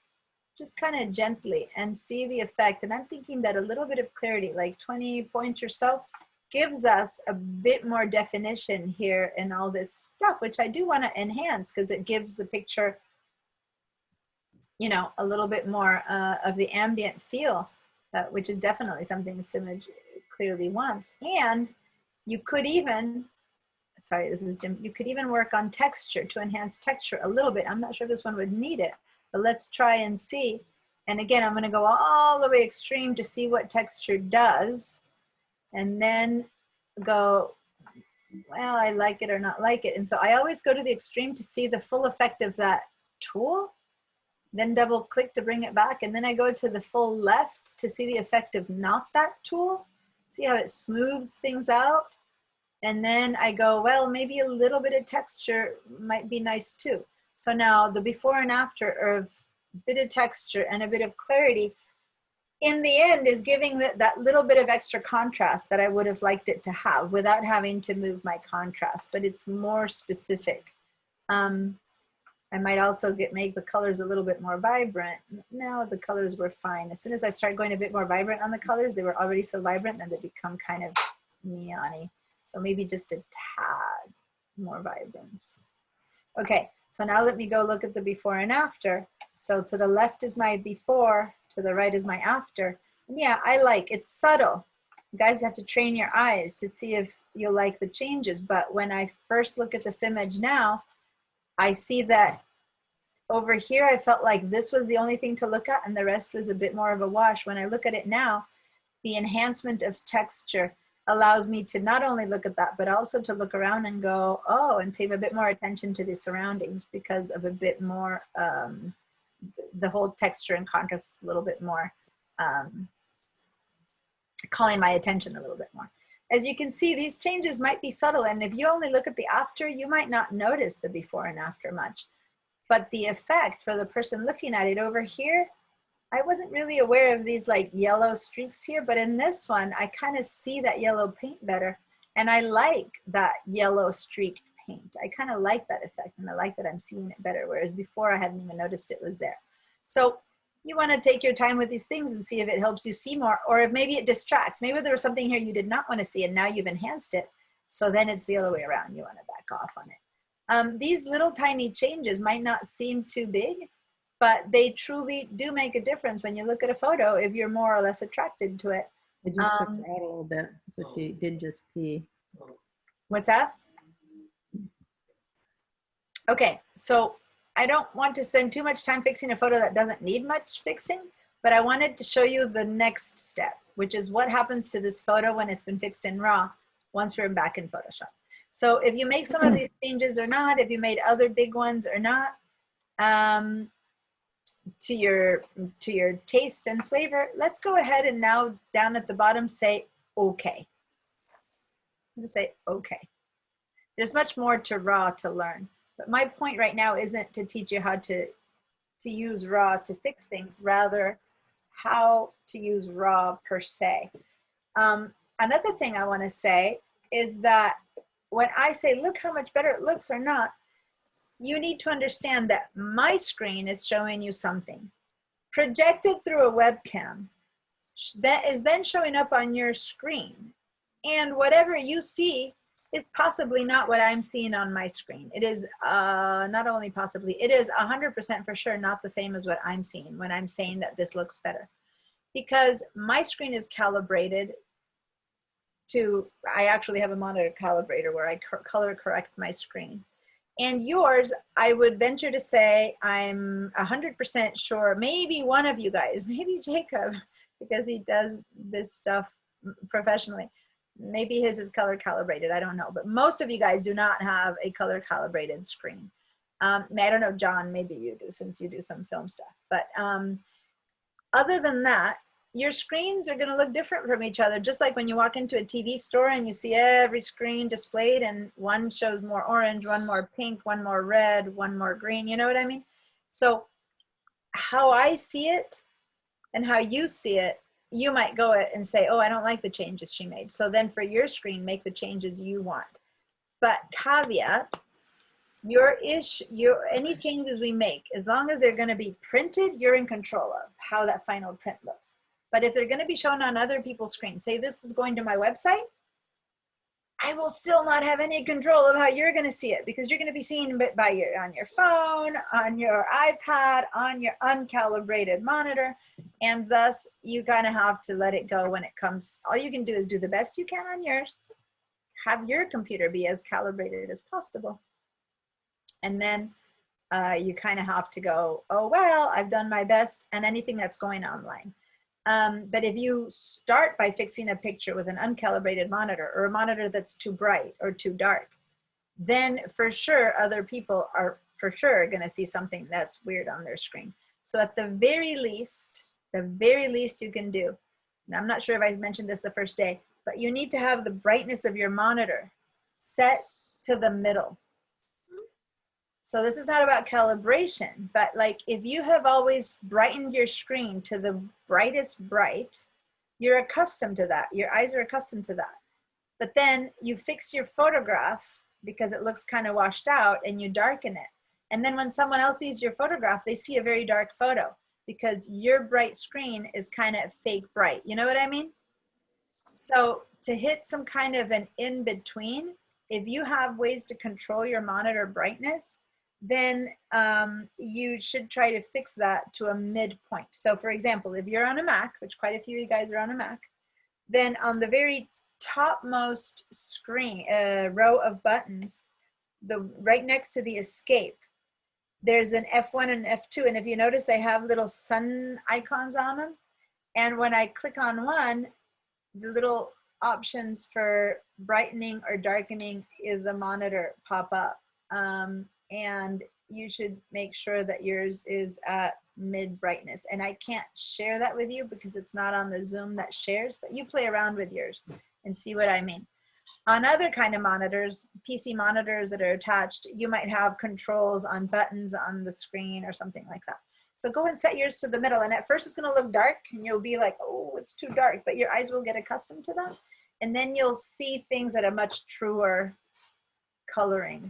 just kind of gently, and see the effect. And I'm thinking that a little bit of clarity, like 20 points or so, gives us a bit more definition here in all this stuff, which I do want to enhance because it gives the picture, you know, a little bit more of the ambient feel, which is definitely something this image clearly wants. And you could even, sorry, this is Jim, you could even work on texture to enhance texture a little bit. I'm not sure this one would need it, but let's try and see. And again, I'm going to go all the way extreme to see what texture does. And then go, well, I like it or not like it. And so I always go to the extreme to see the full effect of that tool, then double click to bring it back. And then I go to the full left to see the effect of not that tool. See how it smooths things out. And then I go, well, maybe a little bit of texture might be nice too. So now the before and after of a bit of texture and a bit of clarity in the end is giving that little bit of extra contrast that I would have liked it to have without having to move my contrast, but it's more specific. I might also make the colors a little bit more vibrant. Now the colors were fine. As soon as I start going a bit more vibrant on the colors, they were already so vibrant and they become kind of neon-y. So maybe just a tad more vibrance. Okay, so now let me go look at the before and after. So to the left is my before, to the right is my after. And yeah, I like, it's subtle. You guys have to train your eyes to see if you'll like the changes. But when I first look at this image now, I see that over here, I felt like this was the only thing to look at and the rest was a bit more of a wash. When I look at it now, the enhancement of texture allows me to not only look at that, but also to look around and go, oh, and pay a bit more attention to the surroundings because of a bit more, the whole texture and contrast a little bit more, calling my attention a little bit more. As you can see, these changes might be subtle, and if you only look at the after, you might not notice the before and after much. But the effect for the person looking at it over here, I wasn't really aware of these like yellow streaks here, but in this one, I kind of see that yellow paint better. And I like that yellow streaked paint. I kind of like that effect, and I like that I'm seeing it better, whereas before I hadn't even noticed it was there. So you want to take your time with these things and see if it helps you see more, or if maybe it distracts. Maybe there was something here you did not want to see and now you've enhanced it. So then it's the other way around. You want to back off on it. These little tiny changes might not seem too big, but they truly do make a difference when you look at a photo if you're more or less attracted to it. I just took her out a little bit, so she did just pee. What's that? Okay, so I don't want to spend too much time fixing a photo that doesn't need much fixing. But I wanted to show you the next step, which is what happens to this photo when it's been fixed in RAW once we're back in Photoshop. So if you make some of these changes or not, if you made other big ones or not, to your taste and flavor, let's go ahead and now down at the bottom say okay. I'm gonna say okay. There's much more to RAW to learn, but my point right now isn't to teach you how to use RAW to fix things, rather how to use RAW per se. Another thing I want to say is that when I say look how much better it looks or not, you need to understand that my screen is showing you something projected through a webcam that is then showing up on your screen. And whatever you see is possibly not what I'm seeing on my screen. It is not only possibly, it is 100% for sure not the same as what I'm seeing when I'm saying that this looks better. Because my screen is calibrated to, I actually have a monitor calibrator where I color correct my screen. And yours, I would venture to say, I'm 100% sure, maybe one of you guys, maybe Jacob, because he does this stuff professionally, maybe his is color calibrated, I don't know. But most of you guys do not have a color calibrated screen. I don't know, John, maybe you do since you do some film stuff. But other than that, your screens are gonna look different from each other, just like when you walk into a TV store and you see every screen displayed and one shows more orange, one more pink, one more red, one more green, you know what I mean? So how I see it and how you see it, you might go and say, oh, I don't like the changes she made. So then for your screen, make the changes you want. But caveat, any changes we make, as long as they're gonna be printed, you're in control of how that final print looks. But if they're going to be shown on other people's screens, say this is going to my website, I will still not have any control of how you're going to see it, because you're going to be seeing it on your phone, on your iPad, on your uncalibrated monitor, and thus you kind of have to let it go when it comes. All you can do is do the best you can on yours, have your computer be as calibrated as possible, and then you kind of have to go, oh, well, I've done my best, and anything that's going online. But if you start by fixing a picture with an uncalibrated monitor or a monitor that's too bright or too dark, then for sure other people are for sure going to see something that's weird on their screen. So at the very least you can do, and I'm not sure if I mentioned this the first day, but you need to have the brightness of your monitor set to the middle. So this is not about calibration, but like if you have always brightened your screen to the brightest bright, you're accustomed to that. Your eyes are accustomed to that. But then you fix your photograph because it looks kind of washed out and you darken it. And then when someone else sees your photograph, they see a very dark photo because your bright screen is kind of fake bright. You know what I mean? So to hit some kind of an in-between, if you have ways to control your monitor brightness, then you should try to fix that to a midpoint. So for example, if you're on a Mac, which quite a few of you guys are on a Mac, then on the very topmost screen, row of buttons, right next to the escape, there's an F1 and F2. And if you notice, they have little sun icons on them. And when I click on one, the little options for brightening or darkening is the monitor pop up. And you should make sure that yours is at mid brightness. And I can't share that with you because it's not on the Zoom that shares, but you play around with yours and see what I mean. On other kind of monitors, PC monitors that are attached, you might have controls on buttons on the screen or something like that. So go and set yours to the middle. And at first it's gonna look dark and you'll be like, oh, it's too dark, but your eyes will get accustomed to that. And then you'll see things at a much truer coloring.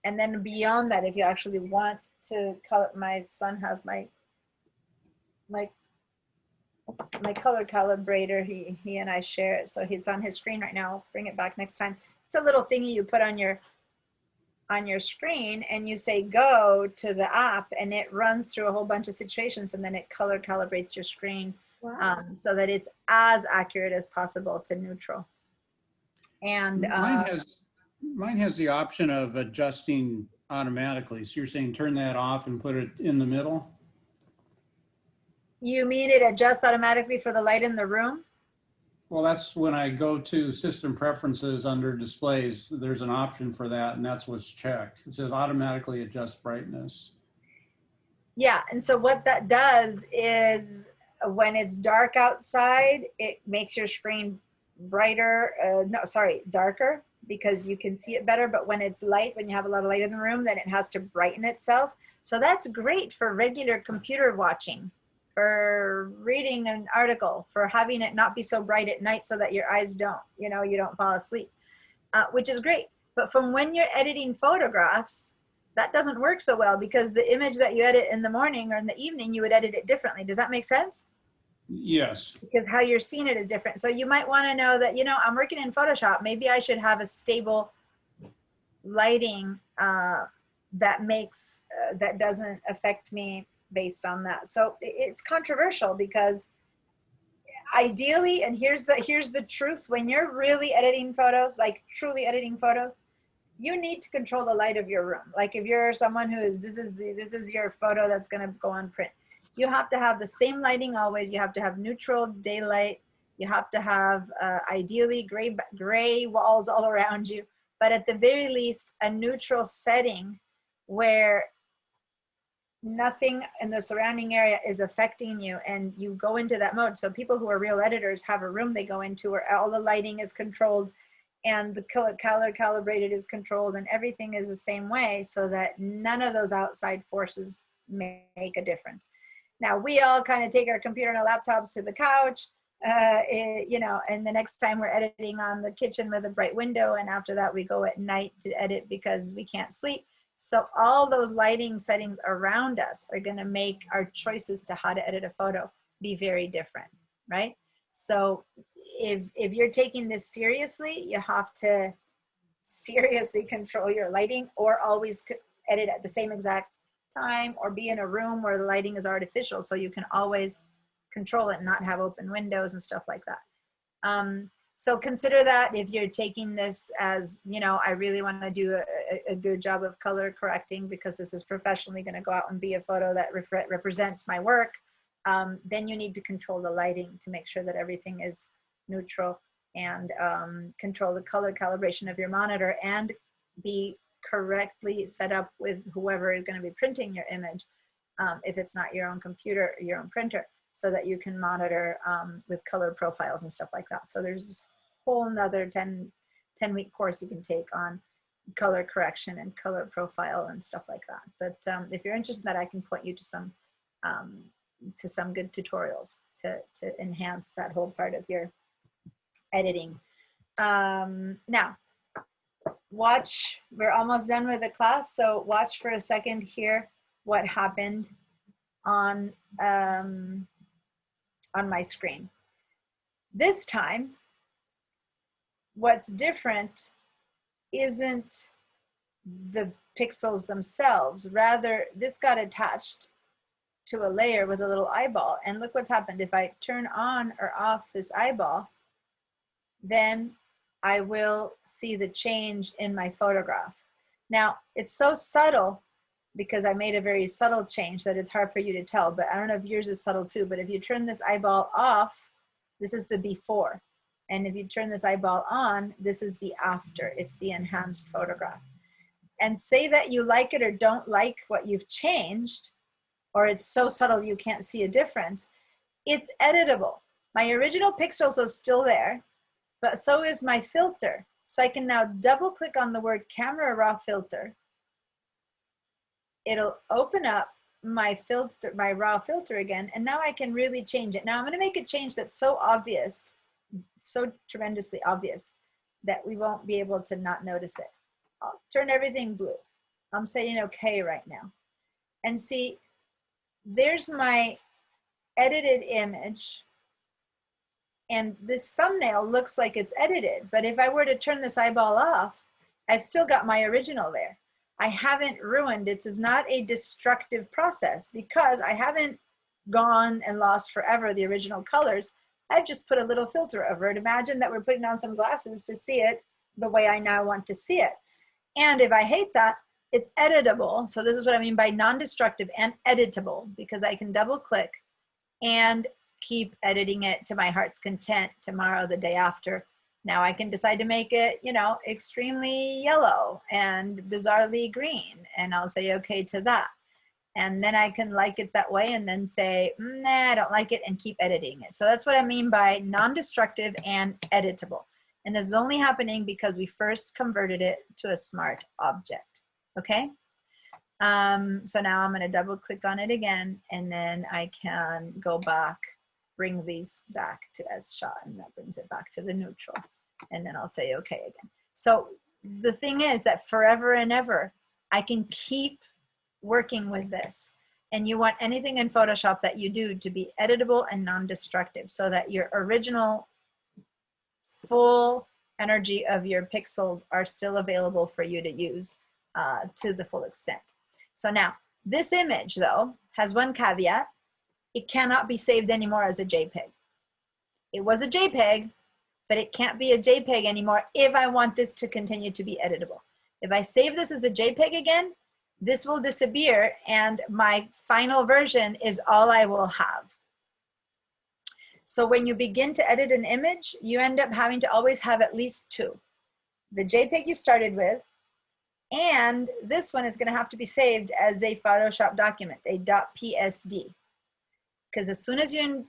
And then beyond that, if you actually want to color, my son has my color calibrator. He and I share it, so he's on his screen right now. I'll bring it back next time. It's a little thingy you put on your screen, and you say go to the app, and it runs through a whole bunch of situations, and then it color calibrates your screen. Wow. So that it's as accurate as possible to neutral. And mine has the option of adjusting automatically. So you're saying turn that off and put it in the middle? You mean it adjusts automatically for the light in the room? Well, that's when I go to system preferences under displays, there's an option for that, and that's what's checked. It says automatically adjust brightness. Yeah, and so what that does is when it's dark outside, it makes your screen brighter, darker, because you can see it better. But when it's light, when you have a lot of light in the room, then it has to brighten itself. So that's great for regular computer watching, for reading an article, for having it not be so bright at night so that your eyes don't, you don't fall asleep, which is great. But from when you're editing photographs, that doesn't work so well, because the image that you edit in the morning or in the evening, you would edit it differently. Does that make sense? Yes. Because how you're seeing it is different. So you might want to know that, I'm working in Photoshop. Maybe I should have a stable lighting that makes, that doesn't affect me based on that. So it's controversial, because ideally, and here's the truth, when you're really editing photos, like truly editing photos, you need to control the light of your room. Like if you're someone who is, this is your photo that's going to go on print. You have to have the same lighting always. You have to have neutral daylight. You have to have ideally gray walls all around you, but at the very least, a neutral setting where nothing in the surrounding area is affecting you, and you go into that mode. So people who are real editors have a room they go into where all the lighting is controlled, and the color calibrated is controlled, and everything is the same way, so that none of those outside forces make a difference. Now, we all kind of take our computer and our laptops to the couch, and the next time we're editing on the kitchen with a bright window, and after that we go at night to edit because we can't sleep. So all those lighting settings around us are going to make our choices to how to edit a photo be very different, right? So if you're taking this seriously, you have to seriously control your lighting, or always edit at the same exact time, or be in a room where the lighting is artificial, so you can always control it and not have open windows and stuff like that. So consider that if you're taking this as, I really want to do a good job of color correcting, because this is professionally going to go out and be a photo that represents my work, then you need to control the lighting to make sure that everything is neutral, and control the color calibration of your monitor, and be correctly set up with whoever is going to be printing your image, if it's not your own computer or your own printer, so that you can monitor with color profiles and stuff like that. So there's a whole nother 10-week course you can take on color correction and color profile and stuff like that. But if you're interested in that, I can point you to some good tutorials to enhance that whole part of your editing. Now, watch, we're almost done with the class, so watch for a second here what happened on my screen. This time, what's different isn't the pixels themselves. Rather, this got attached to a layer with a little eyeball. And look what's happened. If I turn on or off this eyeball, then I will see the change in my photograph. Now, it's so subtle because I made a very subtle change that it's hard for you to tell, but I don't know if yours is subtle too, but if you turn this eyeball off, this is the before. And if you turn this eyeball on, this is the after. It's the enhanced photograph. And say that you like it or don't like what you've changed, or it's so subtle you can't see a difference, it's editable. My original pixels are still there, but so is my filter. So I can now double click on the word camera raw filter. It'll open up my filter, my raw filter again, and now I can really change it. Now I'm going to make a change that's so obvious, so tremendously obvious, that we won't be able to not notice it. I'll turn everything blue. I'm saying okay right now. And see, there's my edited image. And this thumbnail looks like it's edited, but if I were to turn this eyeball off, I've still got my original there. I haven't ruined it. This is not a destructive process because I haven't gone and lost forever the original colors. I've just put a little filter over it. Imagine that we're putting on some glasses to see it the way I now want to see it. And if I hate that, it's editable. So this is what I mean by non-destructive and editable, because I can double click and keep editing it to my heart's content tomorrow, the day after. Now I can decide to make it, you know, extremely yellow and bizarrely green, and I'll say okay to that. And then I can like it that way and then say, nah, I don't like it, and keep editing it. So that's what I mean by non-destructive and editable. And this is only happening because we first converted it to a smart object, okay? So now I'm gonna double click on it again, and then I can go back, bring these back to as shot, and that brings it back to the neutral. And then I'll say okay again. So the thing is that forever and ever, I can keep working with this. And you want anything in Photoshop that you do to be editable and non-destructive, so that your original full energy of your pixels are still available for you to use to the full extent. So now, this image though has one caveat. It cannot be saved anymore as a JPEG. It was a JPEG, but it can't be a JPEG anymore if I want this to continue to be editable. If I save this as a JPEG again, this will disappear, and my final version is all I will have. So when you begin to edit an image, you end up having to always have at least two. The JPEG you started with, and this one is going to have to be saved as a Photoshop document, a .psd. Because as soon as you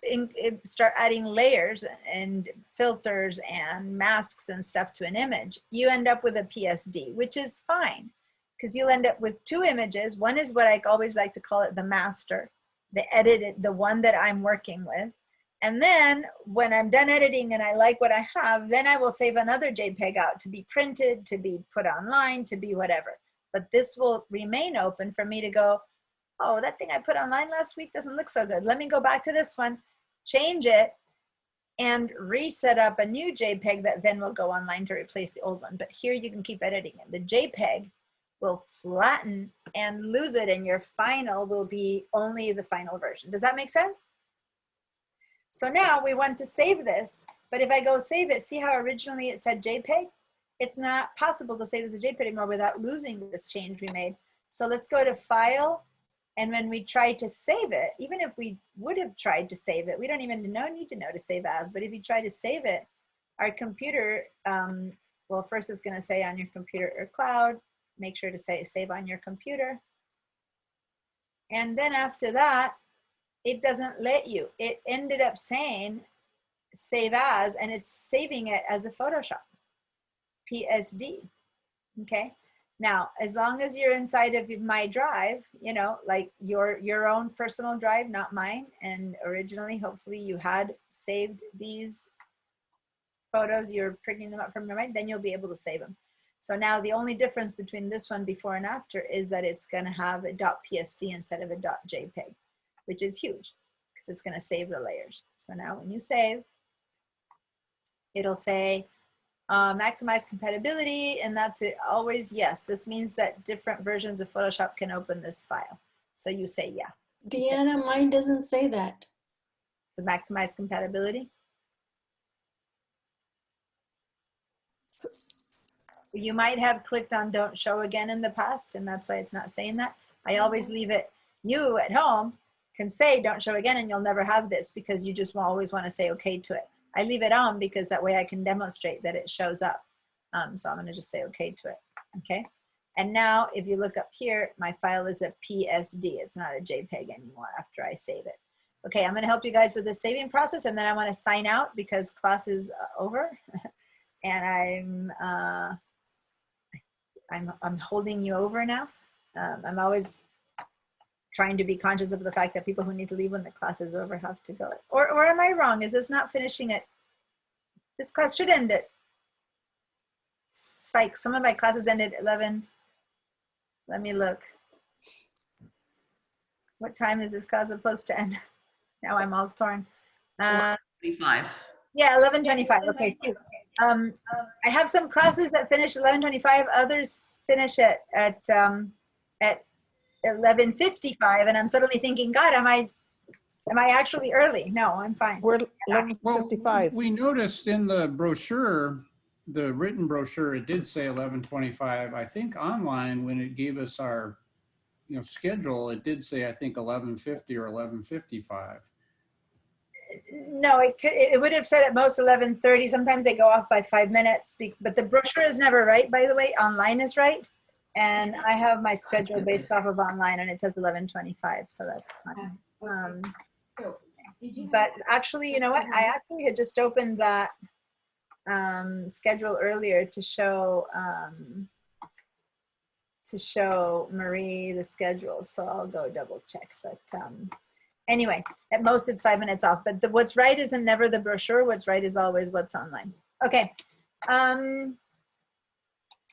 start adding layers and filters and masks and stuff to an image, you end up with a PSD, which is fine, because you'll end up with two images. One is what I always like to call it the master, the edited, the one that I'm working with. And then when I'm done editing and I like what I have, then I will save another JPEG out to be printed, to be put online, to be whatever. But this will remain open for me to go, oh, that thing I put online last week doesn't look so good. Let me go back to this one, change it, and reset up a new JPEG that then will go online to replace the old one. But here you can keep editing it. The JPEG will flatten and lose it, and your final will be only the final version. Does that make sense? So now we want to save this, but if I go save it, see how originally it said JPEG? It's not possible to save as a JPEG anymore without losing this change we made. So let's go to File, and when we try to save it, even if we would have tried to save it, we don't even need to know to save as, but if you try to save it, our computer, well, first it's gonna say on your computer or cloud, make sure to say save on your computer. And then after that, it doesn't let you. It ended up saying save as, and it's saving it as a Photoshop, PSD, okay? Now, as long as you're inside of my drive, you know, like your own personal drive, not mine, and originally, hopefully you had saved these photos, you're printing them up from your mind, then you'll be able to save them. So now the only difference between this one before and after is that it's gonna have a .psd instead of a .jpeg, which is huge because it's gonna save the layers. So now when you save, it'll say, maximize compatibility, and that's it. Always yes. This means that different versions of Photoshop can open this file. So you say yeah. Deanna, mine doesn't say that. The maximize compatibility. You might have clicked on don't show again in the past, and that's why it's not saying that. I always leave it, you at home can say don't show again, and you'll never have this because you just always want to say okay to it. I leave it on because that way I can demonstrate that it shows up. So I'm gonna just say okay to it, okay? And now if you look up here, my file is a PSD. It's not a JPEG anymore after I save it. Okay, I'm gonna help you guys with the saving process, and then I wanna sign out because class is over. And I'm holding you over now. I'm always trying to be conscious of the fact that people who need to leave when the class is over have to go. Or am I wrong? Is this not finishing it? This class should end at, psych, some of my classes end at 11. Let me look. What time is this class supposed to end? Now I'm all torn. 11:25. Yeah, 11:25, okay. I have some classes that finish 11:25, others finish at 11:55, and I'm suddenly thinking, God, am I actually early? No, I'm fine. We're Well, 11:55. we noticed in the brochure, the written brochure, it did say 11:25. I think online when it gave us our, schedule, it did say I think 11:50 or 11:55. No, it would have said at most 11:30. Sometimes they go off by 5 minutes, but the brochure is never right, by the way. Online is right. And I have my schedule based off of online, and it says 11:25, so that's fine. But actually, you know what? I actually had just opened that schedule earlier to show Marie the schedule. So I'll go double check. But anyway, at most it's 5 minutes off. But what's right isn't never the brochure. What's right is always what's online. Okay.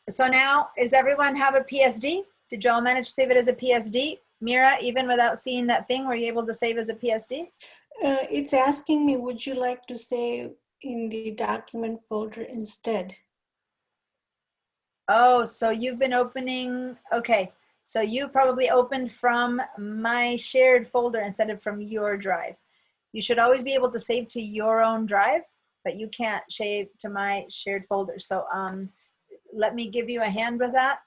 So now, does everyone have a PSD? Did you all manage to save it as a PSD? Mira, even without seeing that thing, were you able to save as a PSD? It's asking me, would you like to save in the document folder instead? Oh, so you've been opening, okay. So you probably opened from my shared folder instead of from your drive. You should always be able to save to your own drive, but you can't save to my shared folder. So let me give you a hand with that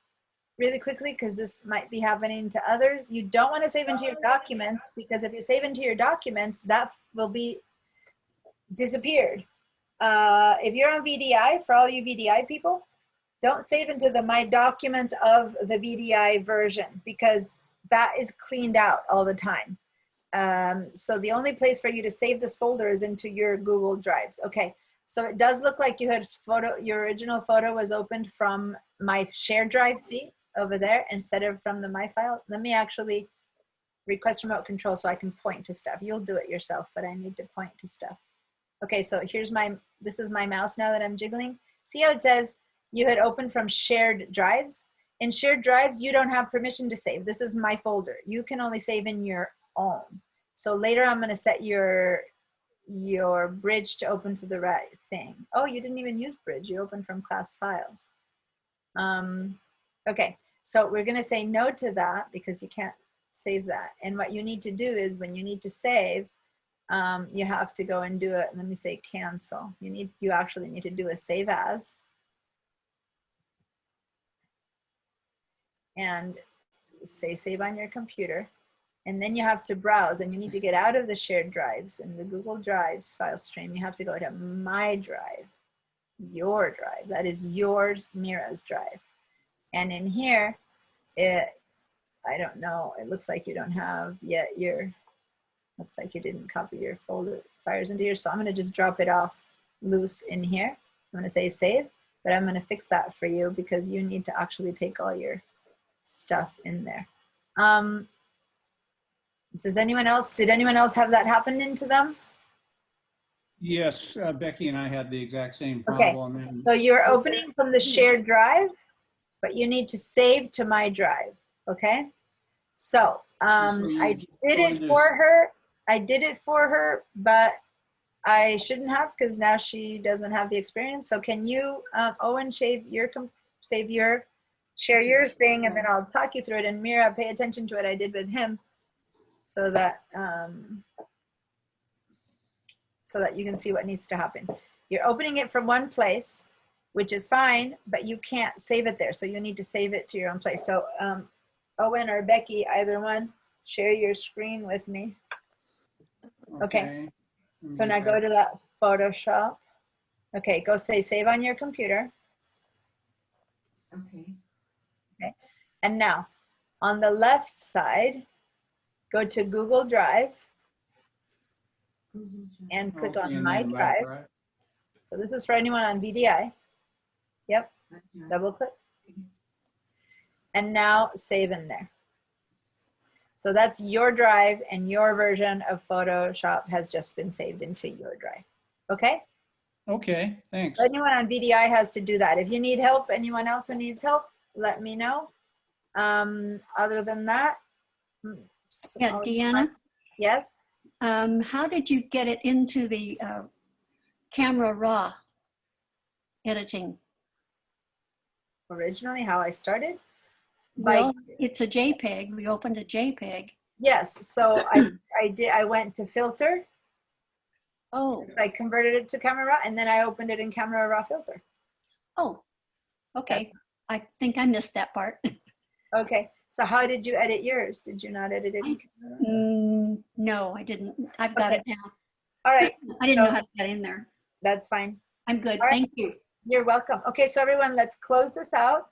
really quickly, because this might be happening to others. You don't want to save into your documents, because if you save into your documents, that will be disappeared. If you're on VDI, for all you VDI people, don't save into the My Documents of the VDI version, because that is cleaned out all the time. So the only place for you to save this folder is into your Google Drives. Okay, so it does look like you had your original photo was opened from my shared drive, see, over there, instead of from the My File. Let me actually request remote control so I can point to stuff. You'll do it yourself, but I need to point to stuff. Okay, so here's this is my mouse now that I'm jiggling. See how it says you had opened from shared drives? In shared drives, you don't have permission to save. This is my folder. You can only save in your own. So later I'm gonna set your bridge to open to the right thing. Oh, you didn't even use bridge. You opened from class files. Okay, so we're gonna say no to that because you can't save that. And what you need to do is when you need to save, you have to go and do it. Let me say cancel. You actually need to do a save as. And say save on your computer. And then you have to browse, and you need to get out of the shared drives and the Google Drives file stream. You have to go to my drive, your drive. That is yours, Mira's drive. And in here, I don't know, it looks like you don't have yet looks like you didn't copy your folder files into here. So I'm gonna just drop it off loose in here. I'm gonna say save, but I'm gonna fix that for you because you need to actually take all your stuff in there. Did anyone else have that happen into them? Yes, Becky and I had the exact same Okay, problem. And so you're opening from the shared drive, but you need to save to my drive, okay? So I did it for her. I did it for her, but I shouldn't have because now she doesn't have the experience. So can you, Owen, share your thing, and then I'll talk you through it. And Mira, pay attention to what I did with him so that you can see what needs to happen. You're opening it from one place, which is fine, but you can't save it there. So you need to save it to your own place. So Owen or Becky, either one, share your screen with me. Okay. So now go to that Photoshop. Okay, go say save on your computer. Okay. Okay. And now on the left side, go to Google Drive and click on My Drive. So this is for anyone on VDI. Yep, double click. And now save in there. So that's your drive, and your version of Photoshop has just been saved into your drive. Okay? Okay, thanks. So anyone on VDI has to do that. If you need help, anyone else who needs help, let me know. Other than that. Yeah, Deanna? Yes? How did you get it into the Camera Raw editing? Originally, how I started? Well, it's a JPEG. We opened a JPEG. Yes, so I went to filter. Oh. I converted it to Camera Raw, and then I opened it in Camera Raw filter. Oh, okay. I think I missed that part. Okay, so how did you edit yours? Did you not edit it in Camera Raw? No, I didn't. I've got it now. All right. I didn't know So how to get in there. that's fine. I'm good. All right. Thank you. You're welcome. Okay, so everyone, let's close this out.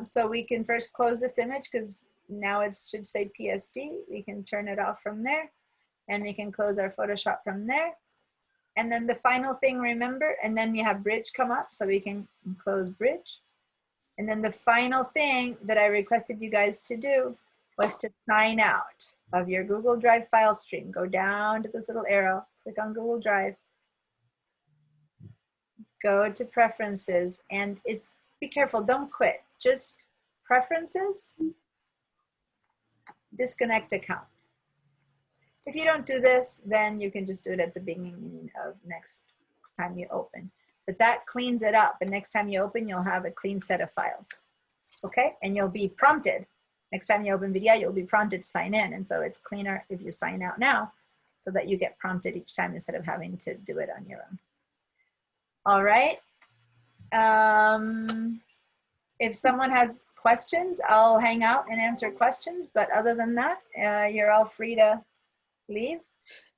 So we can first close this image because now it should say PSD. We can turn it off from there and we can close our Photoshop from there. And then the final thing, remember, and then we have Bridge come up so we can close Bridge. And then the final thing that I requested you guys to do was to sign out of your Google Drive file stream. Go down to this little arrow, click on Google Drive, go to preferences, and it's, be careful, don't quit. Just preferences, disconnect account. If you don't do this, then you can just do it at the beginning of next time you open. But that cleans it up, and next time you open, you'll have a clean set of files. Okay, and you'll be prompted. Next time you open VDI, you'll be prompted to sign in, and so it's cleaner if you sign out now so that you get prompted each time instead of having to do it on your own. All right. If someone has questions, I'll hang out and answer questions, but other than that, you're all free to leave.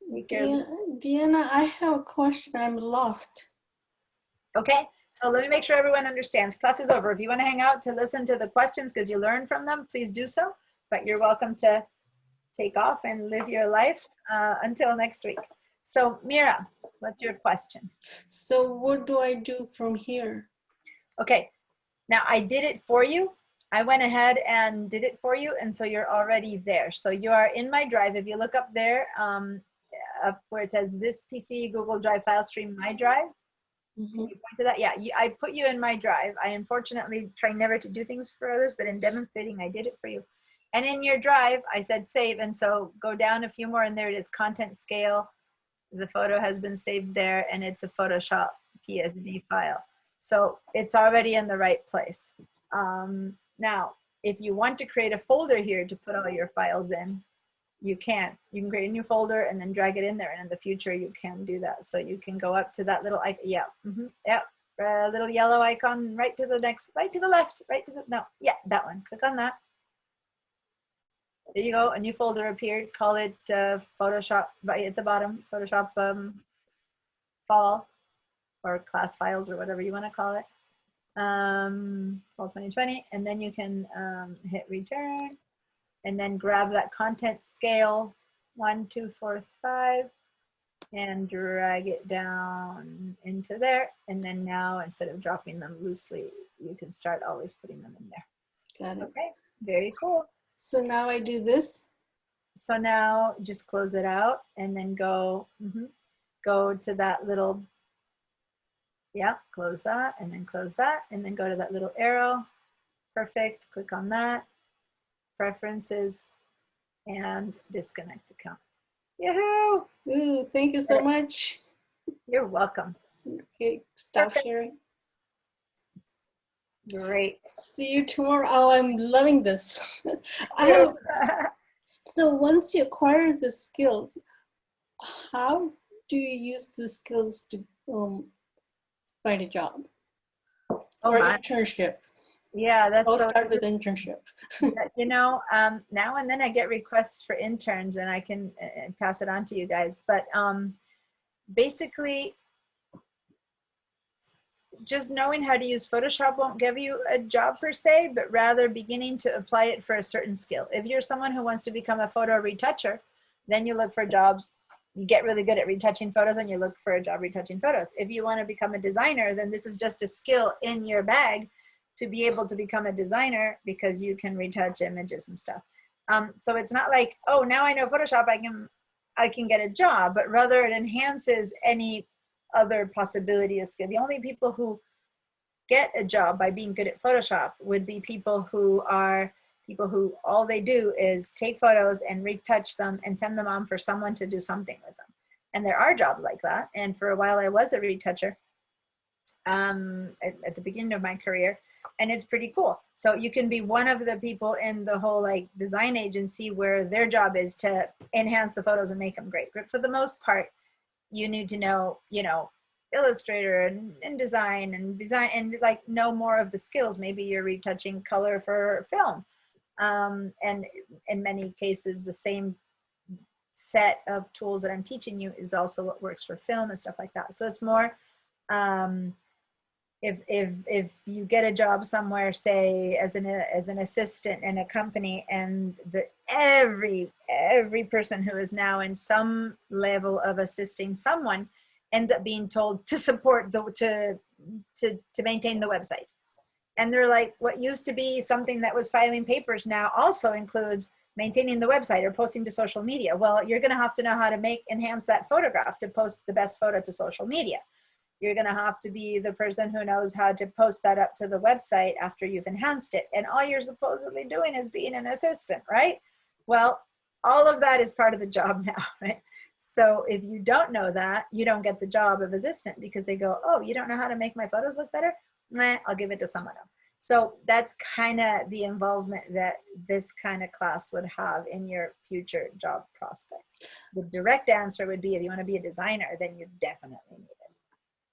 Deanna, I have a question. I'm lost. Okay, so let me make sure everyone understands. Class is over. If you want to hang out to listen to the questions because you learn from them, please do so. But you're welcome to take off and live your life until next week. So Mira, what's your question? So what do I do from here? Okay, now I did it for you. I went ahead and did it for you, and so you're already there. So you are in my drive. If you look up there, up where it says this PC Google Drive file stream, my drive, you point to that. Yeah, I put you in my drive. I unfortunately try never to do things for others, but in demonstrating, I did it for you. And in your drive, I said save, and so go down a few more, and there it is, content scale. The photo has been saved there, and it's a Photoshop PSD file. So it's already in the right place. Now, if you want to create a folder here to put all your files in, you can. You can create a new folder and then drag it in there, and in the future you can do that. So you can go up to that little icon, yeah, little yellow icon, right to the next, right to the left, right to the, no, yeah, that one, click on that. There you go, a new folder appeared, call it Photoshop, right at the bottom, Photoshop fall, or class files, or whatever you want to call it. Fall 2020, and then you can hit return, and then grab that content scale 1, 2, 4, 5, and drag it down into there. And then now, instead of dropping them loosely, you can start always putting them in there. Got it. Okay, very cool. So now I do this. So now just close it out and then go, go to that little, yeah, close that and then close that and then go to that little arrow. Perfect, click on that, preferences, and disconnect account. Yahoo! Ooh, thank you so much. You're welcome. Okay, stop sharing. Great. See you tomorrow. Oh, I'm loving this. So once you acquire the skills, how do you use the skills to find a job or internship? Yeah, that's I'll so start with internship. You know, now and then I get requests for interns, and I can pass it on to you guys. But basically, just knowing how to use Photoshop won't give you a job per se, but rather beginning to apply it for a certain skill. If you're someone who wants to become a photo retoucher, then you look for jobs. You get really good at retouching photos, and you look for a job retouching photos. If you want to become a designer, then this is just a skill in your bag to be able to become a designer, because you can retouch images and stuff. So it's not like, oh, now I know Photoshop, I can get a job, but rather it enhances any other possibility of skill. The only people who get a job by being good at Photoshop would be people who all they do is take photos and retouch them and send them on for someone to do something with them. And there are jobs like that. And for a while I was a retoucher at the beginning of my career, and it's pretty cool. So you can be one of the people in the whole like design agency where their job is to enhance the photos and make them great. But for the most part, you need to know, you know, Illustrator and design and like know more of the skills. Maybe you're retouching color for film. And in many cases, the same set of tools that I'm teaching you is also what works for film and stuff like that. So it's more, if you get a job somewhere, say as an assistant in a company, and every person who is now in some level of assisting someone ends up being told to support to maintain the website. And they're like, what used to be something that was filing papers now also includes maintaining the website or posting to social media. Well, you're going to have to know how to enhance that photograph to post the best photo to social media. You're going to have to be the person who knows how to post that up to the website after you've enhanced it. And all you're supposedly doing is being an assistant, right? Well, all of that is part of the job now, right? So if you don't know that, you don't get the job of assistant, because they go, oh, you don't know how to make my photos look better? Nah, I'll give it to someone else. So that's kind of the involvement that this kind of class would have in your future job prospects. The direct answer would be, if you want to be a designer, then you definitely need it.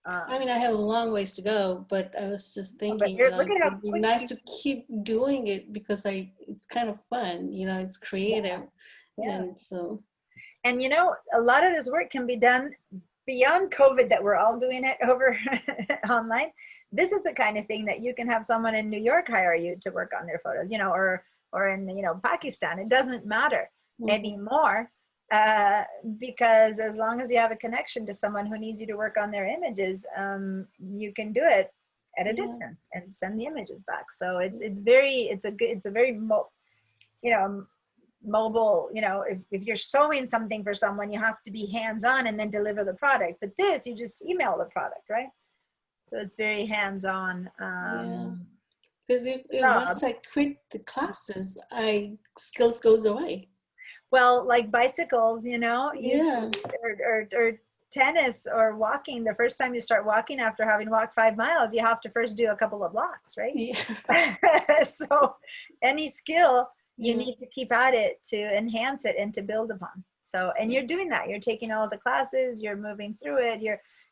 I mean, I have a long ways to go, but I was just thinking, look at how it'd be nice to keep doing it, because it's kind of fun, it's creative. Yeah. And so. And a lot of this work can be done beyond COVID, that we're all doing it over online. This is the kind of thing that you can have someone in New York hire you to work on their photos, or in, Pakistan. It doesn't matter anymore. Because as long as you have a connection to someone who needs you to work on their images, you can do it at a distance and send the images back. So it's a very mobile, if you're sewing something for someone, you have to be hands-on and then deliver the product. But this, you just email the product, right? So it's very hands-on. Because if once I quit the classes, skills goes away. Well, like bicycles, Yeah. or tennis or walking. The first time you start walking after having walked 5 miles, you have to first do a couple of blocks, right? Yeah. So any skill, you need to keep at it to enhance it and to build upon. So, and you're doing that. You're taking all the classes, you're moving through it.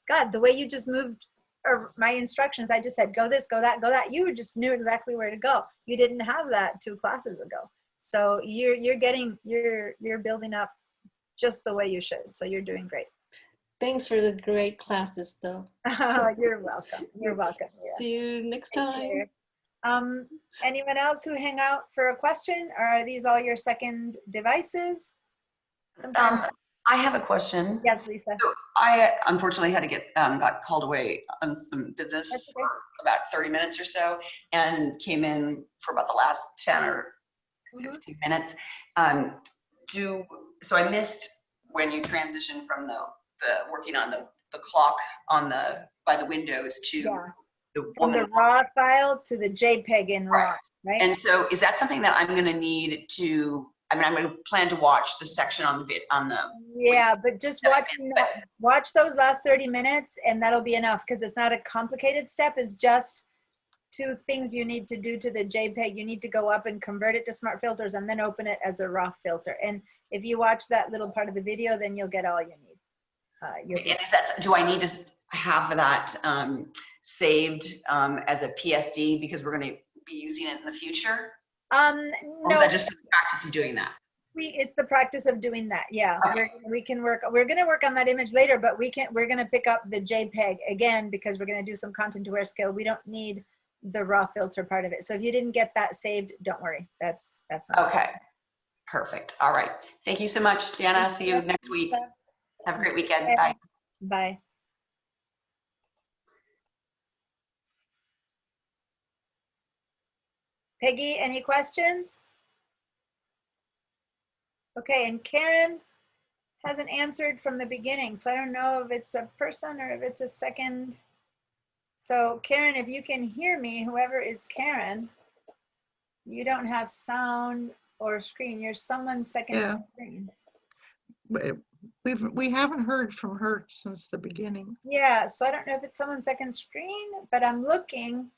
God, the way you just moved, or my instructions, I just said, go this, go that, go that. You just knew exactly where to go. You didn't have that 2 classes ago. So you're building up just the way you should. So you're doing great. Thanks for the great classes, though. You're welcome. You're welcome. Yeah. See you next time. Anyone else who hang out for a question, or are these all your second devices? I have a question. Yes, Lisa. So I unfortunately had to got called away on some business for about 30 minutes or so, and came in for about the last 10 or 15 minutes. So I missed when you transitioned from the working on the clock by the windows to the From woman. the RAW file to the JPEG in RAW, right? And so is that something that I'm going to need to? I'm going to plan to watch the section on the. Yeah, but just watch those last 30 minutes, and that'll be enough, because it's not a complicated step. It's just 2 things you need to do to the JPEG. You need to go up and convert it to Smart Filters, and then open it as a RAW filter. And if you watch that little part of the video, then you'll get all you need. And do I need to have that saved as a PSD, because we're going to be using it in the future? Or No. is that just for the practice of doing that? It's the practice of doing that. Yeah, Okay. we're going to work on that image later, but we're going to pick up the JPEG again, because we're going to do some content to aware scale. We don't need the RAW filter part of it. So if you didn't get that saved, don't worry. That's not okay. Perfect. All right. Thank you so much, Deanna. See you next week. Have a great weekend. Bye. Bye. Peggy, any questions? Okay, and Karen hasn't answered from the beginning, so I don't know if it's a person or if it's a second. So Karen, if you can hear me, whoever is Karen, you don't have sound or screen. You're someone's second screen. We haven't heard from her since the beginning. Yeah, so I don't know if it's someone's second screen, but I'm looking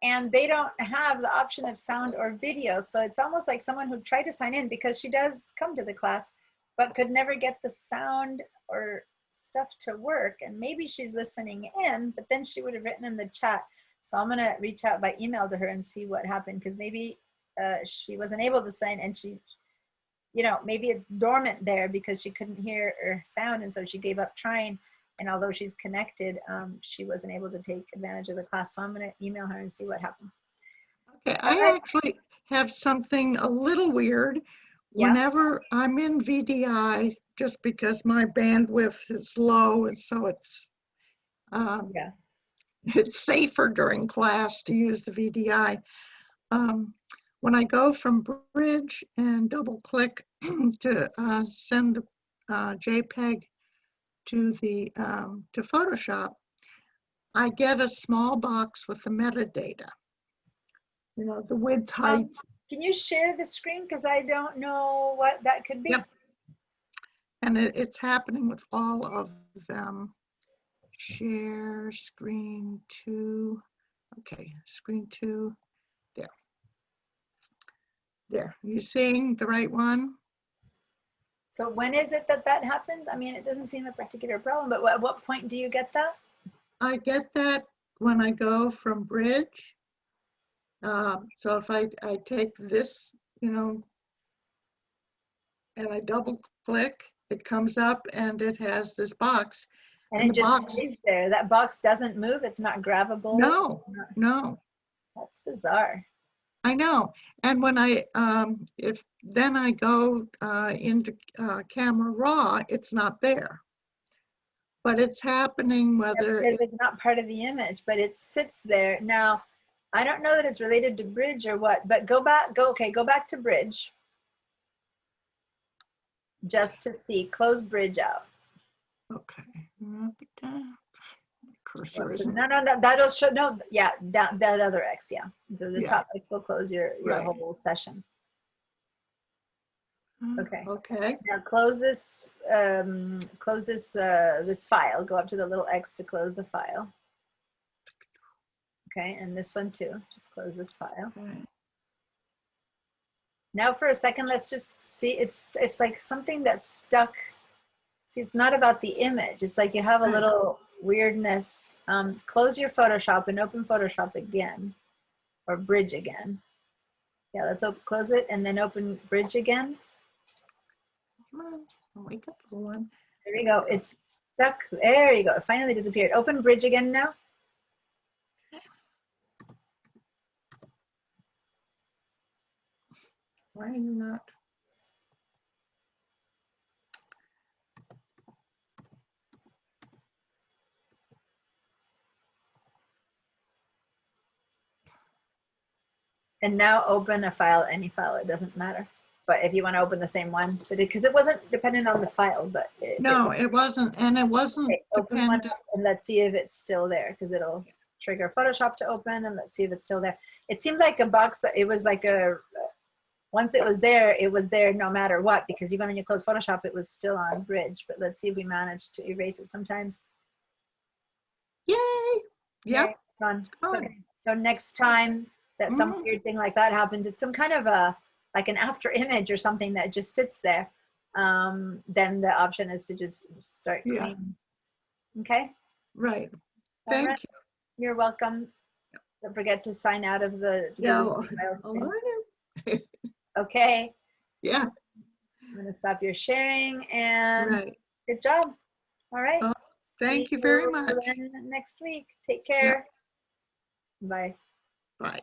and they don't have the option of sound or video. So it's almost like someone who tried to sign in, because she does come to the class, but could never get the sound or stuff to work. And maybe she's listening in, but then she would have written in the chat. So I'm gonna reach out by email to her and see what happened, because maybe she wasn't able to sign, and she you know, maybe it's dormant there because she couldn't hear or sound, and so she gave up trying. And although she's connected, she wasn't able to take advantage of the class. So I'm going to email her and see what happened. Okay, I actually have something a little weird. Yeah. Whenever I'm in VDI, just because my bandwidth is low, and so it's Yeah. it's safer during class to use the VDI. When I go from Bridge and double click to send the JPEG to the to Photoshop, I get a small box with the metadata. You know, the width, height. Can you share the screen? Because I don't know what that could be. Yep. And it's happening with all of them. Share screen 2. Okay, screen 2. There. There. You seeing the right one? So when is it that that happens? I mean, it doesn't seem a particular problem, but at what point do you get that? I get that when I go from Bridge. So if I take this, you know, and I double click, it comes up and it has this box. And And it the just box, stays there. That box doesn't move. It's not grabbable. no, no. That's bizarre. I know. And when I, if then I go into Camera Raw, it's not there. But it's happening whether Because it's not part of the image, but it sits there. Now, I don't know that it's related to Bridge or what, but go back to Bridge. Just to see, close Bridge out. Okay. Cursor isn't. No, that'll show, no, yeah, that other X, yeah. The Yeah. top X will close your Right. whole session. Okay. Okay. Now close this, this file. Go up to the little X to close the file. Okay, and this one too. Just close this file. Okay. Now for a second, let's just see, it's like something that's stuck. See, it's not about the image. It's like you have a little weirdness. Close your Photoshop and open Photoshop again, or Bridge again. Yeah, let's close it and then open Bridge again. Come on, wake up for one. There we go. It's stuck. There you go. It finally disappeared. Open Bridge again now. Why are you not? And now open a file, any file, it doesn't matter. But if you want to open the same one, but because it wasn't dependent on the file, but No, it wasn't, and it wasn't open one dependent. up and let's see if it's still there, because it'll trigger Photoshop to open, and let's see if it's still there. It seemed like a box that it was like a, once it was there no matter what, because even when you close Photoshop, it was still on Bridge. But let's see if we managed to erase it sometimes. Yay! Yep. Okay, done. Okay. So next time that some weird thing like that happens, it's some kind of a, like an after image or something that just sits there. Then the option is to just start cleaning. Okay? Right. All Thank right. You're welcome. Don't forget to sign out of the Yeah, Google Files oh, too. I know. Okay. Yeah. I'm going to stop your sharing and Right. good job. All right. Oh, thank See you very you much. again next week. Take care. Bye. Bye.